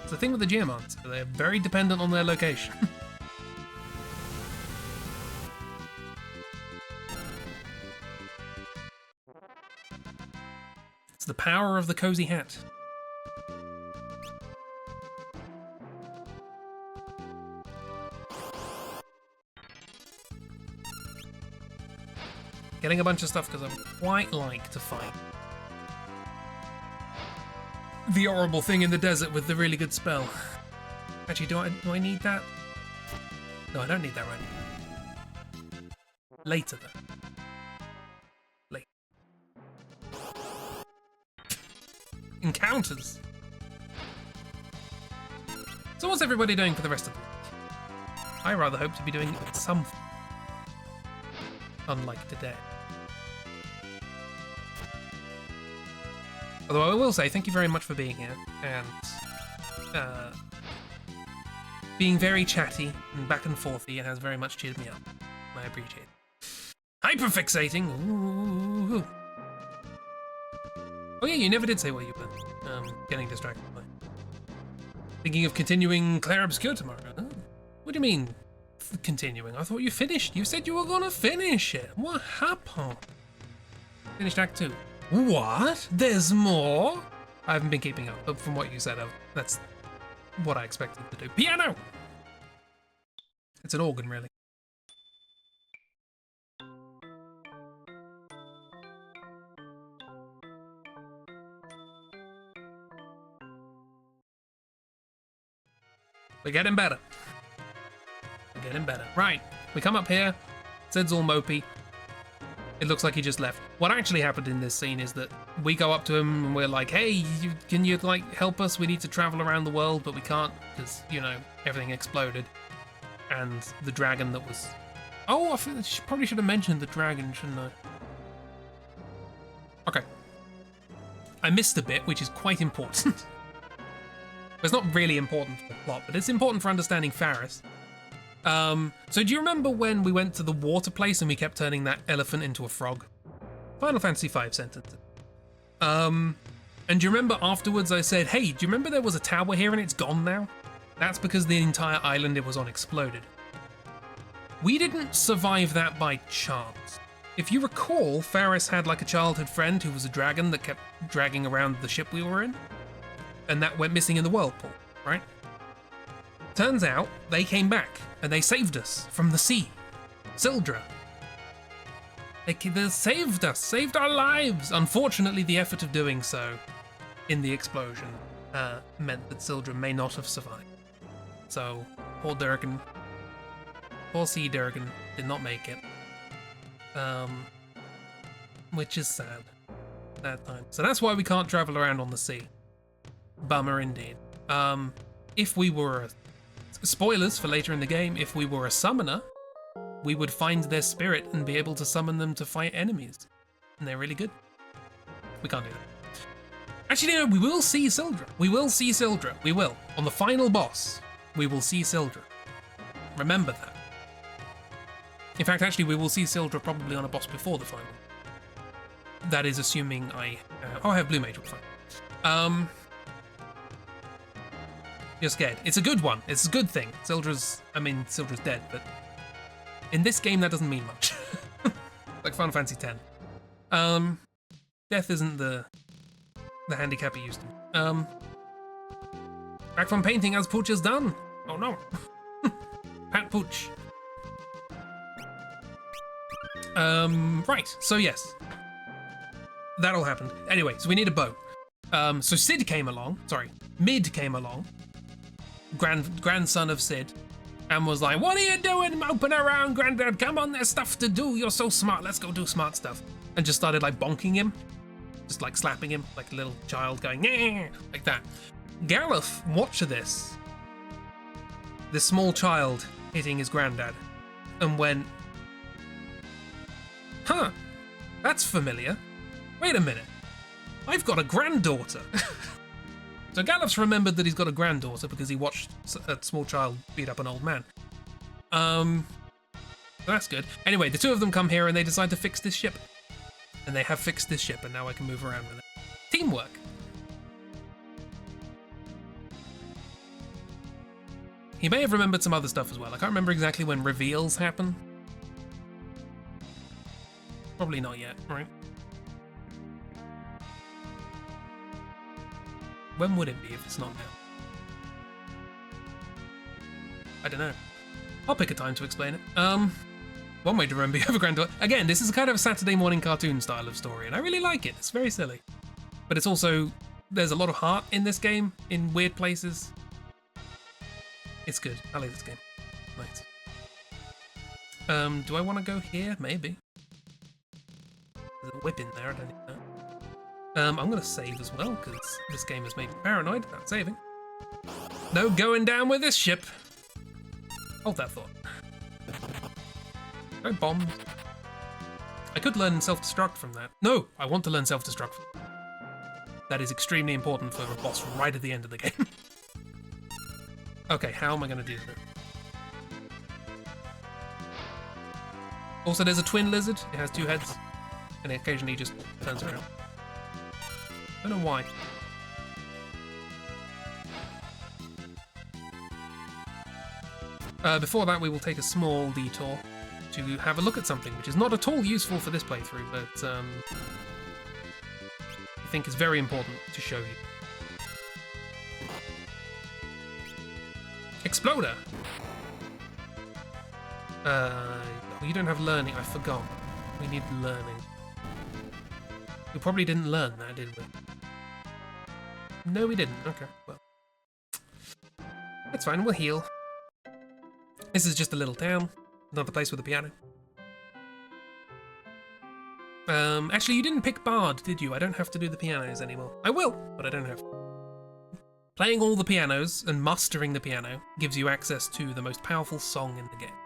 It's the thing with the Geomancer, they're very dependent on their location. It's the power of the cozy hat. Getting a bunch of stuff because I would quite like to fight the horrible thing in the desert with the really good spell. Actually, do I need that? No, I don't need that right now. Later, though. Later. Encounters. So what's everybody doing for the rest of the week? I rather hope to be doing something. Unlike today. Although I will say thank you very much for being here and being very chatty and back and forthy. It has very much cheered me up. I appreciate it. Hyperfixating. Ooh. Oh yeah, you never did say what you were getting distracted by. Thinking of continuing Claire Obscure tomorrow. Oh. What do you mean continuing? I thought you finished. You said you were gonna finish it. What happened? Finished Act 2. What? There's more? I haven't been keeping up, but from what you said, that's what I expected to do. Piano! It's an organ, really. We're getting better. We're getting better. Right, we come up here. Sid's all mopey. It looks like he just left. What actually happened in this scene is that we go up to him and we're like, hey, can you, like, help us? We need to travel around the world, but we can't because, you know, everything exploded. And the dragon that was... Oh, I think I probably should have mentioned the dragon, shouldn't I? Okay. I missed a bit, which is quite important. It's not really important for the plot, but it's important for understanding Faris. So do you remember when we went to the water place and we kept turning that elephant into a frog? Final Fantasy V sentence. And do you remember afterwards I said, hey, do you remember there was a tower here and it's gone now? That's because the entire island it was on exploded. We didn't survive that by chance. If you recall, Faris had like a childhood friend who was a dragon that kept dragging around the ship we were in. And that went missing in the whirlpool, right? Turns out they came back and they saved us from the sea. Sildra. They saved us, saved our lives. Unfortunately, the effort of doing so in the explosion meant that Sildra may not have survived. So, poor Durgan, poor Sea Durgan did not make it. Which is sad that time. So that's why we can't travel around on the sea. Bummer indeed. If we were spoilers for later in the game, if we were a summoner, we would find their spirit and be able to summon them to fight enemies. And they're really good. We can't do that. Actually, no, we will see Sildra. We will see Sildra. We will. On the final boss, we will see Sildra. Remember that. In fact, actually, we will see Sildra probably on a boss before the final. That is assuming I have Blue Mage, fine. You're scared. It's a good one. It's a good thing. Sildra's dead, but in this game that doesn't mean much. Like Final Fantasy X. Death isn't the handicap it used to. Back from painting as Pooch is done. Oh no. Pat Pooch. Right, so yes. That all happened. Anyway, so we need a bow. So Sid came along, Mid came along, grandson of Sid, and was like, what are you doing moping around, Granddad? Come on, there's stuff to do. You're so smart. Let's go do smart stuff. And just started like bonking him, just like slapping him like a little child going, yeah, like that. Gareth watched this small child hitting his granddad and went, huh, that's familiar. Wait a minute. I've got a granddaughter. So Gallup's remembered that he's got a granddaughter because he watched a small child beat up an old man. That's good. Anyway, the two of them come here and they decide to fix this ship. And they have fixed this ship and now I can move around with it. Teamwork. He may have remembered some other stuff as well. I can't remember exactly when reveals happen. Probably not yet, right? When would it be if it's not now? I don't know. I'll pick a time to explain it. One way to remember you have a granddaughter. Again, this is kind of a Saturday morning cartoon style of story, and I really like it. It's very silly. But it's also, there's a lot of heart in this game, in weird places. It's good. I like this game. Nice. Do I want to go here? Maybe. There's a whip in there, I don't need that. I'm going to save as well, because this game has made me paranoid about saving. No going down with this ship. Hold that thought. No bombs. I could learn self-destruct from that. No, I want to learn self-destruct from that. That is extremely important for a boss right at the end of the game. Okay, how am I going to do this? Also, there's a twin lizard. It has 2 heads, and it occasionally just turns around. I don't know why. Before that, we will take a small detour to have a look at something, which is not at all useful for this playthrough, but I think is very important to show you. Exploder! You don't have learning, I forgot. We need learning. We probably didn't learn that, did we? No, we didn't. Okay, well. It's fine, we'll heal. This is just a little town. Another place with a piano. Actually, you didn't pick Bard, did you? I don't have to do the pianos anymore. I will, but I don't have to. Playing all the pianos and mastering the piano gives you access to the most powerful song in the game.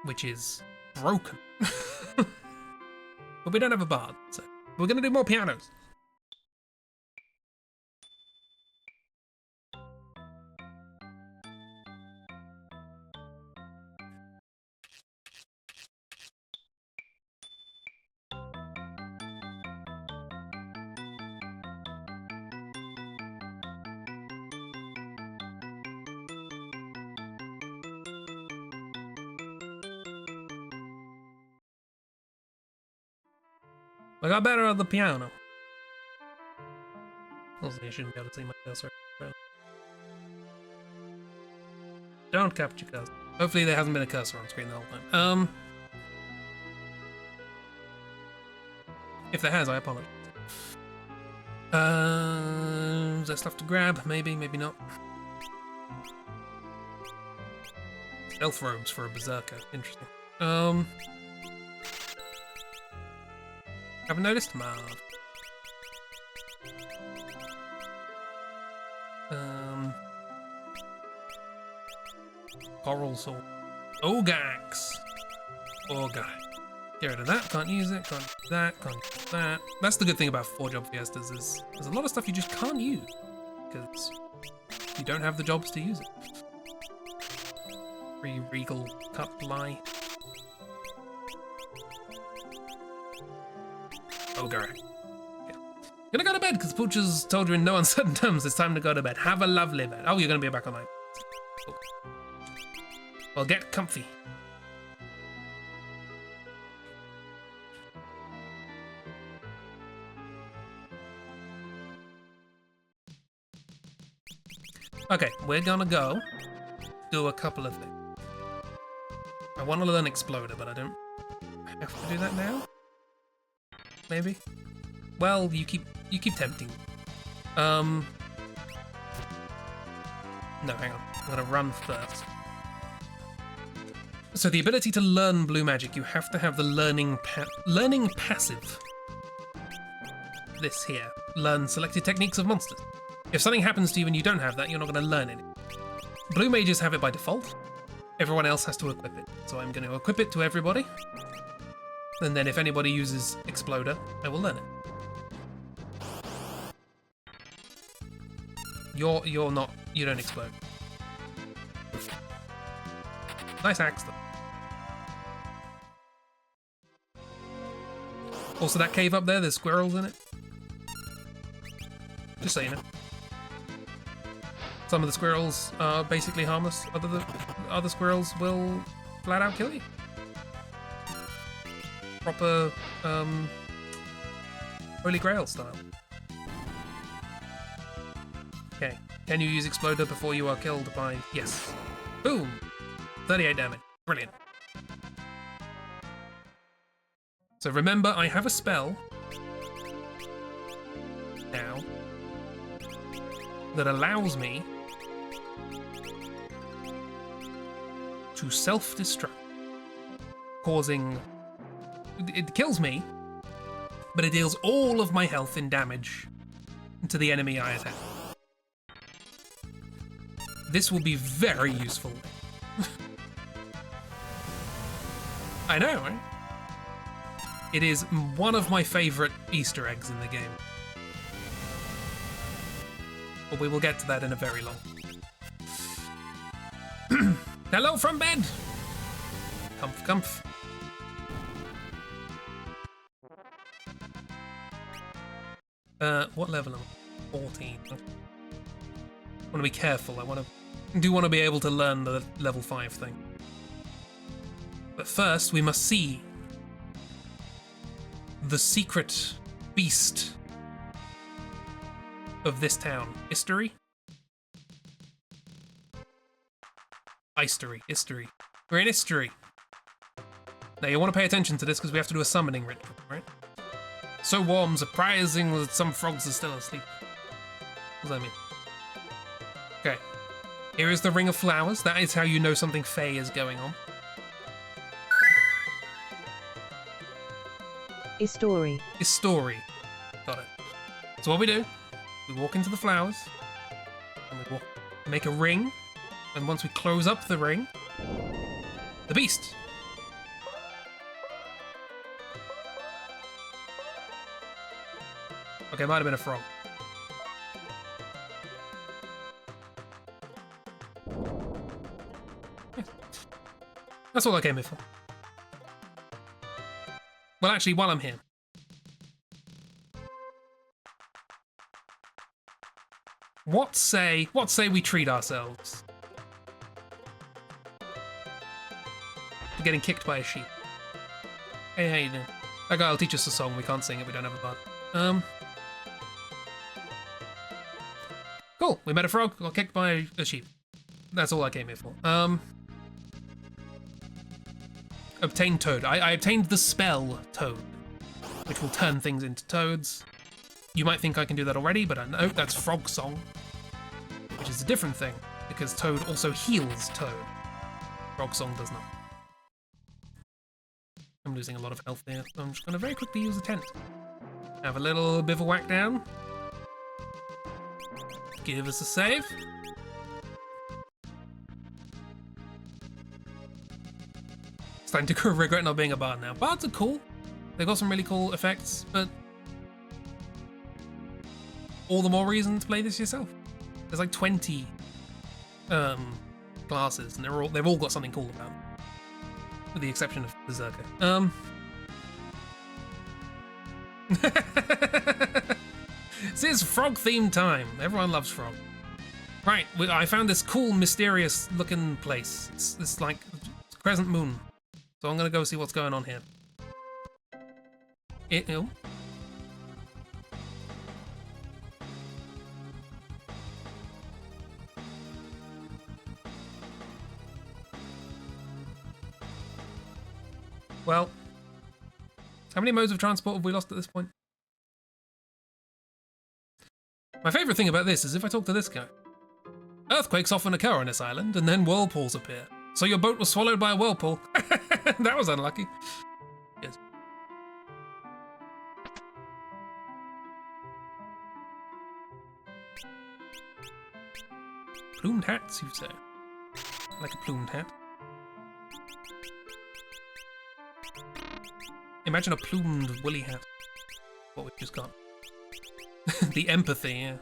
Which is broken. But we don't have a Bard, so we're gonna do more pianos. I got better at the piano. Also, you shouldn't be able to see my cursor. Don't capture cursor. Hopefully there hasn't been a cursor on screen the whole time. If there has, I apologize. Is there stuff to grab? Maybe, maybe not. Stealth robes for a berserker. Interesting. Haven't noticed? Marv. Coral sword. Ogax. Ogre. Get rid of that. Can't use it. Can't use that. Can't use that. That's the good thing about 4 job fiestas is there's a lot of stuff you just can't use because you don't have the jobs to use it. Free regal cut lie. Ogre. Yeah. Gonna go to bed because Pooch's told you in no uncertain terms it's time to go to bed. Have a lovely bed. Oh, you're gonna be back online. Cool. Well, get comfy. Okay, we're gonna go do a couple of things. I want to learn Exploder, but I don't have to do that now. Maybe. Well, you keep tempting. No, hang on. I'm gonna run first. So the ability to learn blue magic, you have to have the learning passive. This here. Learn selected techniques of monsters. If something happens to you and you don't have that, you're not going to learn any. Blue mages have it by default. Everyone else has to equip it. So I'm going to equip it to everybody. And then if anybody uses Exploder, I will learn it. You're not, you don't explode. Nice axe though. Also that cave up there, there's squirrels in it. Just so you know. Some of the squirrels are basically harmless, other squirrels will flat out kill you. Proper Holy Grail style. Okay, can you use Exploder before you are killed by... Yes. Boom! 38 damage. Brilliant. So remember, I have a spell now that allows me to self-destruct, causing... It kills me, but it deals all of my health in damage to the enemy I attack. This will be very useful. I know, right? It is one of my favorite Easter eggs in the game. But we will get to that in a very long. Hello from bed! Comf, comf. What level am I? 14. I want to be careful. I do want to be able to learn the level 5 thing. But first, we must see the secret beast of this town. History? History. History. We're in history. Now, you want to pay attention to this because we have to do a summoning ritual, right? So warm, surprising that some frogs are still asleep. What does that mean? Okay. Here is the Ring of Flowers. That is how you know something fey is going on. History. History. Got it. So what we do, we walk into the flowers, and we make a ring, and once we close up the ring, the beast. Okay, might have been a frog. Yeah. That's all I came here for. Well, actually, while I'm here. What say we treat ourselves to getting kicked by a sheep? Hey, how you doing? That guy will teach us a song. We can't sing it. We don't have a bud. Cool. We met a frog. Got kicked by a sheep. That's all I came here for. Obtain toad. I obtained the spell toad, which will turn things into toads. You might think I can do that already, but I know that's frog song, which is a different thing, because toad also heals toad. Frog song does not. I'm losing a lot of health there, so I'm just going to very quickly use a tent. Have a little bivouac down. Give us a save. Starting to regret not being a bard now. Bards are cool. They've got some really cool effects, but all the more reason to play this yourself. There's like 20 classes, and they've all got something cool about them, with the exception of Berserker. This is frog-themed time. Everyone loves frog. Right, I found this cool, mysterious-looking place. It's like crescent moon. So I'm gonna go see what's going on here. Ew. Well, how many modes of transport have we lost at this point? My favourite thing about this is if I talk to this guy. Earthquakes often occur on this island, and then whirlpools appear. So your boat was swallowed by a whirlpool. That was unlucky. Yes. Plumed hats, you say? I like a plumed hat. Imagine a plumed woolly hat. What we just got. The empathy, yeah.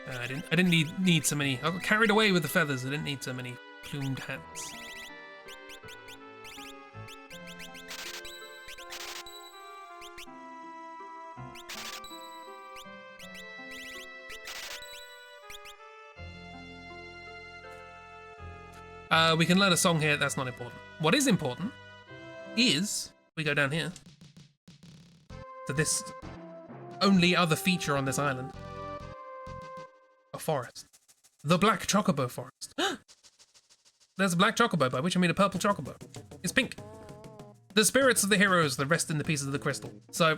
I didn't need so many. I got carried away with the feathers. I didn't need so many plumed hats. We can learn a song here. That's not important. What is important is we go down here to this only other feature on this island. A forest. The Black Chocobo Forest. There's a black chocobo, by which I mean a purple chocobo. It's pink. The spirits of the heroes that rest in the pieces of the crystal. So,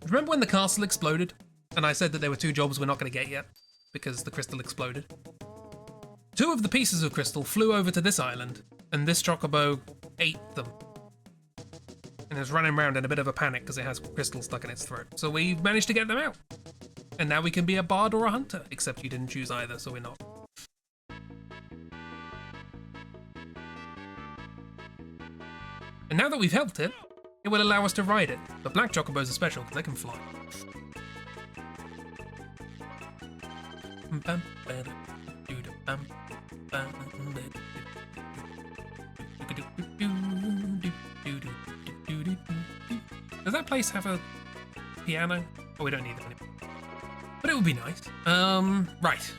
remember when the castle exploded? And I said that there were 2 jobs we're not going to get yet, because the crystal exploded. 2 of the pieces of crystal flew over to this island, and this chocobo ate them. And it's running around in a bit of a panic because it has crystal stuck in its throat. So we managed to get them out. And now we can be a bard or a hunter, except you didn't choose either, so we're not. And now that we've helped it, it will allow us to ride it. But black chocobos are special because they can fly. Does that place have a piano? Oh, we don't need it anymore. But it would be nice. Right.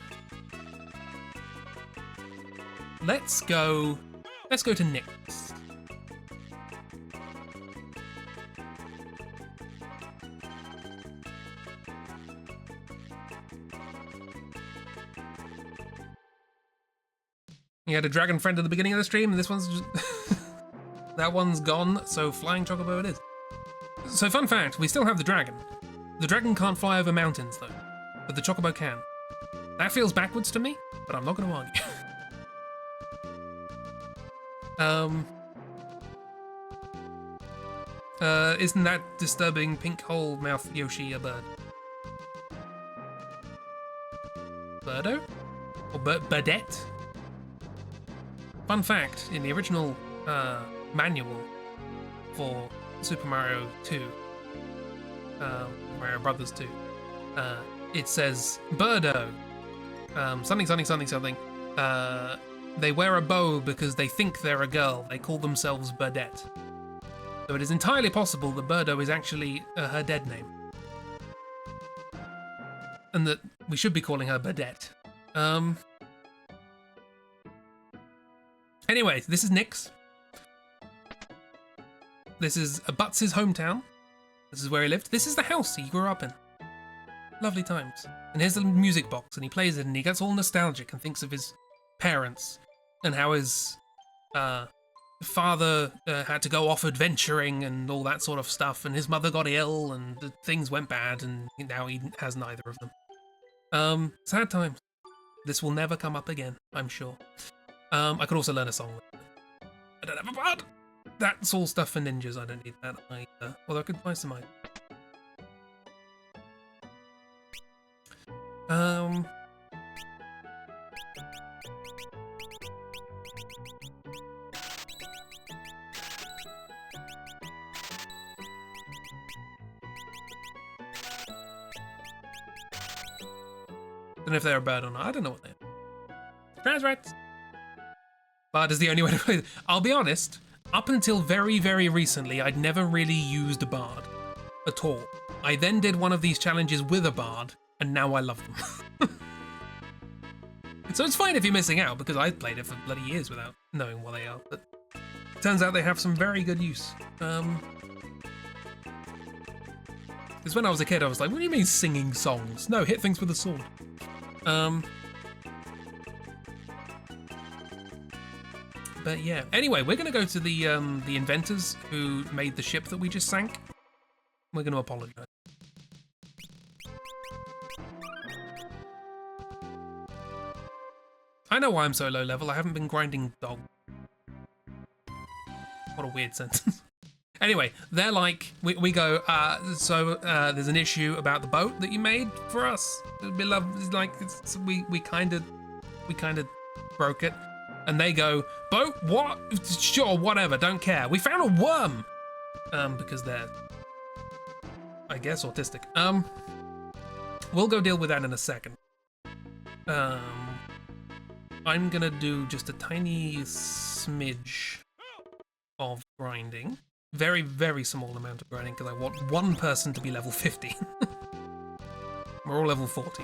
Let's go to Nick's. You had a dragon friend at the beginning of the stream, and this one's just... that one's gone, so flying chocobo it is. So fun fact, we still have the dragon. The dragon can't fly over mountains, though, but the chocobo can. That feels backwards to me, but I'm not going to argue. Isn't that disturbing pink hole mouth Yoshi a bird? Birdo? Or birdette? Fun fact, in the original manual for Super Mario 2, Mario Brothers 2, it says, Birdo, something. They wear a bow because they think they're a girl. They call themselves Birdette. So it is entirely possible that Birdo is actually her dead name. And that we should be calling her Birdette. Anyway, this is Nick's. This is Butts' hometown. This is where he lived. This is the house he grew up in. Lovely times. And here's the music box, and he plays it, and he gets all nostalgic and thinks of his parents and how his father had to go off adventuring and all that sort of stuff, and his mother got ill and things went bad, and now he has neither of them. Sad times. This will never come up again, I'm sure. I could also learn a song. I don't have a bard! That's all stuff for ninjas, I don't need that either. Although I could buy some items. Don't know if they're a bird or not. I don't know what they are. Trans rights. Bard is the only way to play it. I'll be honest, up until very, very recently, I'd never really used a bard at all. I then did one of these challenges with a bard, and now I love them. So it's fine if you're missing out, because I played it for bloody years without knowing what they are, but it turns out they have some very good use. Because when I was a kid, I was like, what do you mean singing songs? No, hit things with a sword. But yeah. Anyway, we're going to go to the inventors who made the ship that we just sank. We're going to apologize. I know why I'm so low level. I haven't been grinding dog. What a weird sentence. Anyway, they're like, we go, there's an issue about the boat that you made for us. We kind of broke it. And they go, boat? What? Sure, whatever, don't care. We found a worm! Because they're, I guess, autistic. We'll go deal with that in a second. I'm gonna do just a tiny smidge of grinding. Very, very small amount of grinding, because I want one person to be level 50. We're all level 40.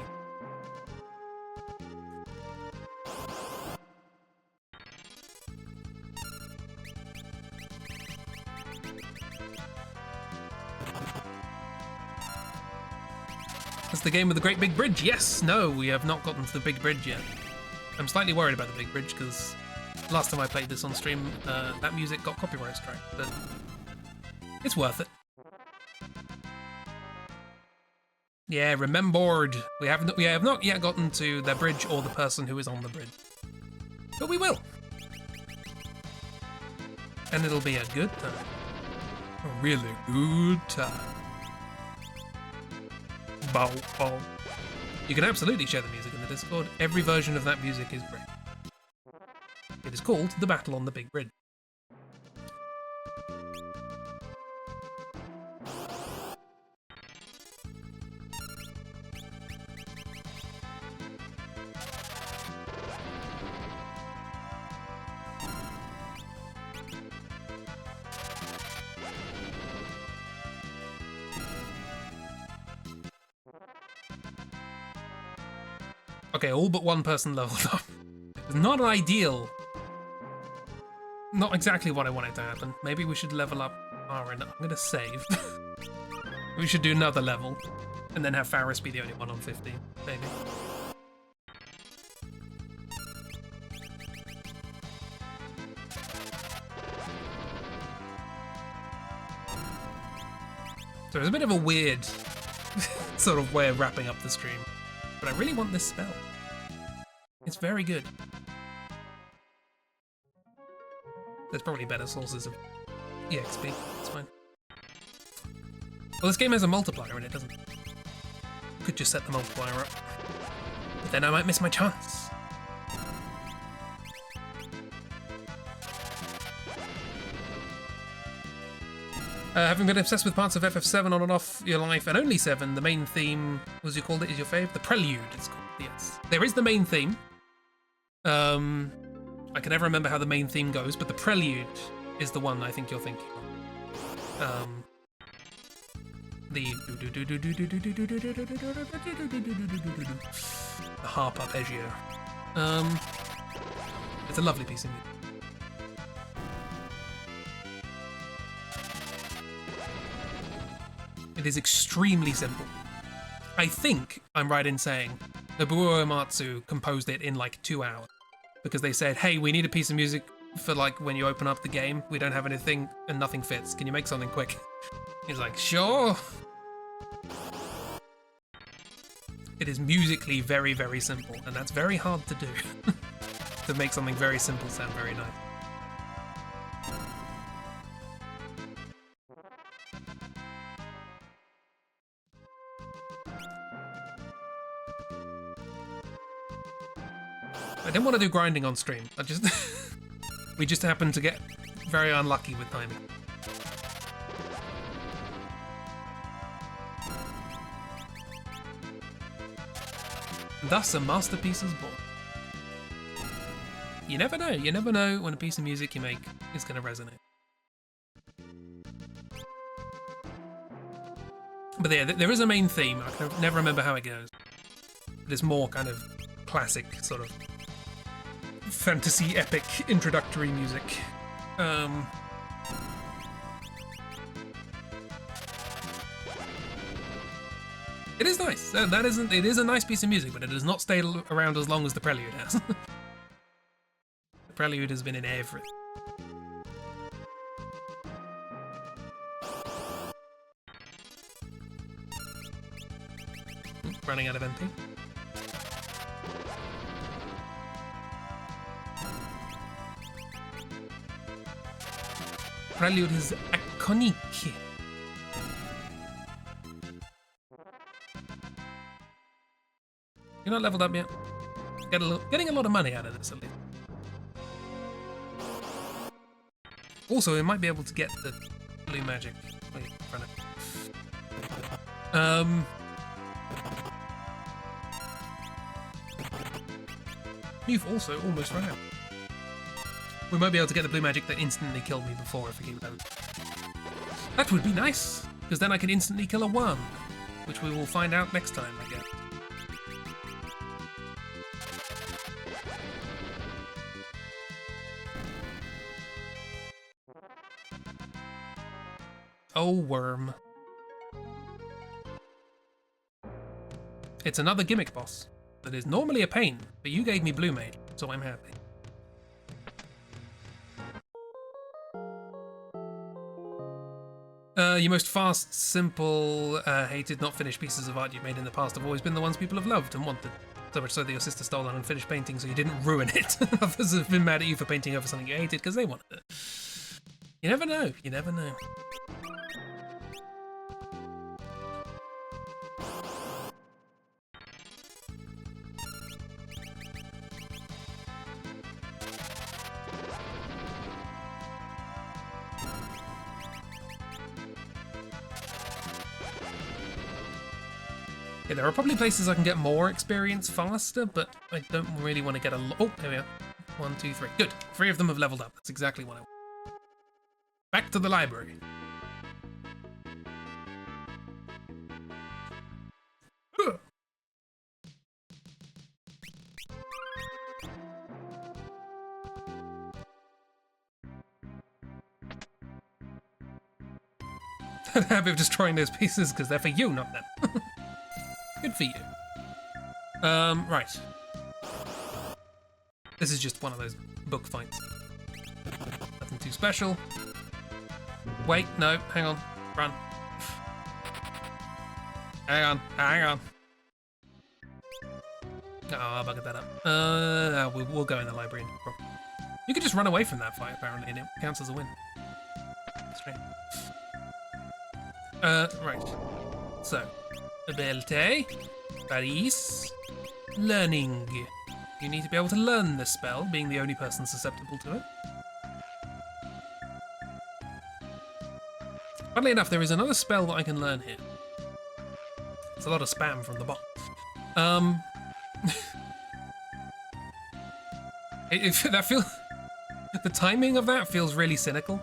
That's the game with the great big bridge. Yes, no, we have not gotten to the big bridge yet. I'm slightly worried about the big bridge because last time I played this on stream, that music got copyright strike, but it's worth it. Yeah, remembered. We have not yet gotten to the bridge or the person who is on the bridge, but we will, and it'll be a good time, a really good time. Bow, bow. You can absolutely share the music in the Discord. Every version of that music is great. It is called The Battle on the Big Bridge. Okay, all but one person leveled up. It's not ideal. Not exactly what I wanted to happen. Maybe we should level up Aaron. I'm gonna save. We should do another level. And then have Faris be the only one on 15, maybe. So it's a bit of a weird sort of way of wrapping up the stream. But I really want this spell. It's very good. There's probably better sources of EXP. It's fine. Well, this game has a multiplier in it, doesn't it? Could just set the multiplier up. But then I might miss my chance. Having been obsessed with parts of FF7 on and off your life, and only 7, the main theme, as you called it, is your fave? The Prelude, it's called, yes. There is the main theme. I can never remember how the main theme goes, but the Prelude is the one I think you're thinking of. The harp arpeggio. It's a lovely piece of music. It is extremely simple. I think I'm right in saying Nobuo Uematsu composed it in like 2 hours because they said, hey, we need a piece of music for like when you open up the game. We don't have anything and nothing fits. Can you make something quick? He's like, sure. It is musically very, very simple, and that's very hard to do. To make something very simple sound very nice. I didn't want to do grinding on stream. We just happened to get very unlucky with timing. Thus a masterpiece is born. You never know when a piece of music you make is going to resonate. But yeah, there is a main theme. I can never remember how it goes. But it's more kind of classic, sort of fantasy epic introductory music. It is nice. It is a nice piece of music, but it does not stay around as long as the Prelude has. The Prelude has been in everything. Running out of MP. Prelude is iconic. You're not leveled up yet. Getting a lot of money out of this at least. Also, we might be able to get the blue magic. Wait, run it. You've also almost run out. We might be able to get the blue magic that instantly killed me before if we keep going. That would be nice, because then I can instantly kill a worm, which we will find out next time, I guess. Oh, worm. It's another gimmick boss that is normally a pain, but you gave me Blue Mage, so I'm happy. Your most fast, simple, hated, not finished pieces of art you've made in the past have always been the ones people have loved and wanted. So much so that your sister stole an unfinished painting so you didn't ruin it. Others have been mad at you for painting over something you hated because they wanted it. You never know, you never know. Yeah, there are probably places I can get more experience faster, but I don't really want to get a lot. Oh, there we are. 1, 2, 3. Good. 3 of them have leveled up. That's exactly what I want. Back to the library. The habit of destroying those pieces because they're for you, not them. Good for you. Right. This is just one of those book fights. Nothing too special. Wait, no, hang on. Run. Hang on. Oh, I buggered that up. We'll go in the library. You could just run away from that fight, apparently, and it counts as a win. Strange. Right. So, ability, Paris, learning. You need to be able to learn this spell, being the only person susceptible to it. Funnily enough, there is another spell that I can learn here. It's a lot of spam from the bot. That feels... The timing of that feels really cynical.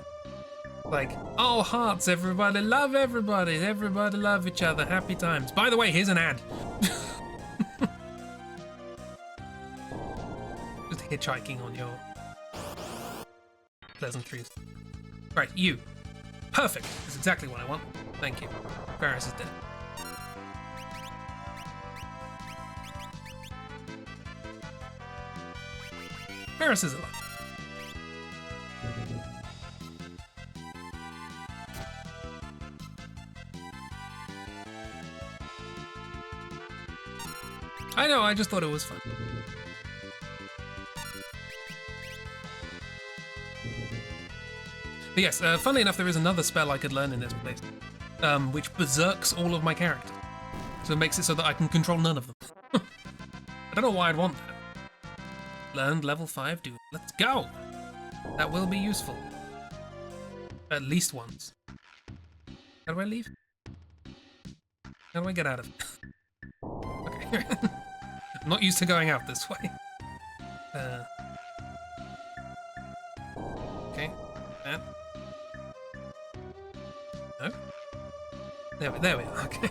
Like, oh, hearts, everybody love everybody love each other, happy times. By the way, here's an ad. Just hitchhiking on your pleasantries. Right, you. Perfect. That's exactly what I want. Thank you. Varys is dead. Varys is alive. I know, I just thought it was fun. But yes, funnily enough, there is another spell I could learn in this place, which berserks all of my characters. So it makes it so that I can control none of them. I don't know why I'd want that. Learned level 5, dude. Let's go! That will be useful. At least once. How do I leave? How do I get out of it? Okay. I'm not used to going out this way. Okay. That. No? There we are. Okay.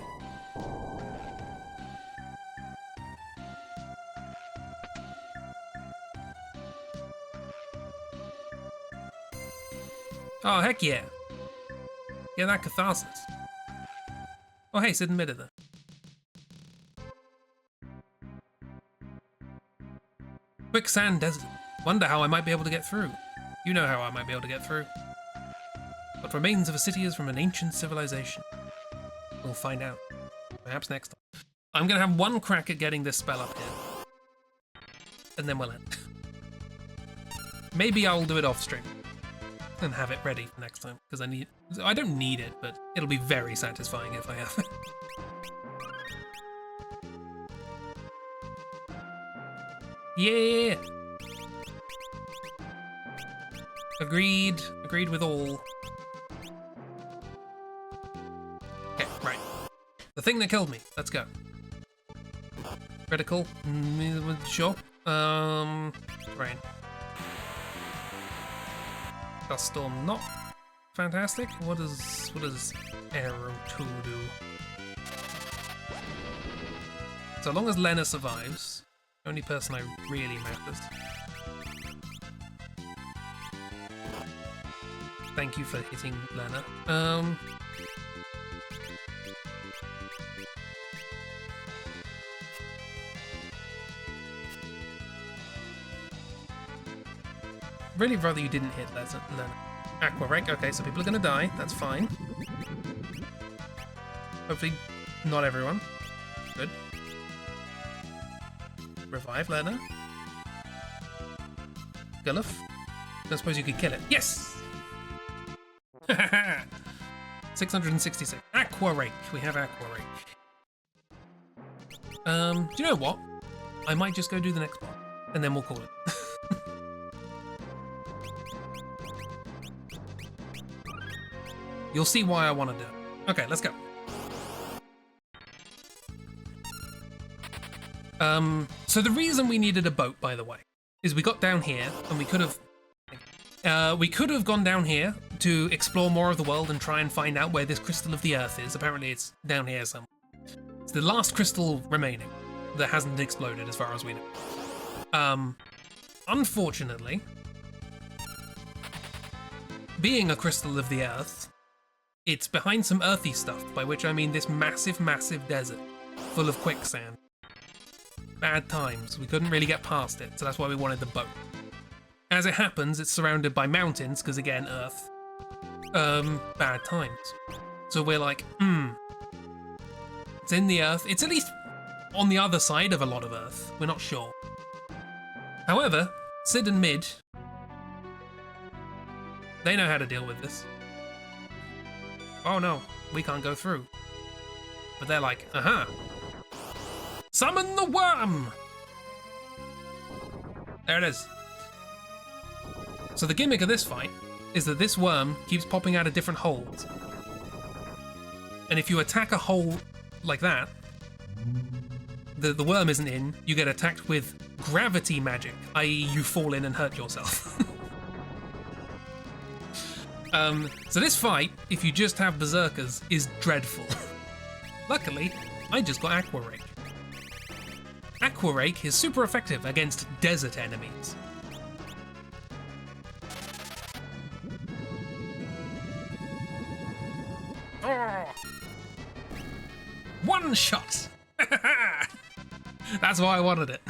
Oh, heck yeah. Yeah, that catharsis. Oh, hey, Sid admitted that. Quicksand desert. Wonder how I might be able to get through. You know how I might be able to get through. What remains of a city is from an ancient civilization. We'll find out. Perhaps next time. I'm gonna have one crack at getting this spell up here. And then we'll end. Maybe I'll do it off stream. And have it ready for next time. Because I don't need it, but it'll be very satisfying if I have it. Yeah! Agreed. Agreed with all. Okay, right. The thing that killed me. Let's go. Critical. Sure. Rain. Dust Storm not fantastic. What does Arrow 2 do? So long as Lena survives, the only person I really matters. Thank you for hitting Lena. Really rather you didn't hit Lena. Aqua rank. Okay, so people are gonna die. That's fine. Hopefully, not everyone. Good. Revive Lena. Gulluf. Don't suppose you could kill it. Yes! 666. Aqua Rake. We have Aqua Rake. Do you know what? I might just go do the next one, and then we'll call it. You'll see why I want to do it. Okay, let's go. So the reason we needed a boat, by the way, is we got down here and we could have gone down here to explore more of the world and try and find out where this crystal of the earth is. Apparently it's down here somewhere. It's the last crystal remaining that hasn't exploded as far as we know. Unfortunately, being a crystal of the earth, It's behind some earthy stuff, by which I mean this massive, massive desert full of quicksand. Bad times. We couldn't really get past it, so that's why we wanted the boat. As it happens, it's surrounded by mountains, because again, Earth. Bad times. So we're like, it's in the Earth. It's at least on the other side of a lot of Earth. We're not sure. However, Sid and Mid, they know how to deal with this. Oh no, we can't go through. But they're like, aha. Summon the worm! There it is. So the gimmick of this fight is that this worm keeps popping out of different holes. And if you attack a hole like that, the worm isn't in, you get attacked with gravity magic, i.e. you fall in and hurt yourself. So this fight, if you just have berserkers, is dreadful. Luckily, I just got Aqua Rake. Aqua Rake is super effective against desert enemies. Oh. One shot! That's why I wanted it.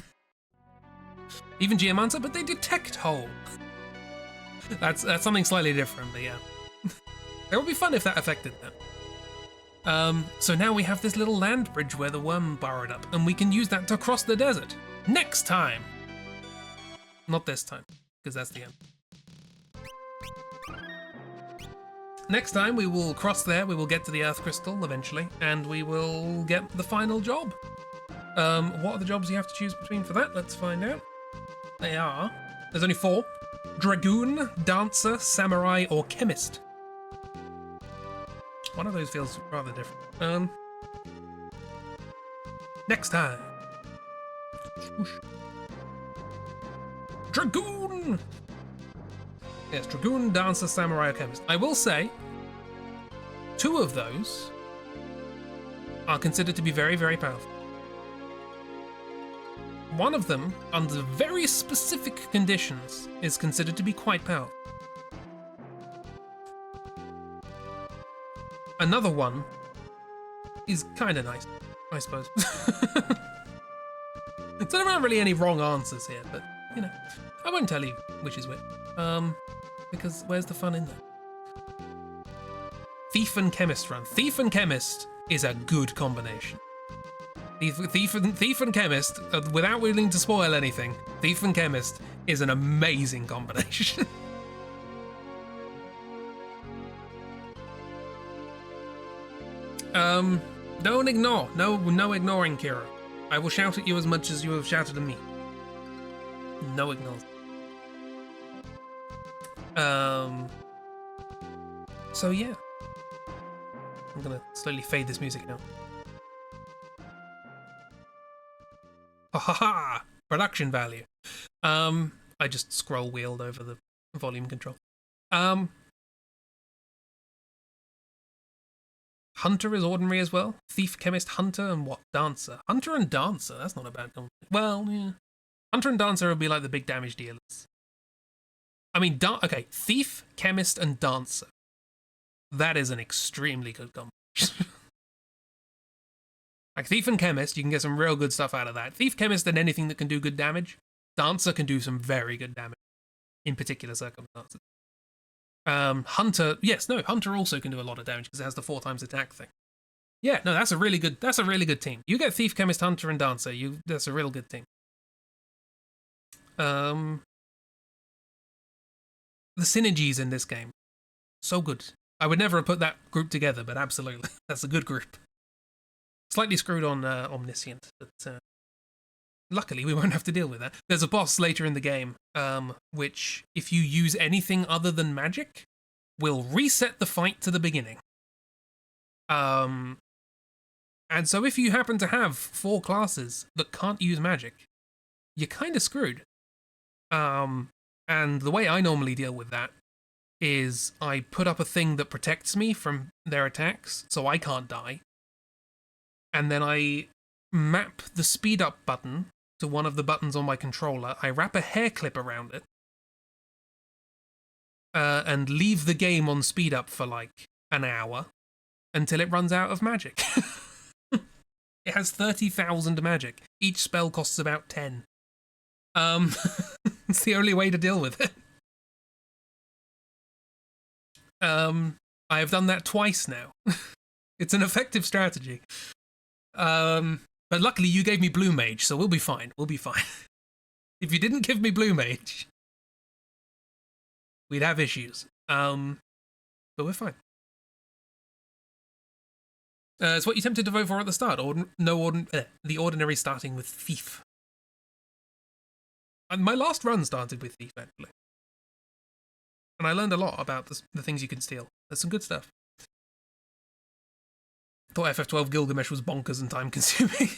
Even Geomancer, but they detect hole. That's something slightly different, but yeah. It would be fun if that affected them. So now we have this little land bridge where the worm burrowed up, and we can use that to cross the desert. Next time! Not this time, because that's the end. Next time we will cross there, we will get to the Earth Crystal eventually, and we will get the final job. What are the jobs you have to choose between for that? Let's find out. They are... There's only 4. Dragoon, Dancer, Samurai, or Chemist. One of those feels rather different. Next time. Swoosh. Dragoon! Yes, Dragoon, Dancer, Samurai, or Chemist. I will say, 2 of those are considered to be very, very powerful. One of them, under very specific conditions, is considered to be quite powerful. Another one is kind of nice, I suppose. So there aren't really any wrong answers here, but, you know, I won't tell you which is which. Because where's the fun in that? Thief and Chemist run. Thief and Chemist is a good combination. Thief and Chemist, without willing to spoil anything, Thief and Chemist is an amazing combination. Don't ignore. No ignoring, Kira. I will shout at you as much as you have shouted at me. No ignores. So yeah. I'm gonna slowly fade this music now. Ha ha ha! Production value. I just scroll wheeled over the volume control. Hunter is ordinary as well. Thief, Chemist, Hunter, and what? Dancer. Hunter and Dancer, that's not a bad combination. Well, yeah. Hunter and Dancer would be like the big damage dealers. I mean, okay, Thief, Chemist, and Dancer. That is an extremely good combination. Like Thief and Chemist, you can get some real good stuff out of that. Thief, Chemist, and anything that can do good damage. Dancer can do some very good damage in particular circumstances. Hunter, yes, no, Hunter also can do a lot of damage because it has the 4 times attack thing. Yeah, no, that's a really good team. You get Thief, Chemist, Hunter, and Dancer. That's a real good team. The synergies in this game, so good. I would never have put that group together, but absolutely, that's a good group. Slightly screwed on Omniscient, but luckily we won't have to deal with that. There's a boss later in the game, which, if you use anything other than magic, will reset the fight to the beginning. And so if you happen to have 4 classes that can't use magic, you're kind of screwed. And the way I normally deal with that is I put up a thing that protects me from their attacks, so I can't die. And then I map the speed up button to one of the buttons on my controller. I wrap a hair clip around it. And leave the game on speed up for like an hour until it runs out of magic. It has 30,000 magic. Each spell costs about 10. It's the only way to deal with it. I have done that twice now. It's an effective strategy. But luckily you gave me Blue Mage, so we'll be fine. We'll be fine. If you didn't give me Blue Mage, we'd have issues. But we're fine. It's what you tempted to vote for at the start. The Ordinary starting with Thief. And my last run started with Thief, actually. And I learned a lot about the things you can steal. There's some good stuff. I thought FF12 Gilgamesh was bonkers and time-consuming.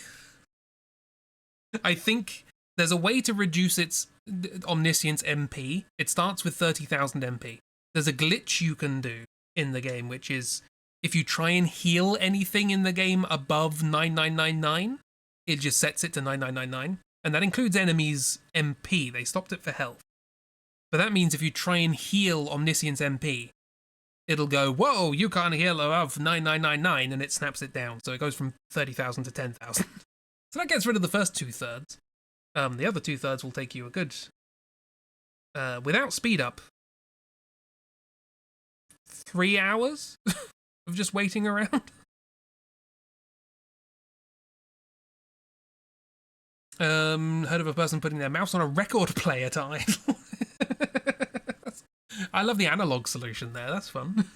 I think there's a way to reduce its Omniscience MP. It starts with 30,000 MP. There's a glitch you can do in the game, which is if you try and heal anything in the game above 9999, it just sets it to 9999. And that includes enemies' MP. They stopped it for health. But that means if you try and heal Omniscience MP, it'll go, whoa, you can't heal above 9999, and it snaps it down. So it goes from 30,000 to 10,000. So that gets rid of the first 2/3. The other 2/3 will take you a good, without speed up, 3 hours of just waiting around. Heard of a person putting their mouse on a record player to idle. I love the analog solution there. That's fun.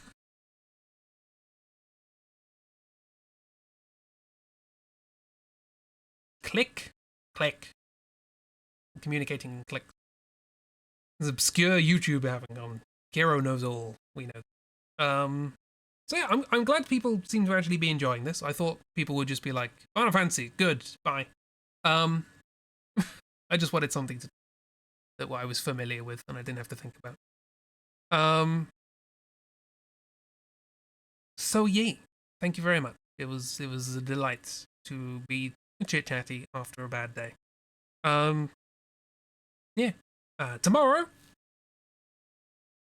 Click, click. Communicating in clicks. There's obscure YouTube having on. Kiro knows all. We know. So yeah, I'm glad people seem to actually be enjoying this. I thought people would just be like, Final Fantasy, good, bye. I just wanted something that I was familiar with and I didn't have to think about. So yeah, thank you very much. It was a delight to be chit-chatty after a bad day. Yeah. Tomorrow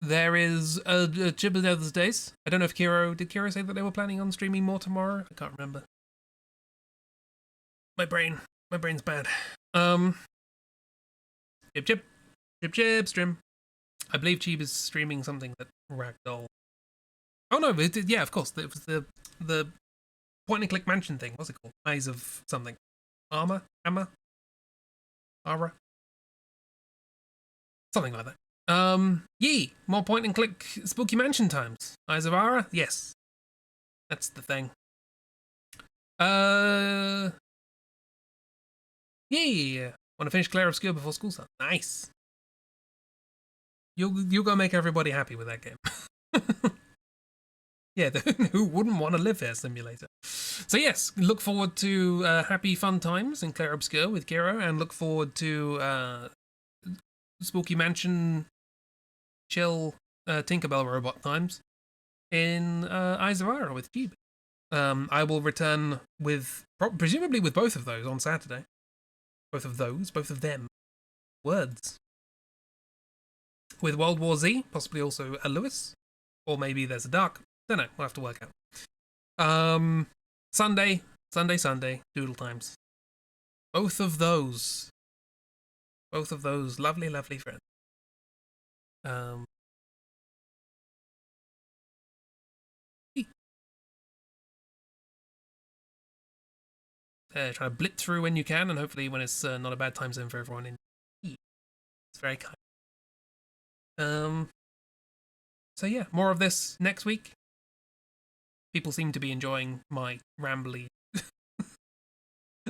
there is a Chip of the Other Days. I don't know if did Kiro say that they were planning on streaming more tomorrow? I can't remember. My brain's bad. Chip stream. I believe Cheeb is streaming something that Ragdoll. Oh no, yeah, of course. It was the point and click mansion thing. What's it called? Eyes of something. Armor? Ara? Something like that. Yee! More point and click spooky mansion times. Eyes of Ara? Yes. That's the thing. Yeah. Want to finish Clair Obscure before school starts? Nice. You'll go make everybody happy with that game. Yeah, who wouldn't want to live here simulator? So yes, look forward to happy fun times in Clair Obscure with Kiro, and look forward to Spooky Mansion chill Tinkerbell robot times in Eyes of Ara with Jeeb. I will return with presumably with both of those on Saturday. Both of them. Words. With World War Z, possibly also a Lewis, or maybe there's a Dark. Don't know. We'll have to work out. Sunday, Doodle Times. Both of those lovely, lovely friends. Try to blit through when you can, and hopefully when it's not a bad time zone for everyone. It's very kind. So yeah, more of this next week. People seem to be enjoying my rambly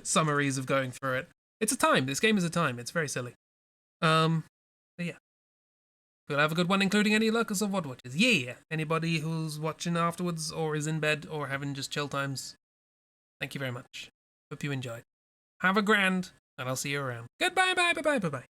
summaries of going through it. It's a time. This game is a time. It's very silly. But yeah. We'll have a good one, including any lurkers or VOD watchers. Yeah! Anybody who's watching afterwards, or is in bed, or having just chill times. Thank you very much. Hope you enjoyed. Have a grand, and I'll see you around. Goodbye, bye, bye, bye, bye, bye.